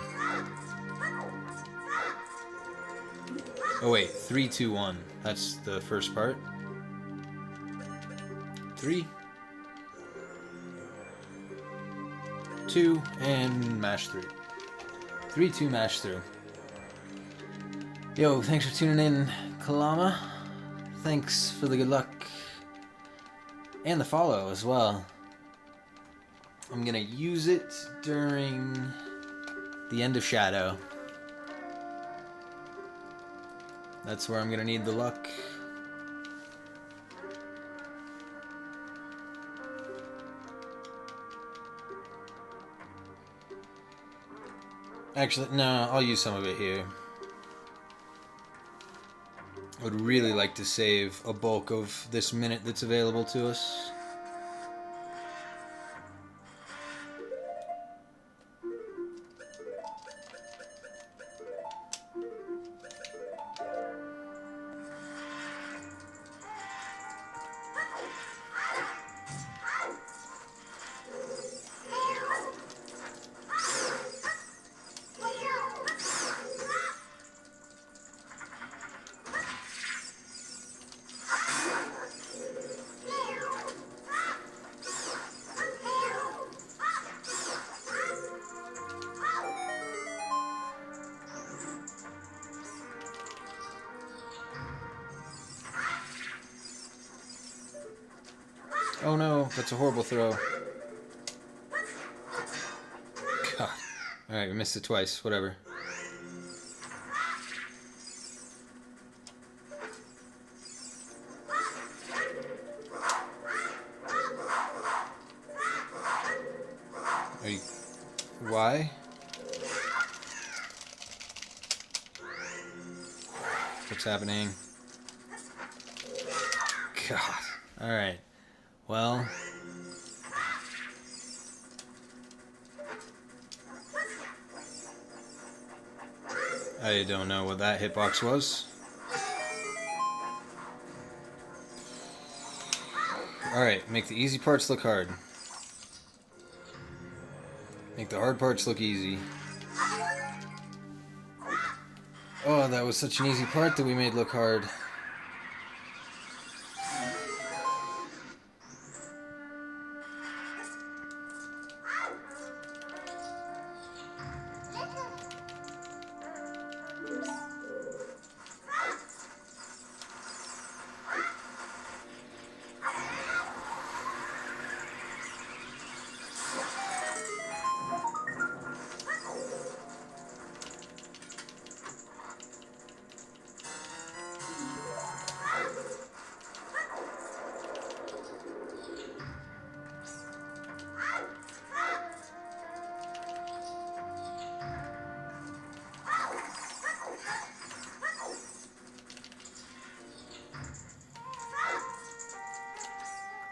Oh wait, 3, 2, 1. That's the first part. 3, 2, and mash through. 3, 2, mash through. Yo, thanks for tuning in, Kalama. Thanks for the good luck. And the follow as well. I'm gonna use it during the end of Shadow. That's where I'm gonna need the luck. Actually, no, I'll use some of it here. I would really like to save a bulk of this minute that's available to us. Oh no, that's a horrible throw. God. Alright, we missed it twice, whatever. Are you... Why? What's happening? God. Alright. Well... I don't know what that hitbox was. Alright, make the easy parts look hard. Make the hard parts look easy. Oh, that was such an easy part that we made look hard.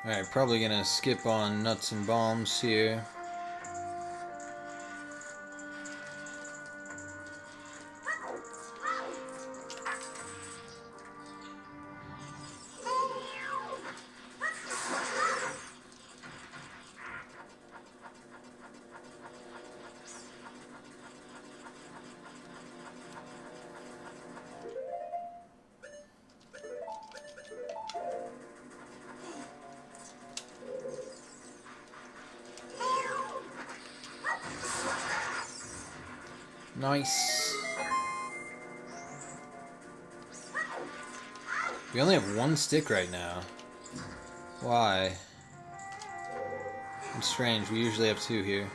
Alright, probably gonna skip on nuts and bombs here. Nice. We only have one stick right now. Why? It's strange. We usually have two here.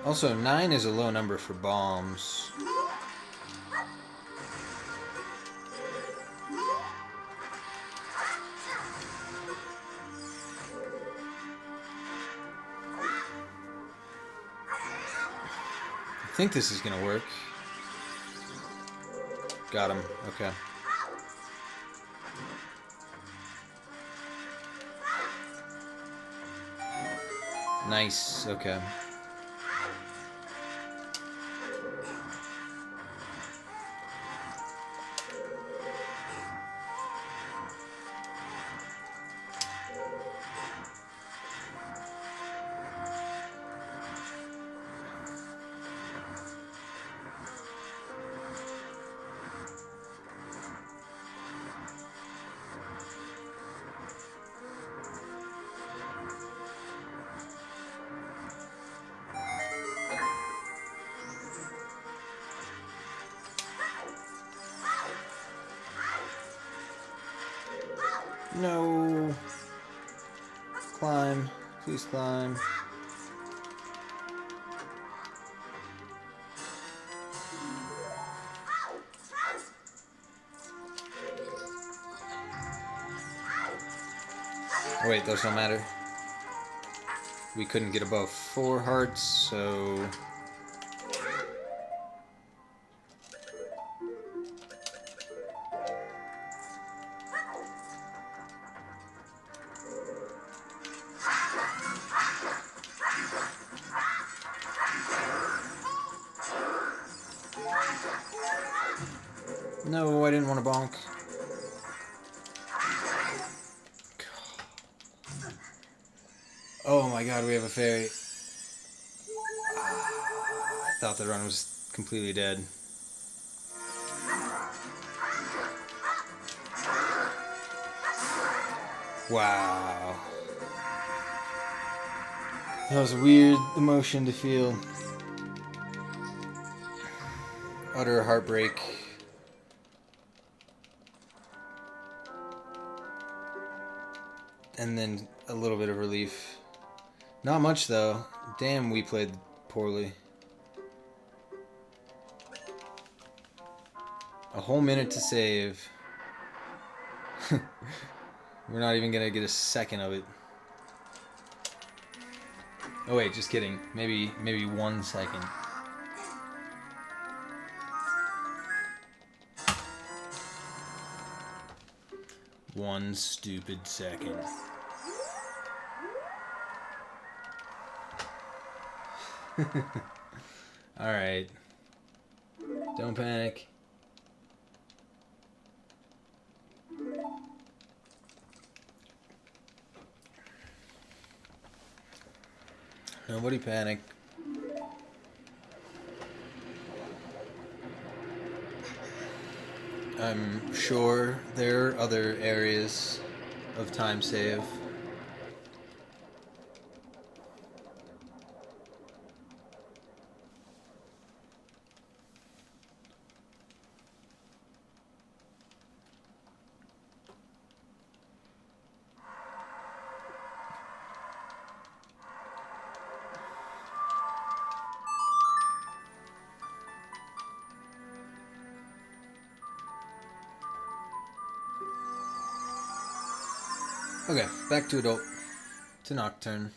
Also, 9 is a low number for bombs. I think this is gonna work. Got him. Okay. Nice. Okay. No. Climb. Please climb. Oh, wait, those don't matter. We couldn't get above 4 hearts, so... No, I didn't want to bonk. Oh my god, we have a fairy. I thought the run was completely dead. Wow. That was a weird emotion to feel. Utter heartbreak. And then a little bit of relief. Not much though. Damn, we played poorly. A whole minute to save. We're not even gonna get a second of it. Oh wait, just kidding. Maybe 1 second. One stupid second. Alright. Don't panic. Nobody panic. I'm sure there are other areas of time save. Okay, back to adult. To Nocturne.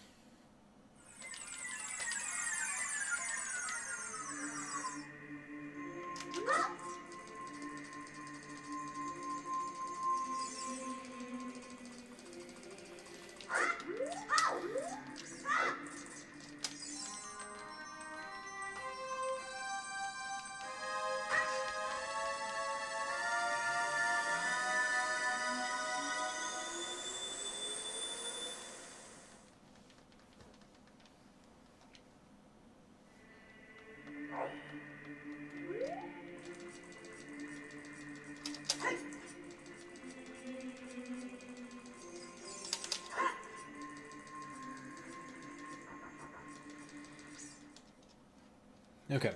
Okay.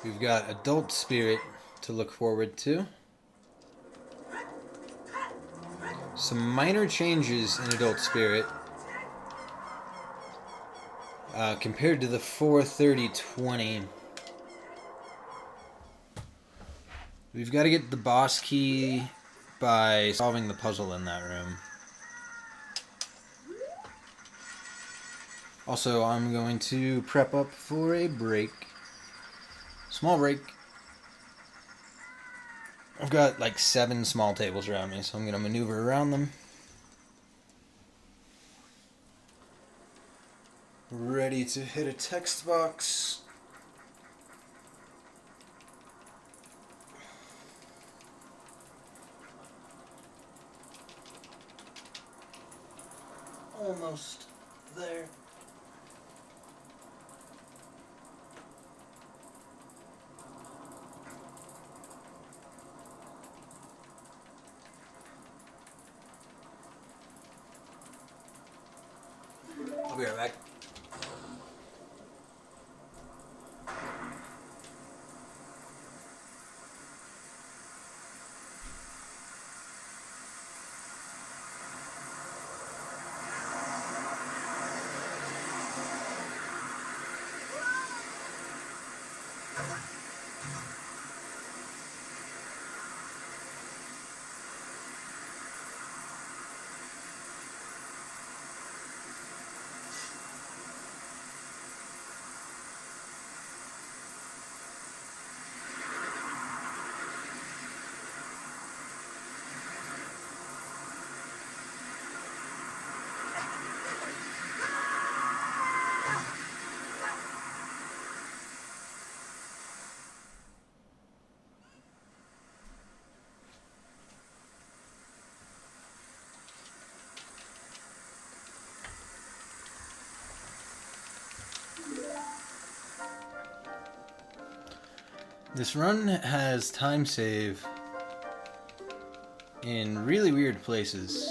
We've got Adult Spirit to look forward to. Some minor changes in Adult Spirit compared to the 4:30:20. We've got to get the boss key by solving the puzzle in that room. Also, I'm going to prep up for a break. Small break. I've got like 7 small tables around me, so I'm going to maneuver around them. Ready to hit a text box. Almost there. I'll be right back. This run has time save in really weird places.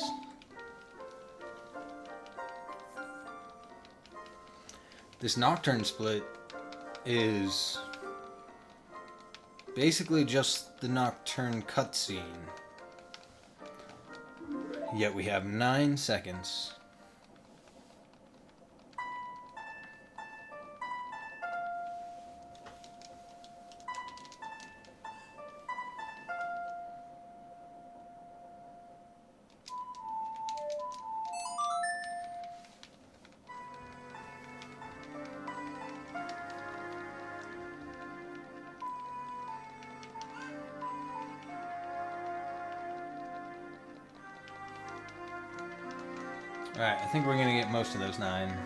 This Nocturne split is basically just the Nocturne cutscene. Yet we have 9 seconds. Alright, I think we're gonna get most of those 9.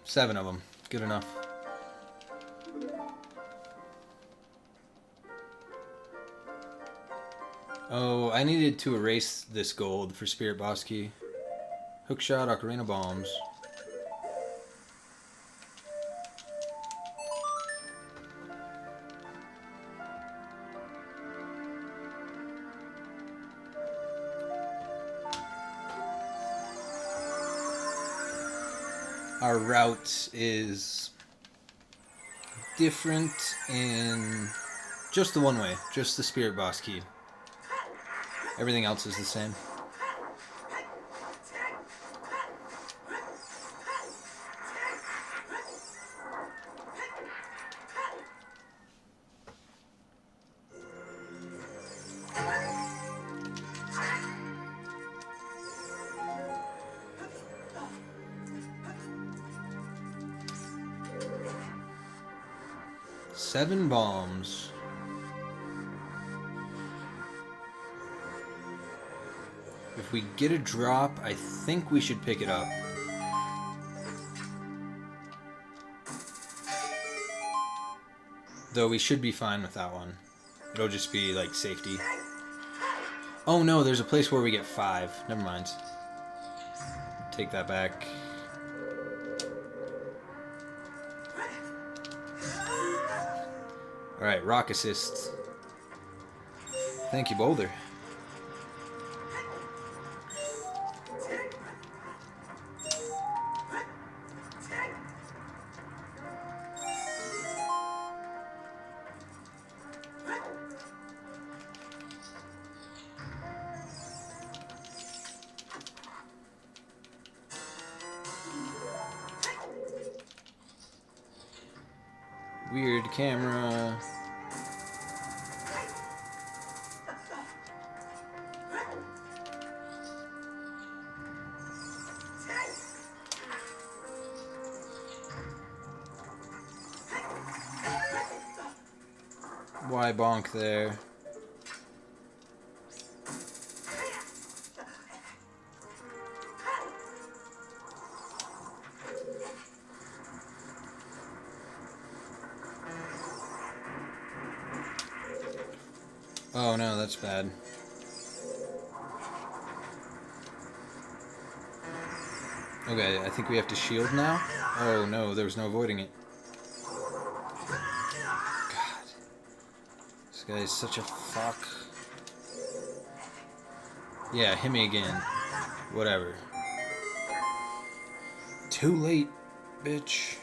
Seven of them. Good enough. Oh, I needed to erase this gold for Spirit Boss Key. Hookshot, Ocarina Bombs. Our route is different in just the one way, just the Spirit Boss Key. Everything else is the same. Seven bombs. If we get a drop, I think we should pick it up. Though we should be fine with that one. It'll just be like safety. Oh no, there's a place where we get 5. Never mind. Take that back. Alright, rock assist. Thank you, Boulder. Weird camera. Why bonk there? Oh no, that's bad. Okay, I think we have to shield now. Oh no, there was no avoiding it. God. This guy is such a fuck. Yeah, hit me again. Whatever. Too late, bitch.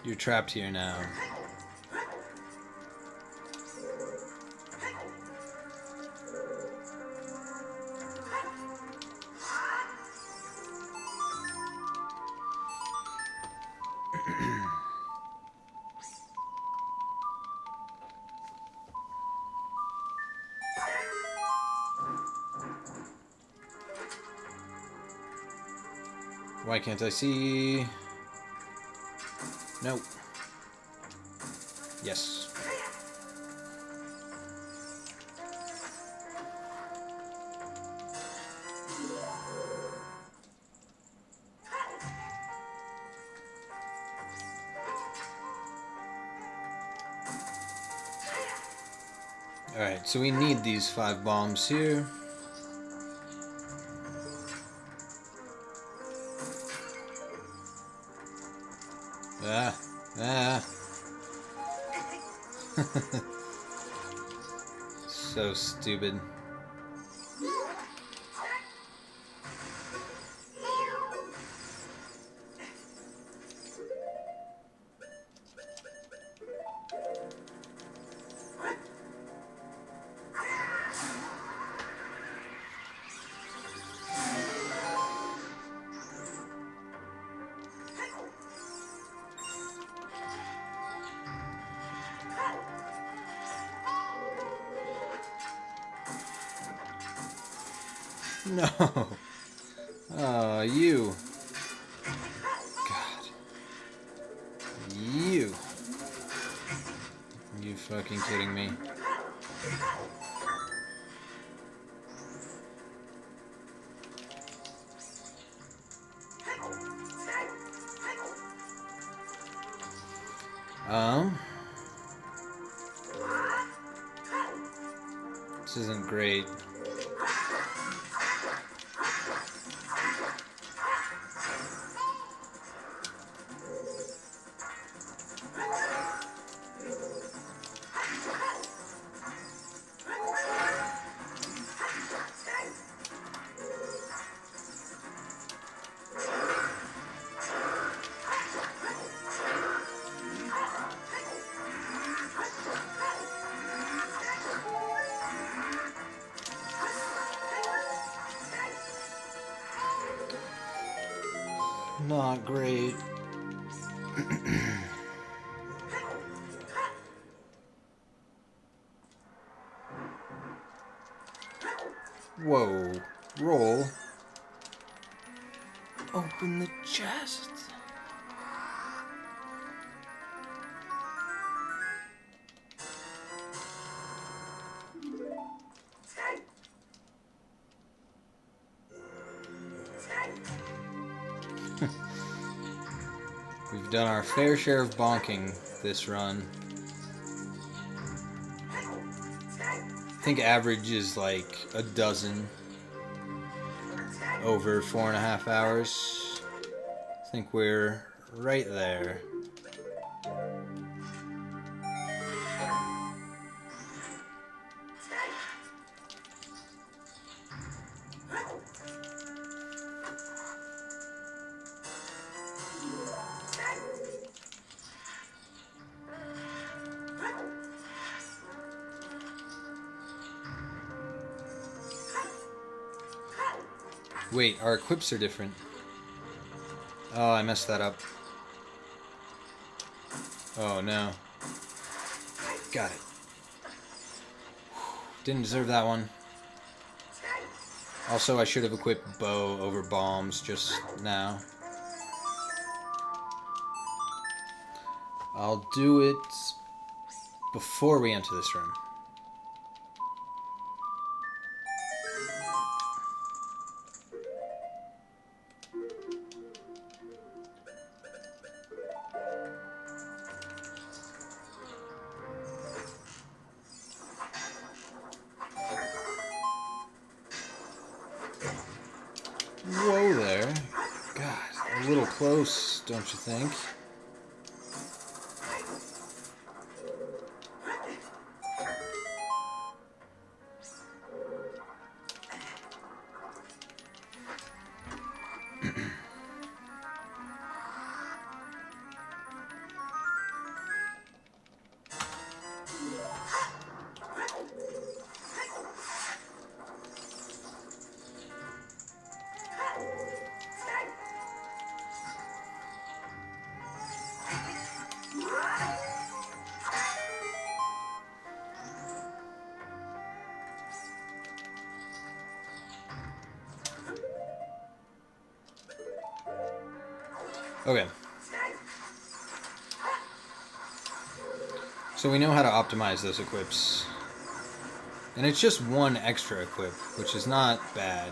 You're trapped here now. Why can't I see? Nope. Yes. Alright, so we need these 5 bombs here. Ah. Ah. So stupid. No. Oh, you. God. You. Are you fucking kidding me? This isn't great. Not great. Whoa. Roll. Open the chest. We've done our fair share of bonking this run. I think average is like a dozen over 4.5 hours. I think we're right there. Wait, our equips are different. Oh, I messed that up. Oh no. Got it. Didn't deserve that one. Also, I should have equipped bow over bombs just now. I'll do it before we enter this room. Whoa there. God, a little close, don't you think? Okay. So we know how to optimize those equips. And it's just one extra equip, which is not bad.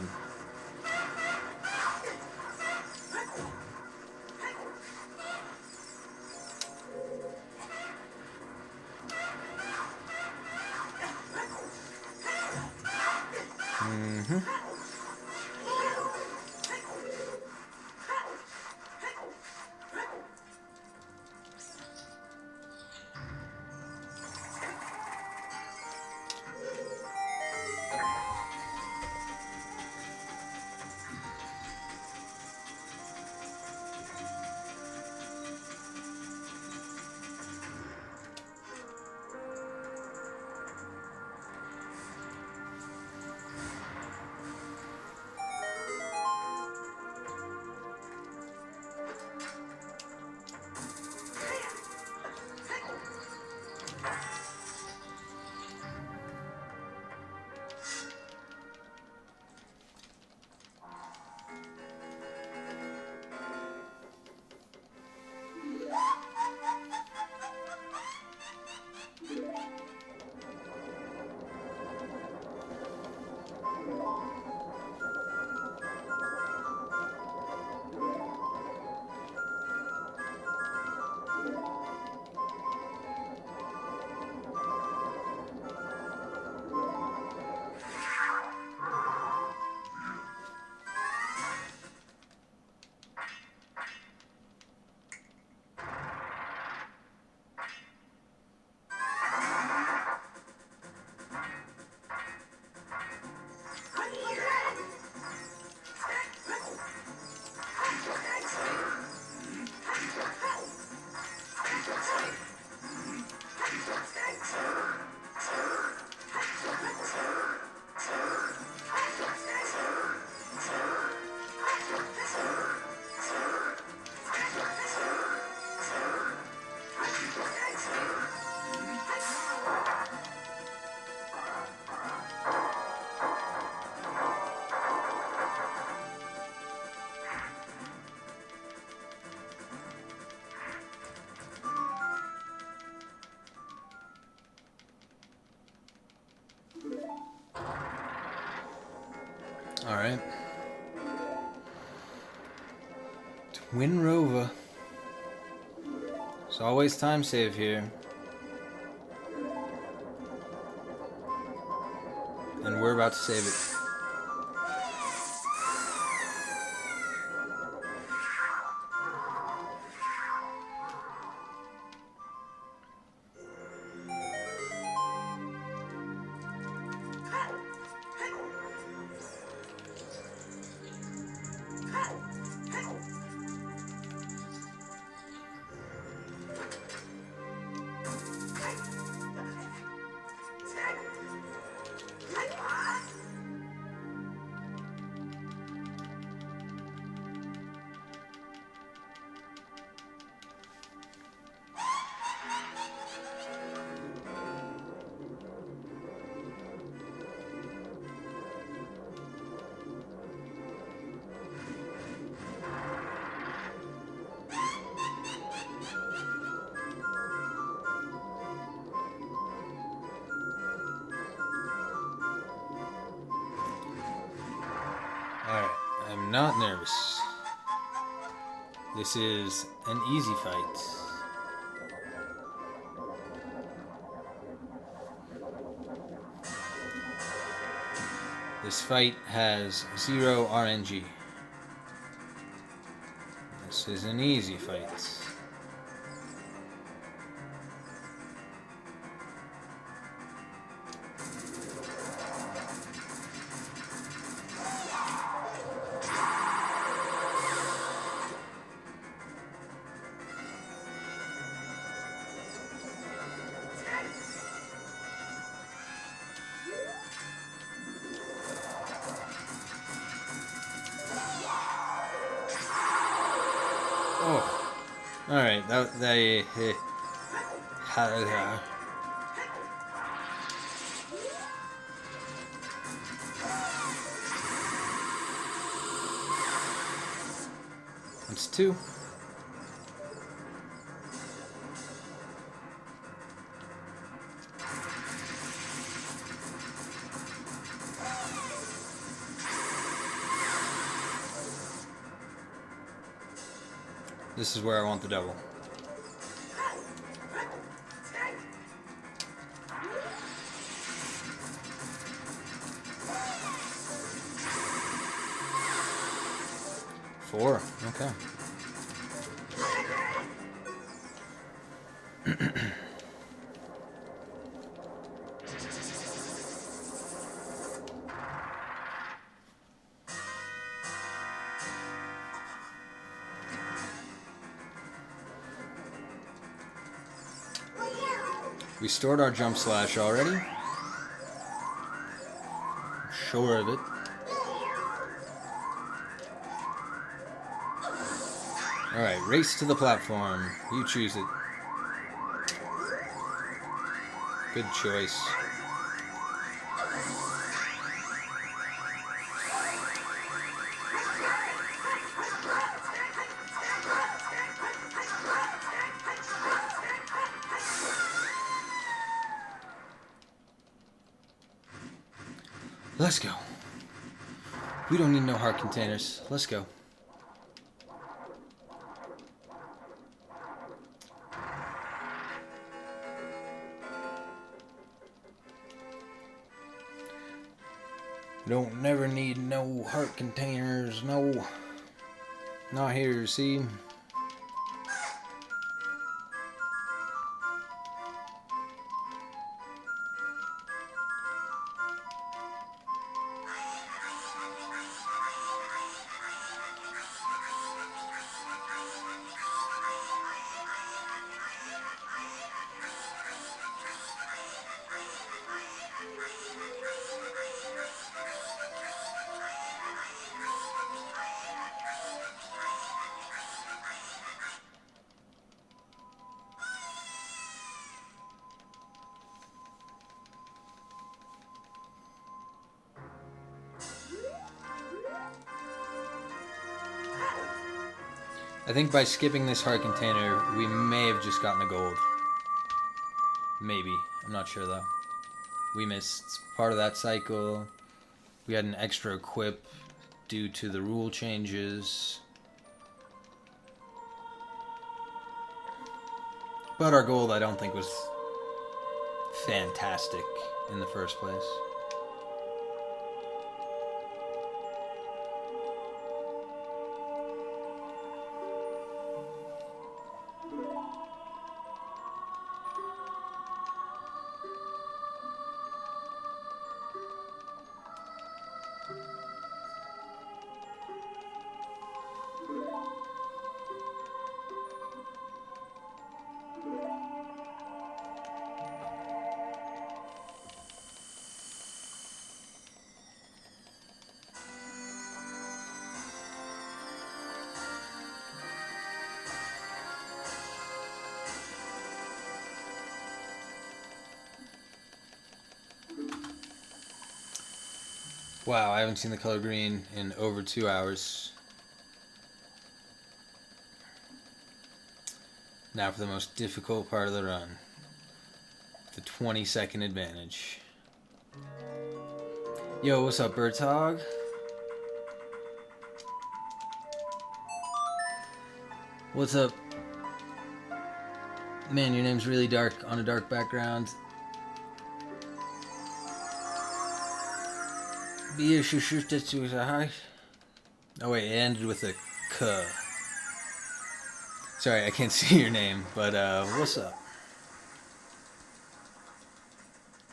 Alright. Twin Rover. There's always time save here. And we're about to save it. Alright, I'm not nervous. This is an easy fight. This fight has 0 RNG. This is an easy fight. Oh, all right. That's 2. This is where I want the double. Four. Okay. We stored our jump slash already. I'm sure of it. Alright, race to the platform. You choose it. Good choice. Let's go. We don't need no heart containers. Let's go. Don't never need no heart containers. No. Not here, see? I think by skipping this heart container, we may have just gotten a gold. Maybe. I'm not sure though. We missed part of that cycle. We had an extra equip due to the rule changes. But our gold, I don't think, was fantastic in the first place. Wow, I haven't seen the color green in over 2 hours. Now for the most difficult part of the run. The 20-second advantage. Yo, what's up, Birthog? What's up? Man, your name's really dark on a dark background. Oh wait, it ended with a K. Sorry, I can't see your name, but what's up?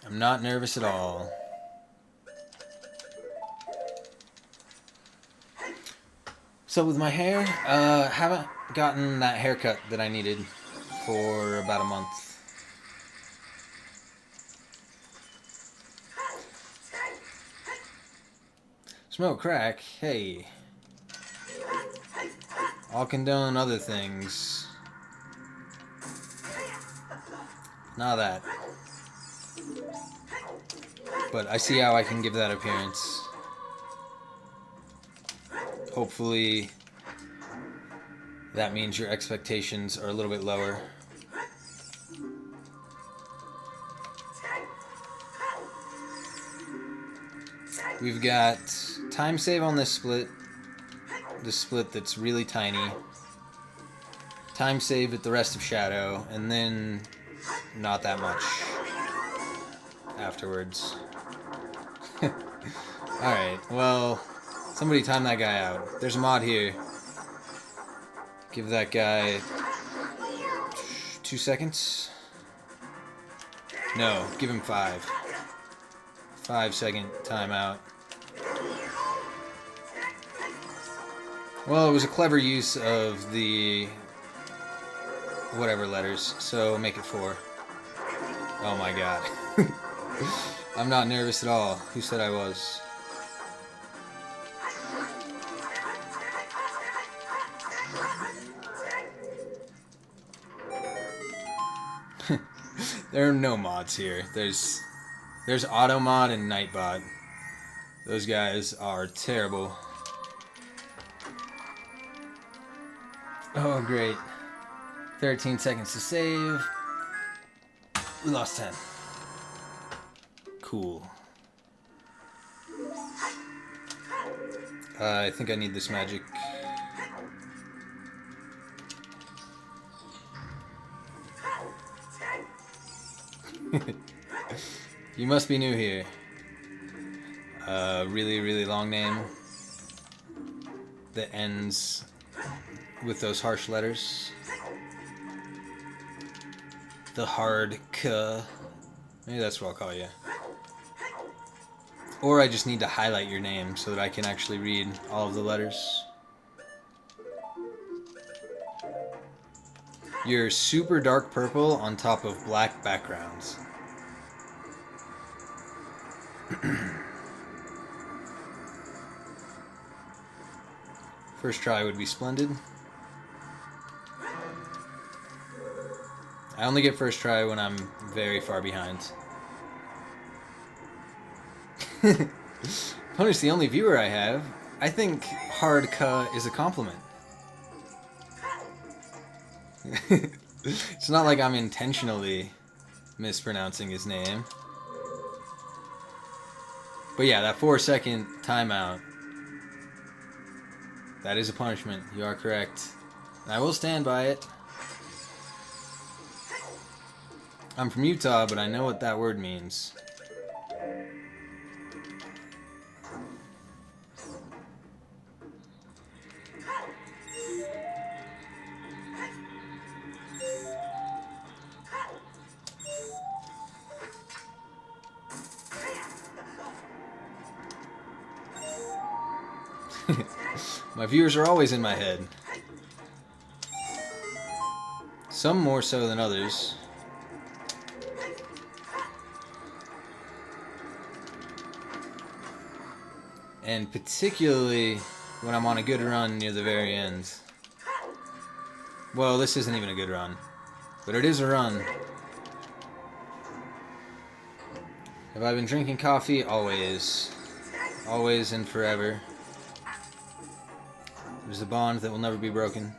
I'm not nervous at all. So with my hair, haven't gotten that haircut that I needed for about a month. Smoke crack? Hey. I'll condone other things. Not that. But I see how I can give that appearance. Hopefully that means your expectations are a little bit lower. We've got time save on this split that's really tiny. Time save at the rest of Shadow, and then not that much afterwards. Alright, well, somebody time that guy out. There's a mod here. Give that guy 2 seconds. No, give him 5. 5-second timeout. Well, it was a clever use of the whatever letters, so make it 4. Oh my god. I'm not nervous at all. Who said I was? There are no mods here. There's Automod and Nightbot. Those guys are terrible. Oh, great. 13 seconds to save. We lost 10. Cool. I think I need this magic. You must be new here. Really, really long name that ends with those harsh letters. The hard K. Maybe that's what I'll call you. Or I just need to highlight your name so that I can actually read all of the letters. You're super dark purple on top of black backgrounds. First try would be splendid. I only get first try when I'm very far behind. Punish the only viewer I have. I think hard K is a compliment. It's not like I'm intentionally mispronouncing his name. But yeah, that 4-second timeout. That is a punishment. You are correct. And I will stand by it. I'm from Utah, but I know what that word means. My viewers are always in my head. Some more so than others. And particularly when I'm on a good run near the very end. Well, this isn't even a good run, but it is a run. Have I been drinking coffee? Always. always and forever. There's a bond that will never be broken.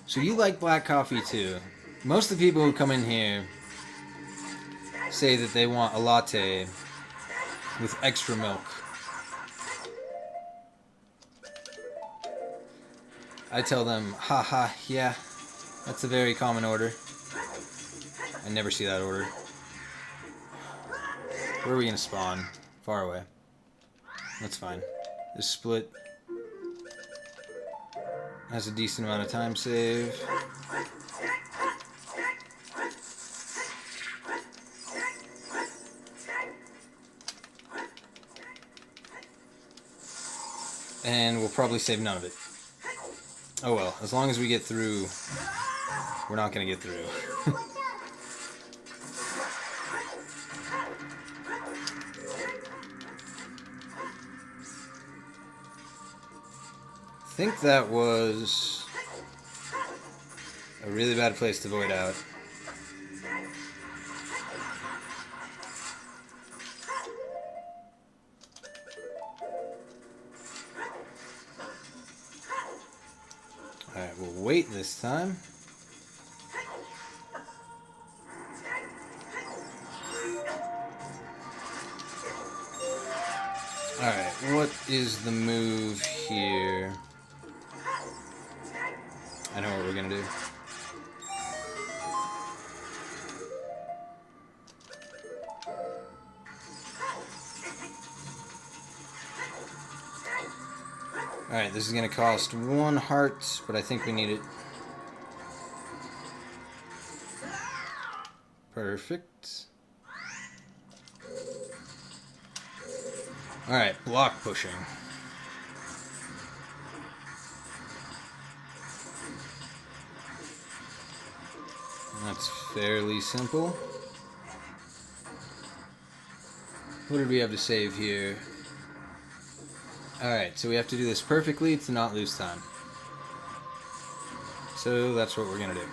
So you like black coffee too. Most of the people who come in here say that they want a latte with extra milk. I tell them, haha, yeah, that's a very common order. I never see that order. Where are we gonna spawn? Far away. That's fine. This split has a decent amount of time save. And we'll probably save none of it. Oh well, as long as we get through, we're not gonna get through. I think that was a really bad place to void out. Alright, we'll wait this time. Alright, what is the move here? I know what we're gonna do. Alright, this is gonna cost 1 heart, but I think we need it. Perfect. Alright, block pushing. That's fairly simple. What did we have to save here? Alright, so we have to do this perfectly to not lose time. So that's what we're gonna do.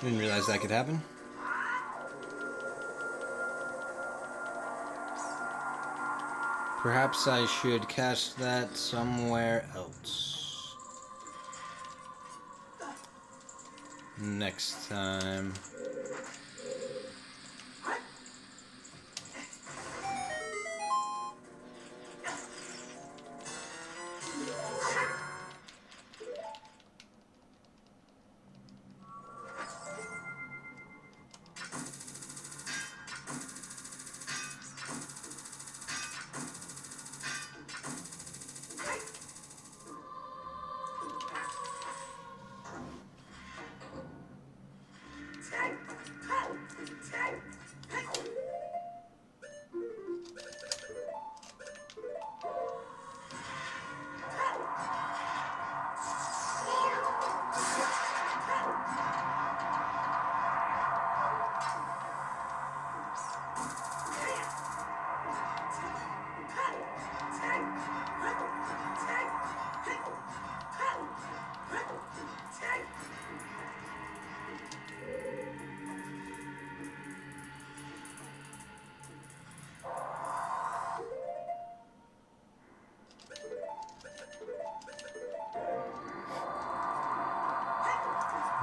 Didn't realize that could happen. Perhaps I should cast that somewhere else. Next time.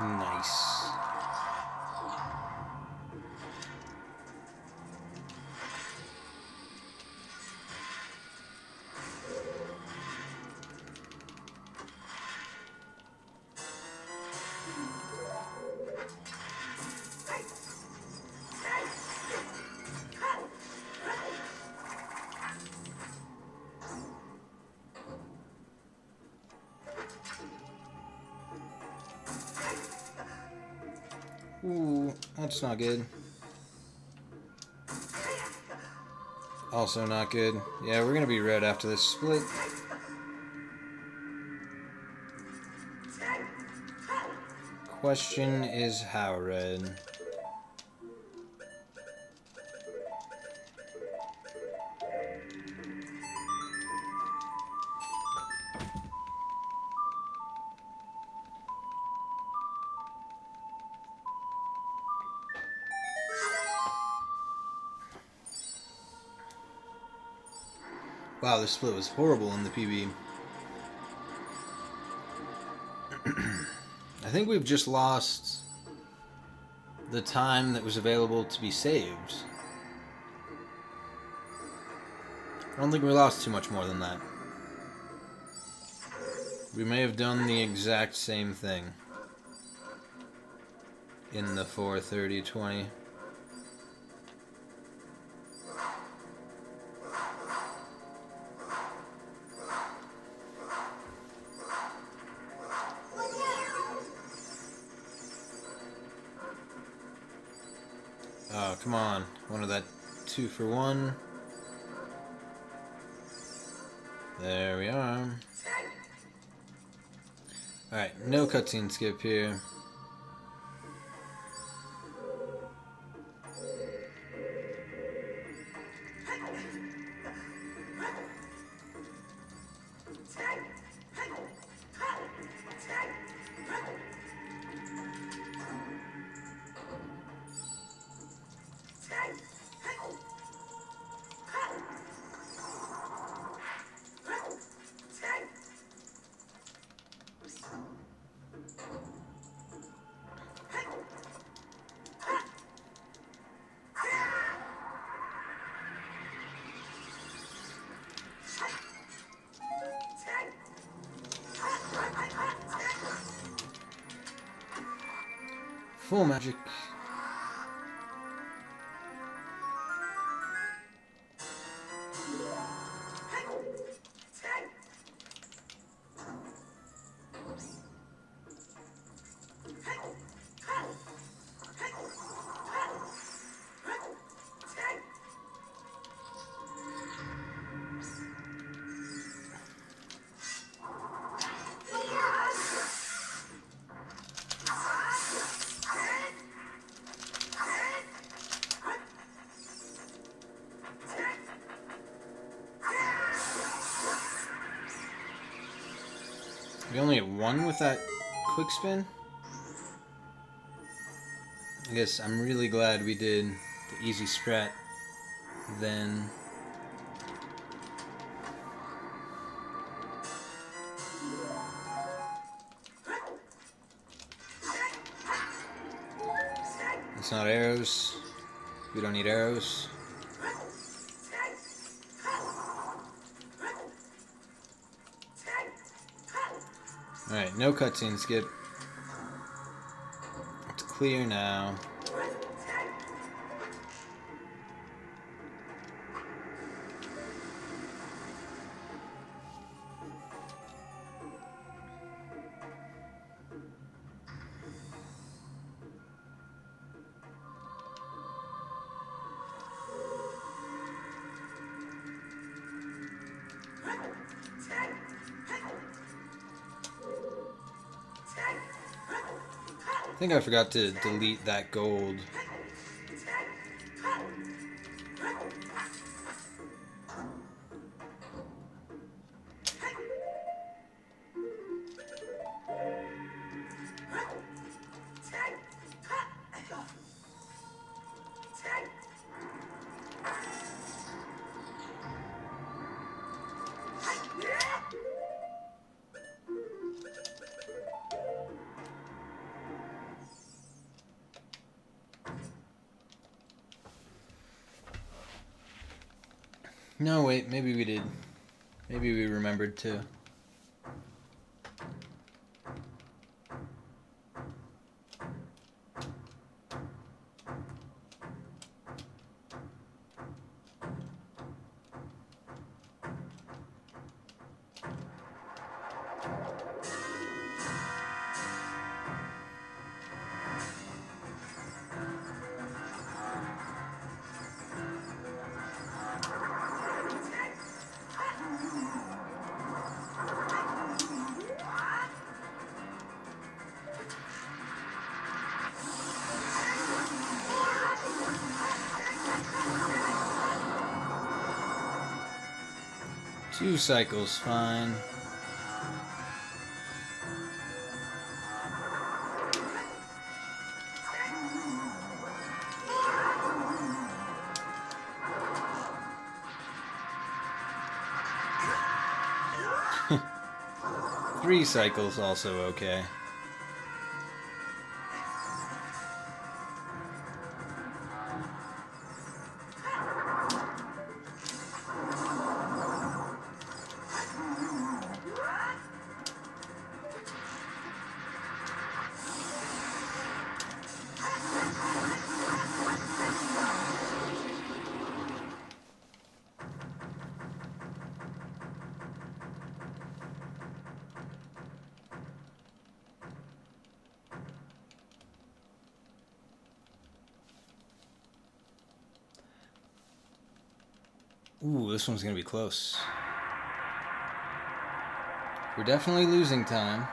Nice. Ooh, that's not good. Also not good. Yeah, we're gonna be red after this split. Question is how red? Wow, this split was horrible in the PB. I think we've just lost the time that was available to be saved. I don't think we lost too much more than that. We may have done the exact same thing in the 4:30:20. Oh, come on. One of that 2 for 1. There we are. Alright, no cutscene skip here. Full magic. We only get 1 with that quick spin? I guess I'm really glad we did the easy strat then. It's not arrows. We don't need arrows. Alright, no cutscene skip. It's clear now. I think I forgot to delete that gold. No, wait, maybe we did. Maybe we remembered to. Two cycles, fine. Three cycles, also okay. Ooh, this one's gonna be close. We're definitely losing time.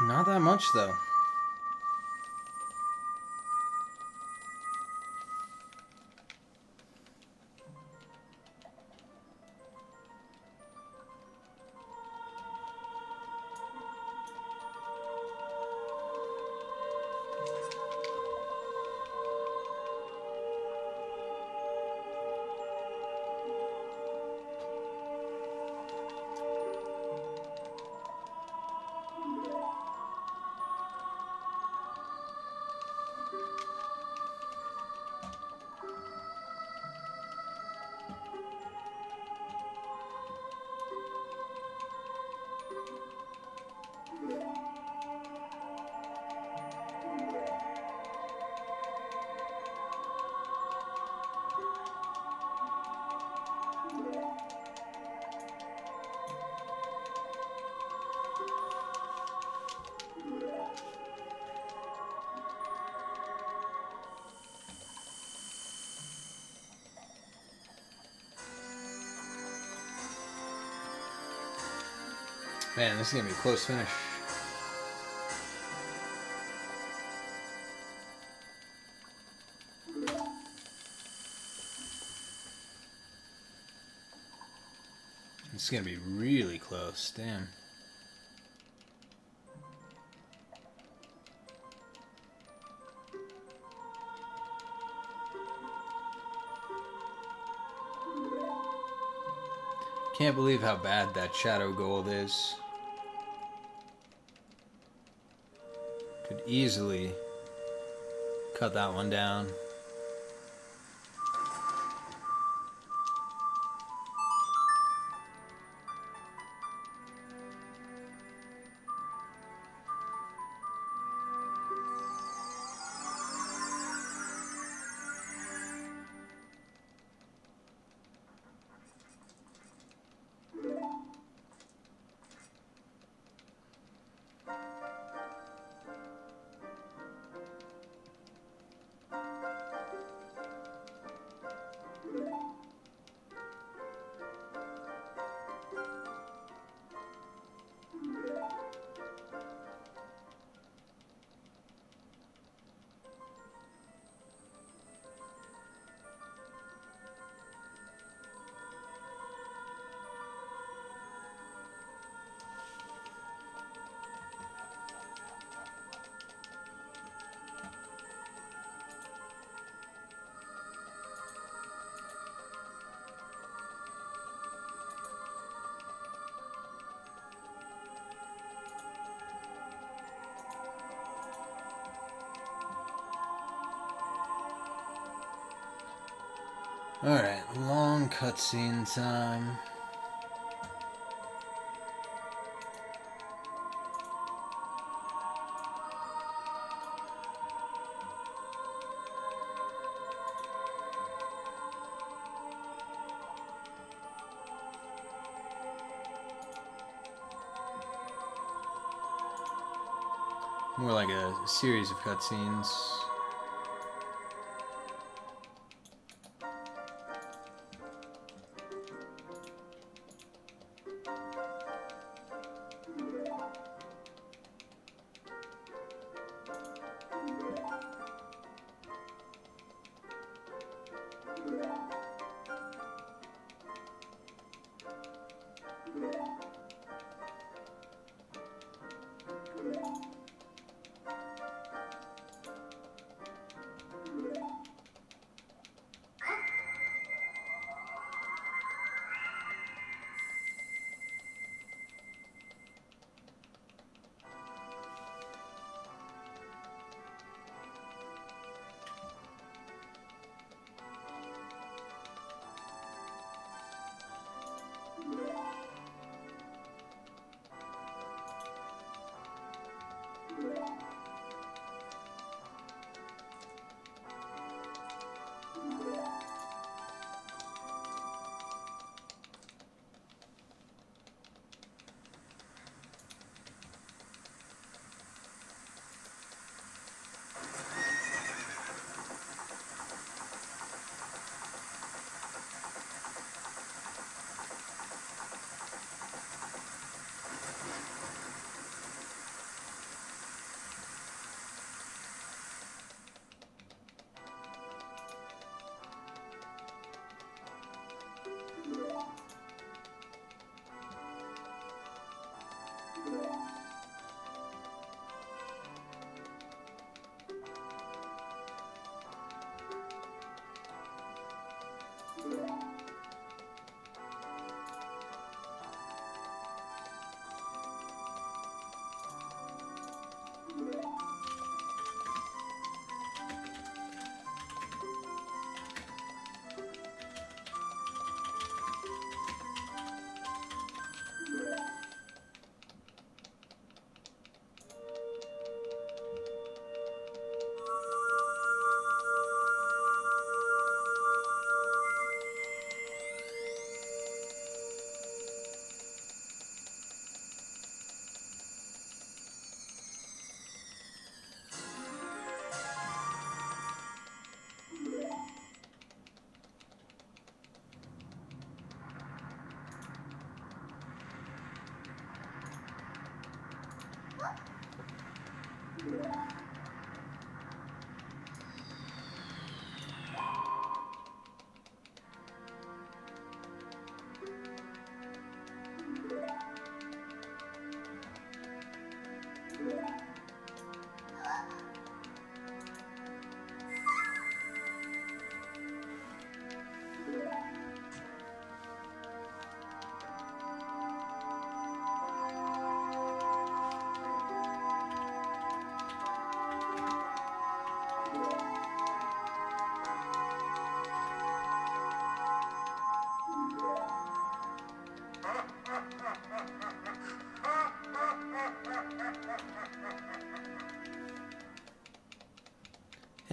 Not that much, though. Man, this is gonna be a close finish. It's gonna be really close. Damn. Can't believe how bad that shadow gold is. Could easily cut that one down. Alright, long cutscene time. More like a series of cutscenes.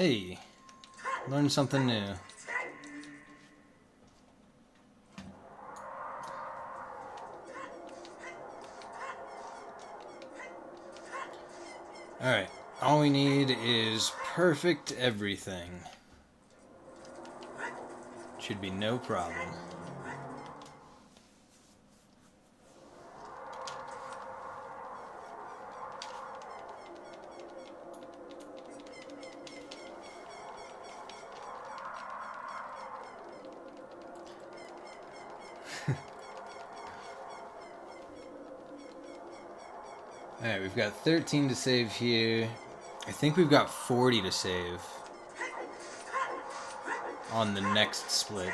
Hey, learn something new. Alright, all we need is perfect everything. Should be no problem. Alright, we've got 13 to save here. I think we've got 40 to save on the next split.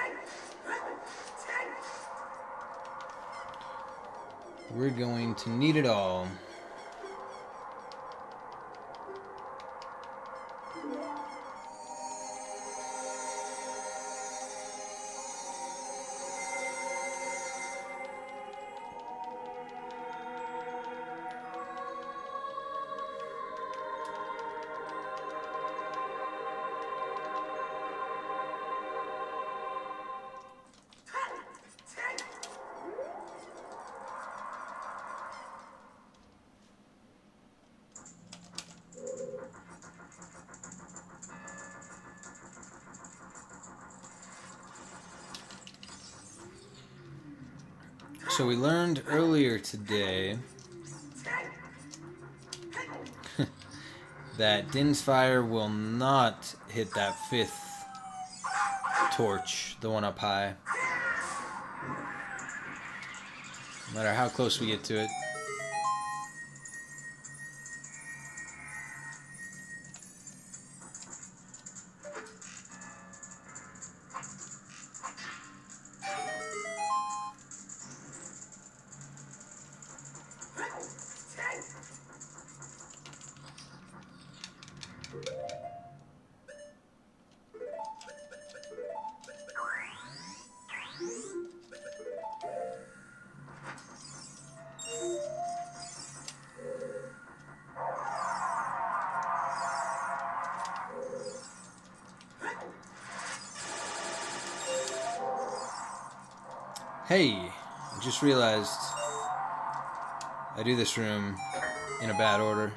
We're going to need it all. So we learned earlier today that Din's fire will not hit that 5th torch, the one up high. No matter how close we get to it. Hey, I just realized I do this room in a bad order.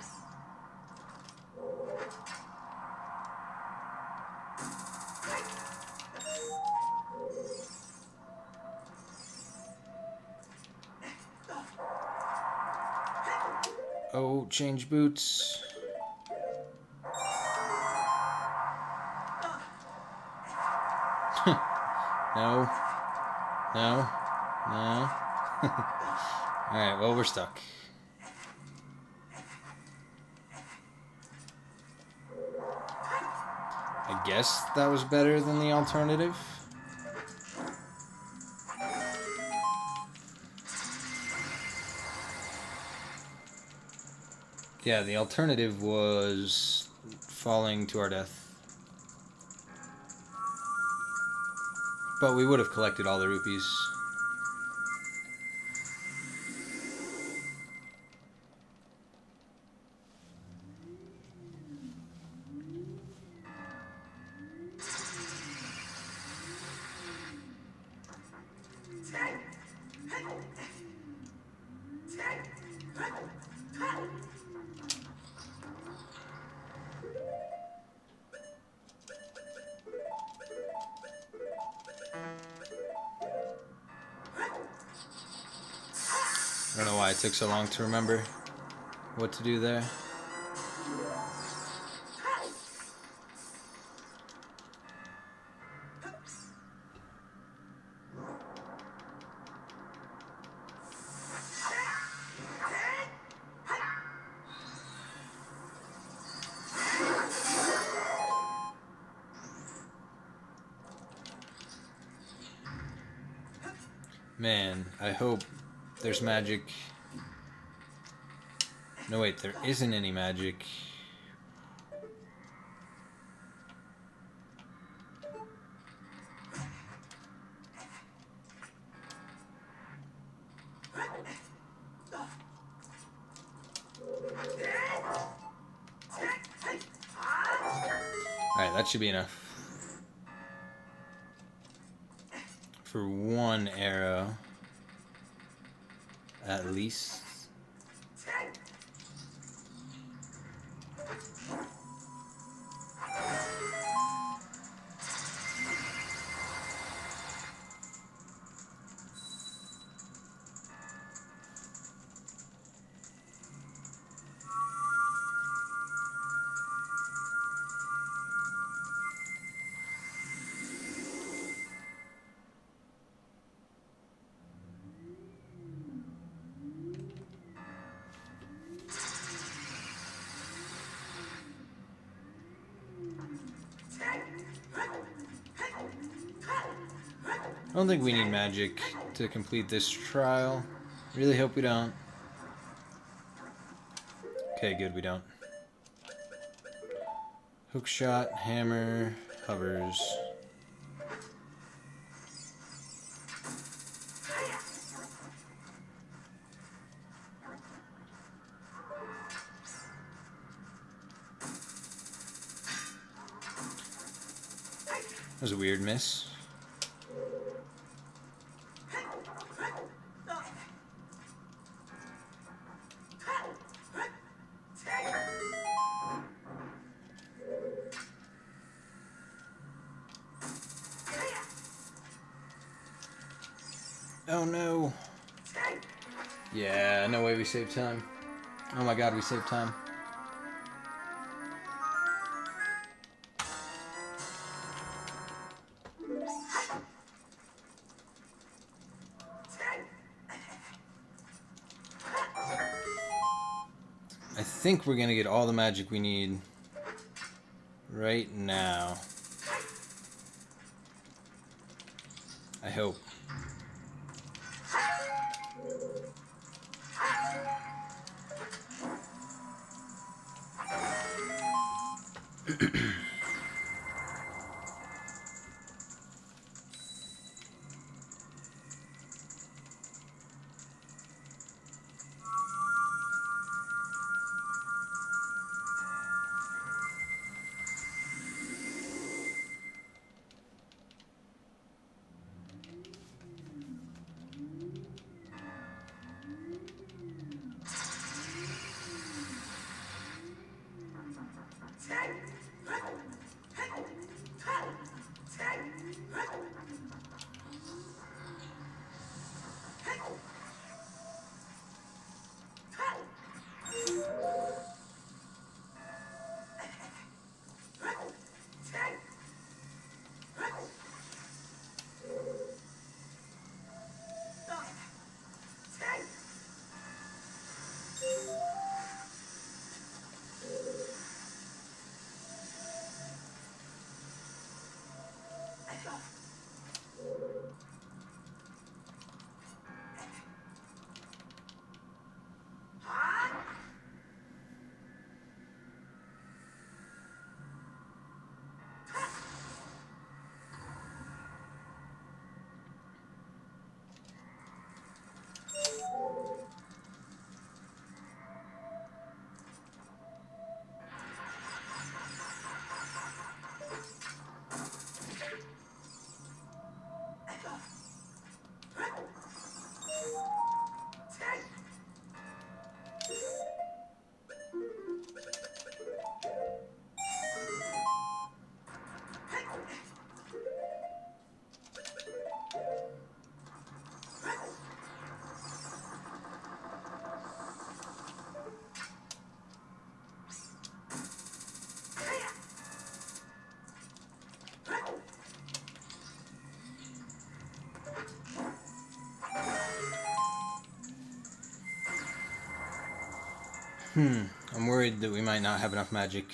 Oh, change boots. No. No. No. Alright, well, we're stuck. I guess that was better than the alternative. Yeah, the alternative was falling to our death. But we would have collected all the rupees. I don't know why it took so long to remember what to do there. Man, I hope there's magic. No, wait, there isn't any magic. Alright, Alright, that should be enough. For one arrow. At least. I don't think we need magic to complete this trial. Really hope we don't. Okay, good, we don't. Hook shot, hammer, hovers. That was a weird miss. Oh no. Yeah, no way we saved time. Oh my god, we saved time. I think we're gonna get all the magic we need right now. I hope. I'm worried that we might not have enough magic.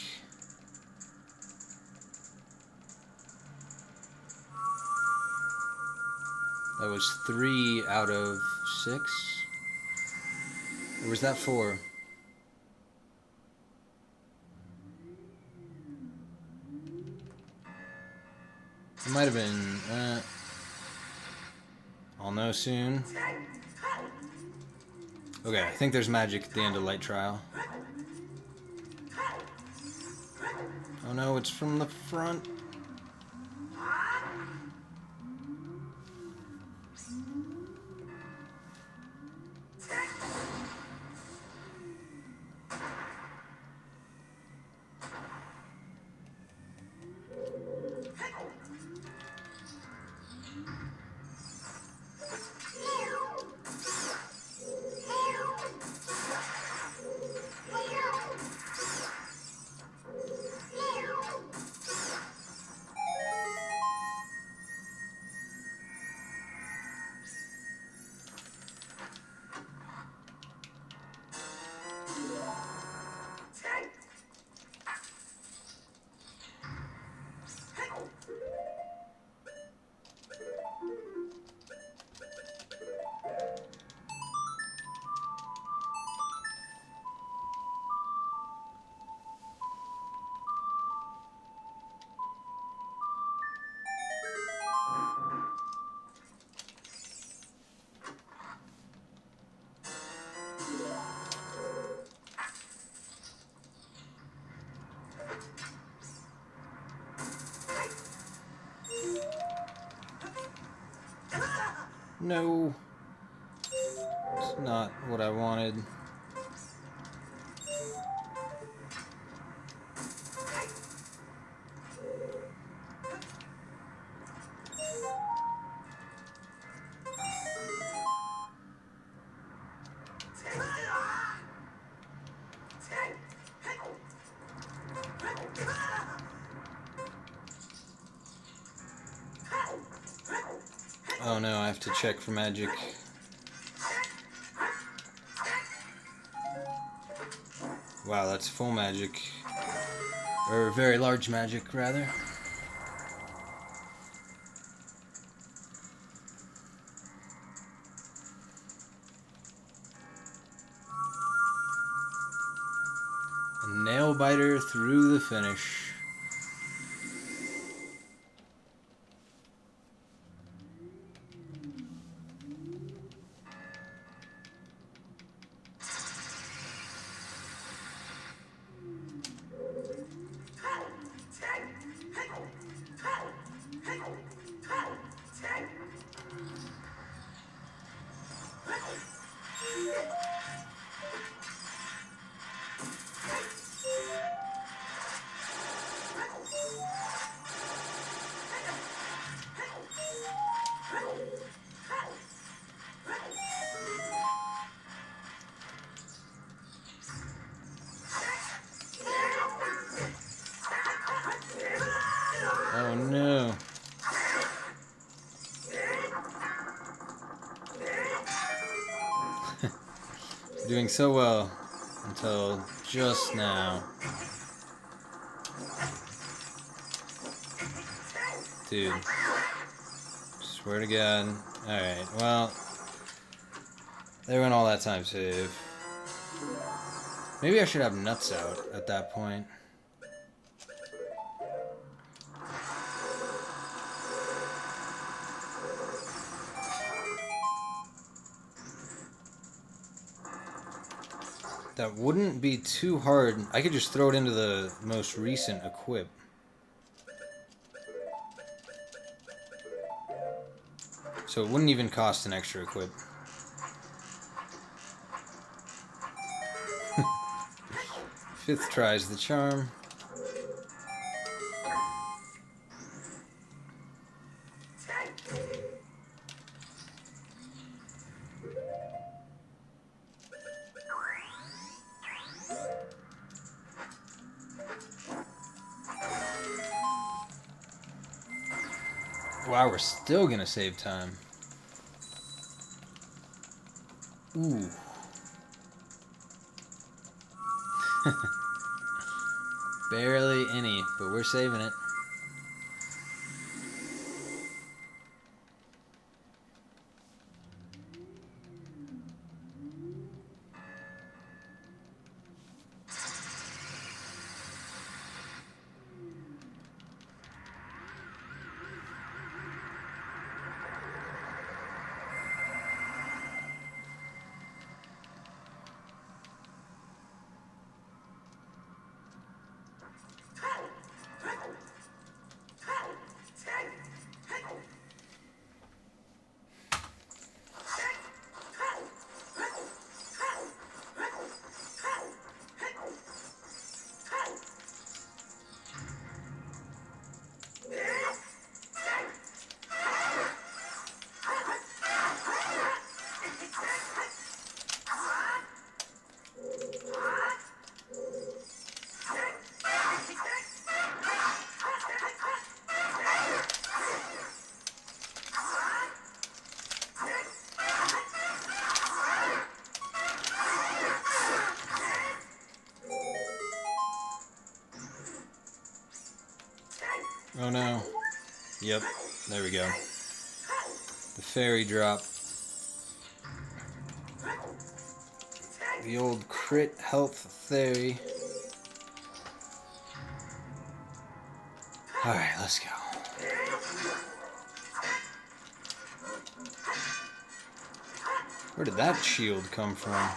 That was 3 out of 6? Or was that 4? It might have been... I'll know soon. Okay, I think there's magic at the end of Light Trial. Oh no, it's from the front. No. It's not what I wanted. Oh no, I have to check for magic. Wow, that's full magic. Or very large magic, rather. A nail biter through the finish. Oh no. Doing so well until just now. Dude. Swear to God. Alright, well. There went all that time save. Maybe I should have nuts out at that point. That wouldn't be too hard. I could just throw it into the most recent equip. So it wouldn't even cost an extra equip. Fifth tries the charm. Wow, we're still gonna save time. Ooh. Barely any, but we're saving it. Oh no. Yep, there we go. The fairy drop. The old crit health theory. Alright, let's go. Where did that shield come from?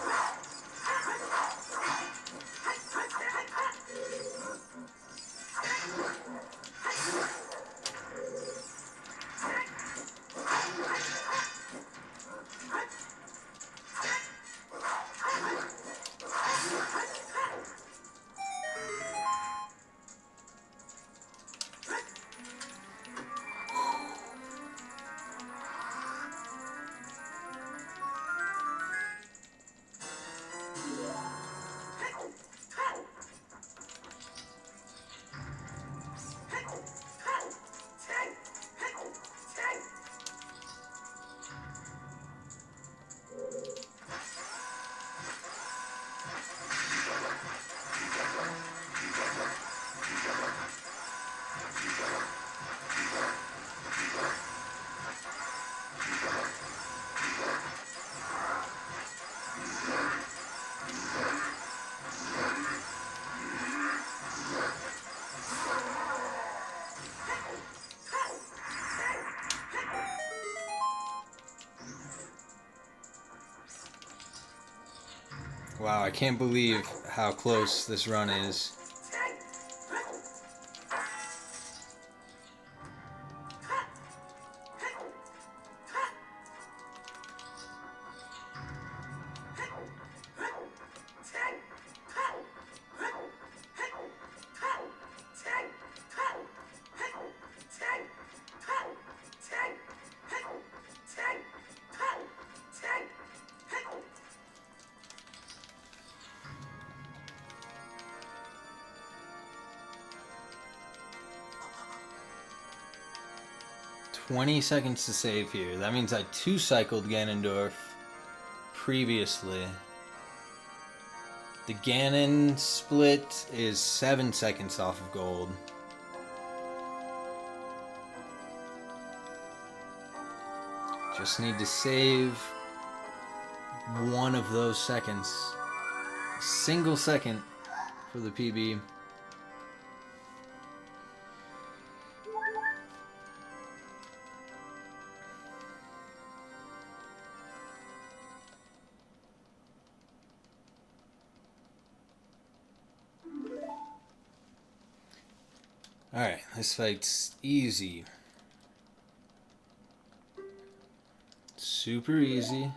Wow, I can't believe how close this run is. "20 seconds to save here." That means I two-cycled Ganondorf previously. The Ganon split is 7 seconds off of gold. Just need to save one of those seconds. A single second for the PB. Alright, this fight's easy. Super easy.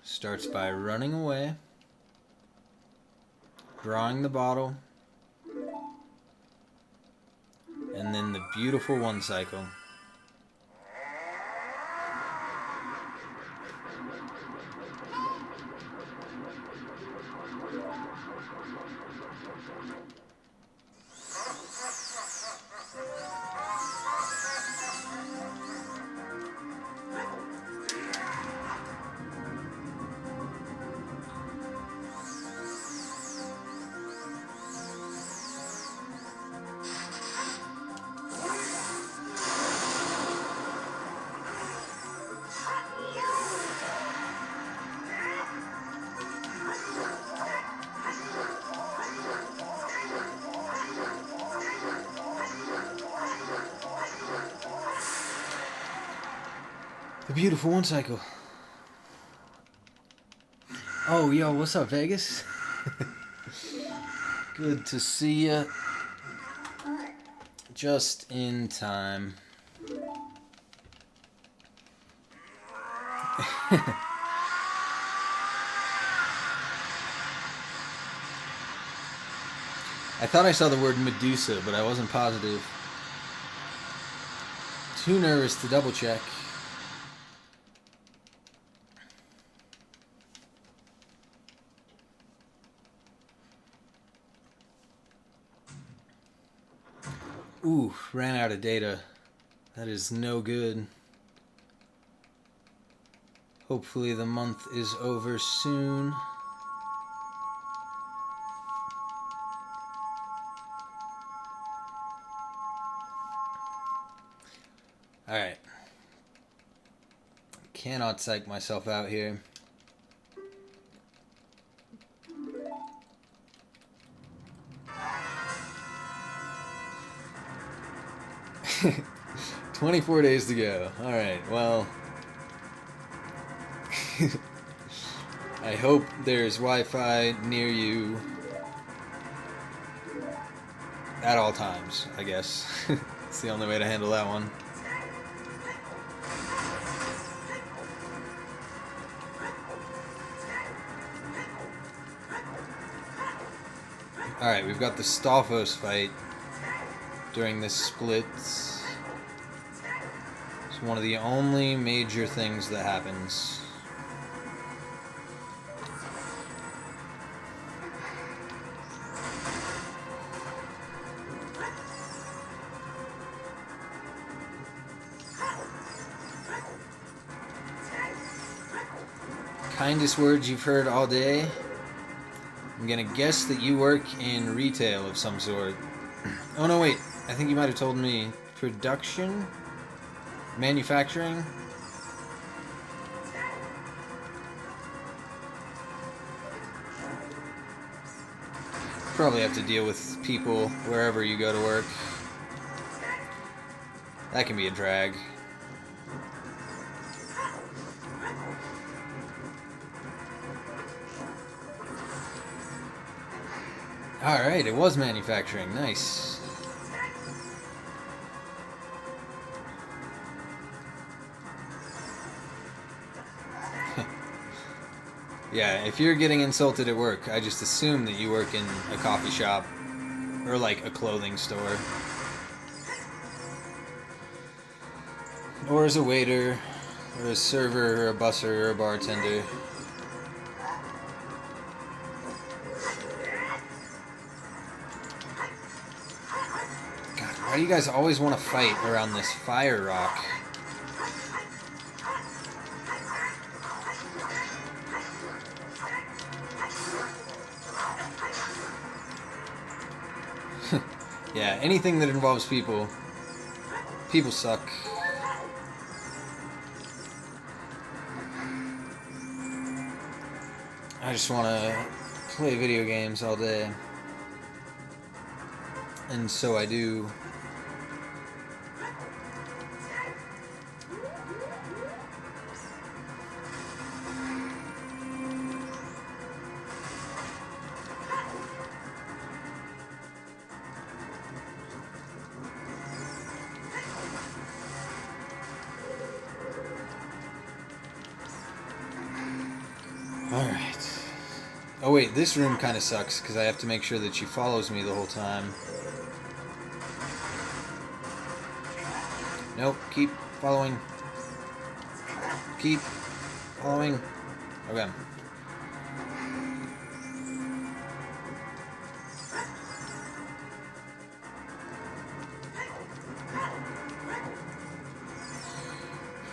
Starts by running away, drawing the bottle, and then the beautiful one cycle. The beautiful one cycle. Oh, yo, what's up, Vegas? Good to see ya. Just in time. I thought I saw the word Medusa, but I wasn't positive. Too nervous to double check. Ooh, ran out of data. That is no good. Hopefully the month is over soon. Alright. Cannot psych myself out here. "24 days to go." Alright, well... I hope there's Wi-Fi near you at all times, I guess. It's the only way to handle that one. Alright, we've got the Stalfos fight during this split. It's one of the only major things that happens. Kindest words you've heard all day? I'm gonna guess that you work in retail of some sort. Oh no, wait. I think you might have told me production? Manufacturing? Probably have to deal with people wherever you go to work. That can be a drag. Alright, it was manufacturing. Nice. Yeah, if you're getting insulted at work, I just assume that you work in a coffee shop or like a clothing store. Or as a waiter, or a server, or a busser, or a bartender. God, why do you guys always want to fight around this fire rock? Yeah, anything that involves people. People suck. I just want to play video games all day. And so I do. Alright. Oh wait, this room kind of sucks because I have to make sure that she follows me the whole time. Nope, keep following. Keep following. Okay.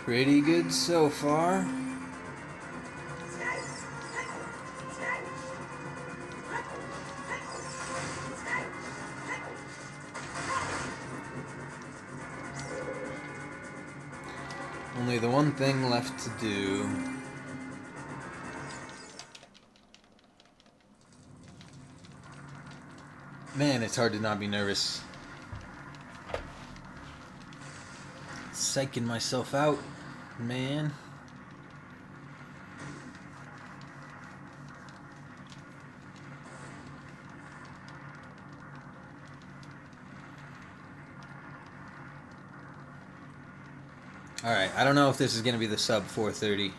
Pretty good so far. Only the one thing left to do. Man, it's hard to not be nervous. Psyching myself out, man. Alright, I don't know if this is going to be the sub 430.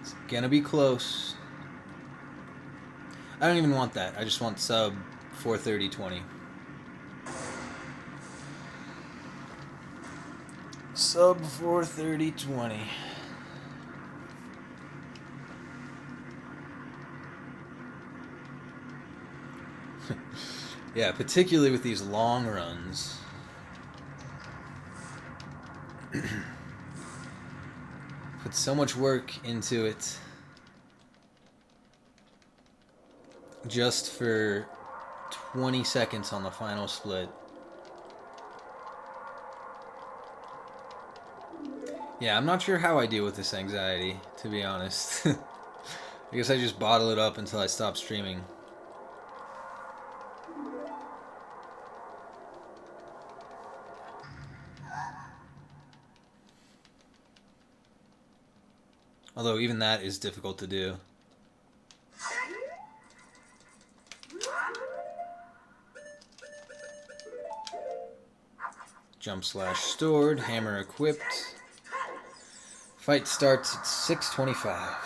It's going to be close. I don't even want that. I just want sub 430.20. Sub 430.20. Yeah, particularly with these long runs. Put so much work into it. Just for 20 seconds on the final split. Yeah, I'm not sure how I deal with this anxiety, to be honest. I guess I just bottle it up until I stop streaming. Although even that is difficult to do. Jump slash stored, hammer equipped. Fight starts at 6:25.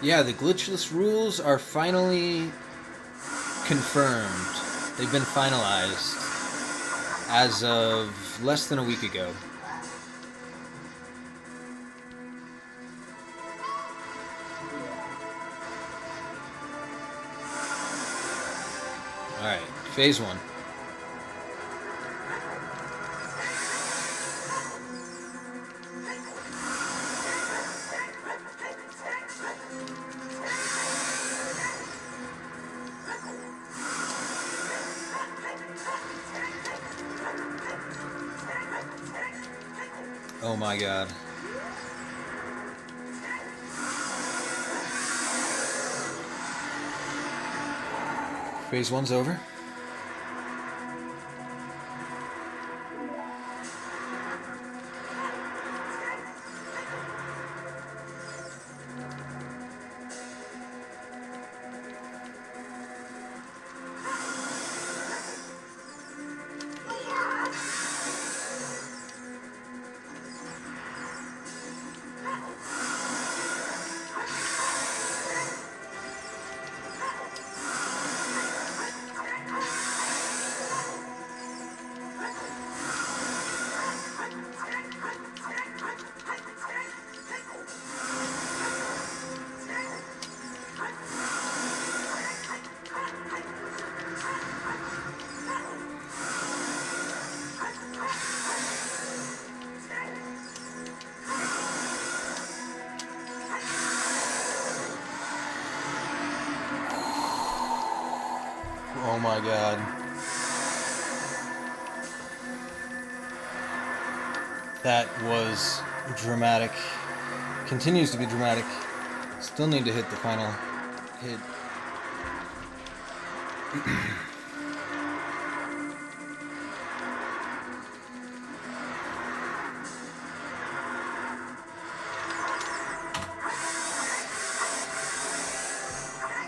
Yeah, the glitchless rules are finally confirmed. They've been finalized as of less than a week ago. Alright, phase 1. Oh my god. Phase 1's over. Oh my god. That was dramatic. Continues to be dramatic. Still need to hit the final hit.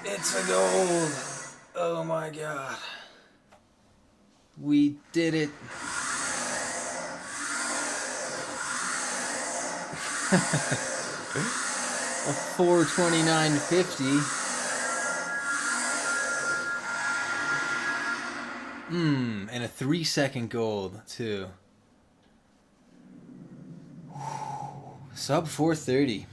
It's a gold. Oh my god. We did it. A 429.50. And a 3-second gold too. Sub 430.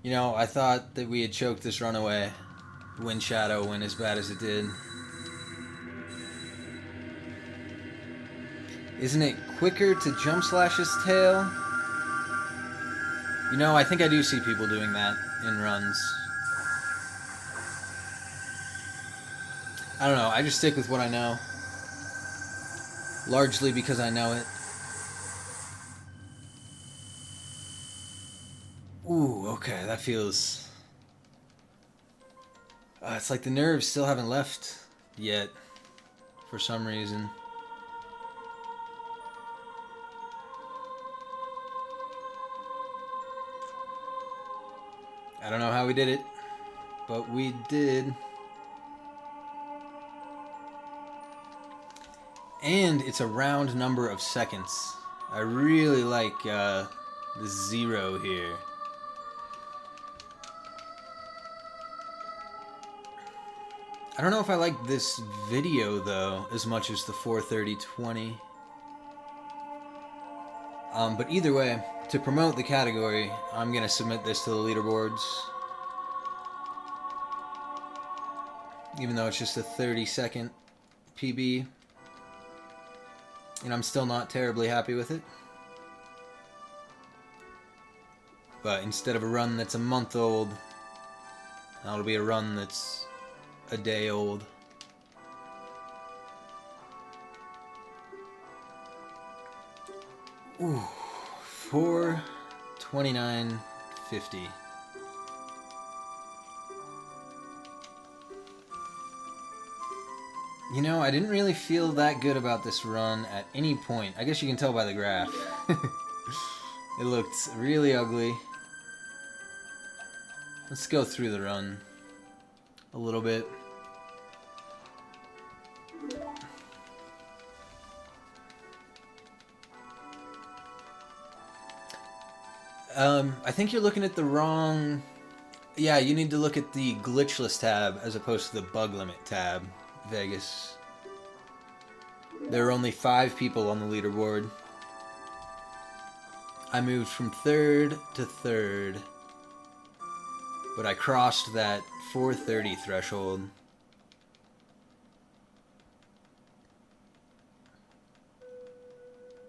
You know, I thought that we had choked this runaway. Wind Shadow went as bad as it did. Isn't it quicker to jump slash his tail? You know, I think I do see people doing that in runs. I don't know, I just stick with what I know. Largely because I know it. Ooh, okay, that feels... it's like the nerves still haven't left yet, for some reason. I don't know how we did it, but we did. And it's a round number of seconds. I really like the 0 here. I don't know if I like this video, though, as much as the 4:30:20. But either way, to promote the category, I'm going to submit this to the leaderboards. Even though it's just a 30-second PB. And I'm still not terribly happy with it. But instead of a run that's a month old, that'll be a run that's a day old. Ooh, 4:29:50. You know, I didn't really feel that good about this run at any point. I guess you can tell by the graph. It looked really ugly. Let's go through the run a little bit. I think you're looking at the wrong... Yeah, you need to look at the Glitchless tab as opposed to the Bug Limit tab, Vegas. There are only 5 people on the leaderboard. I moved from 3rd to 3rd, but I crossed that 4:30 threshold.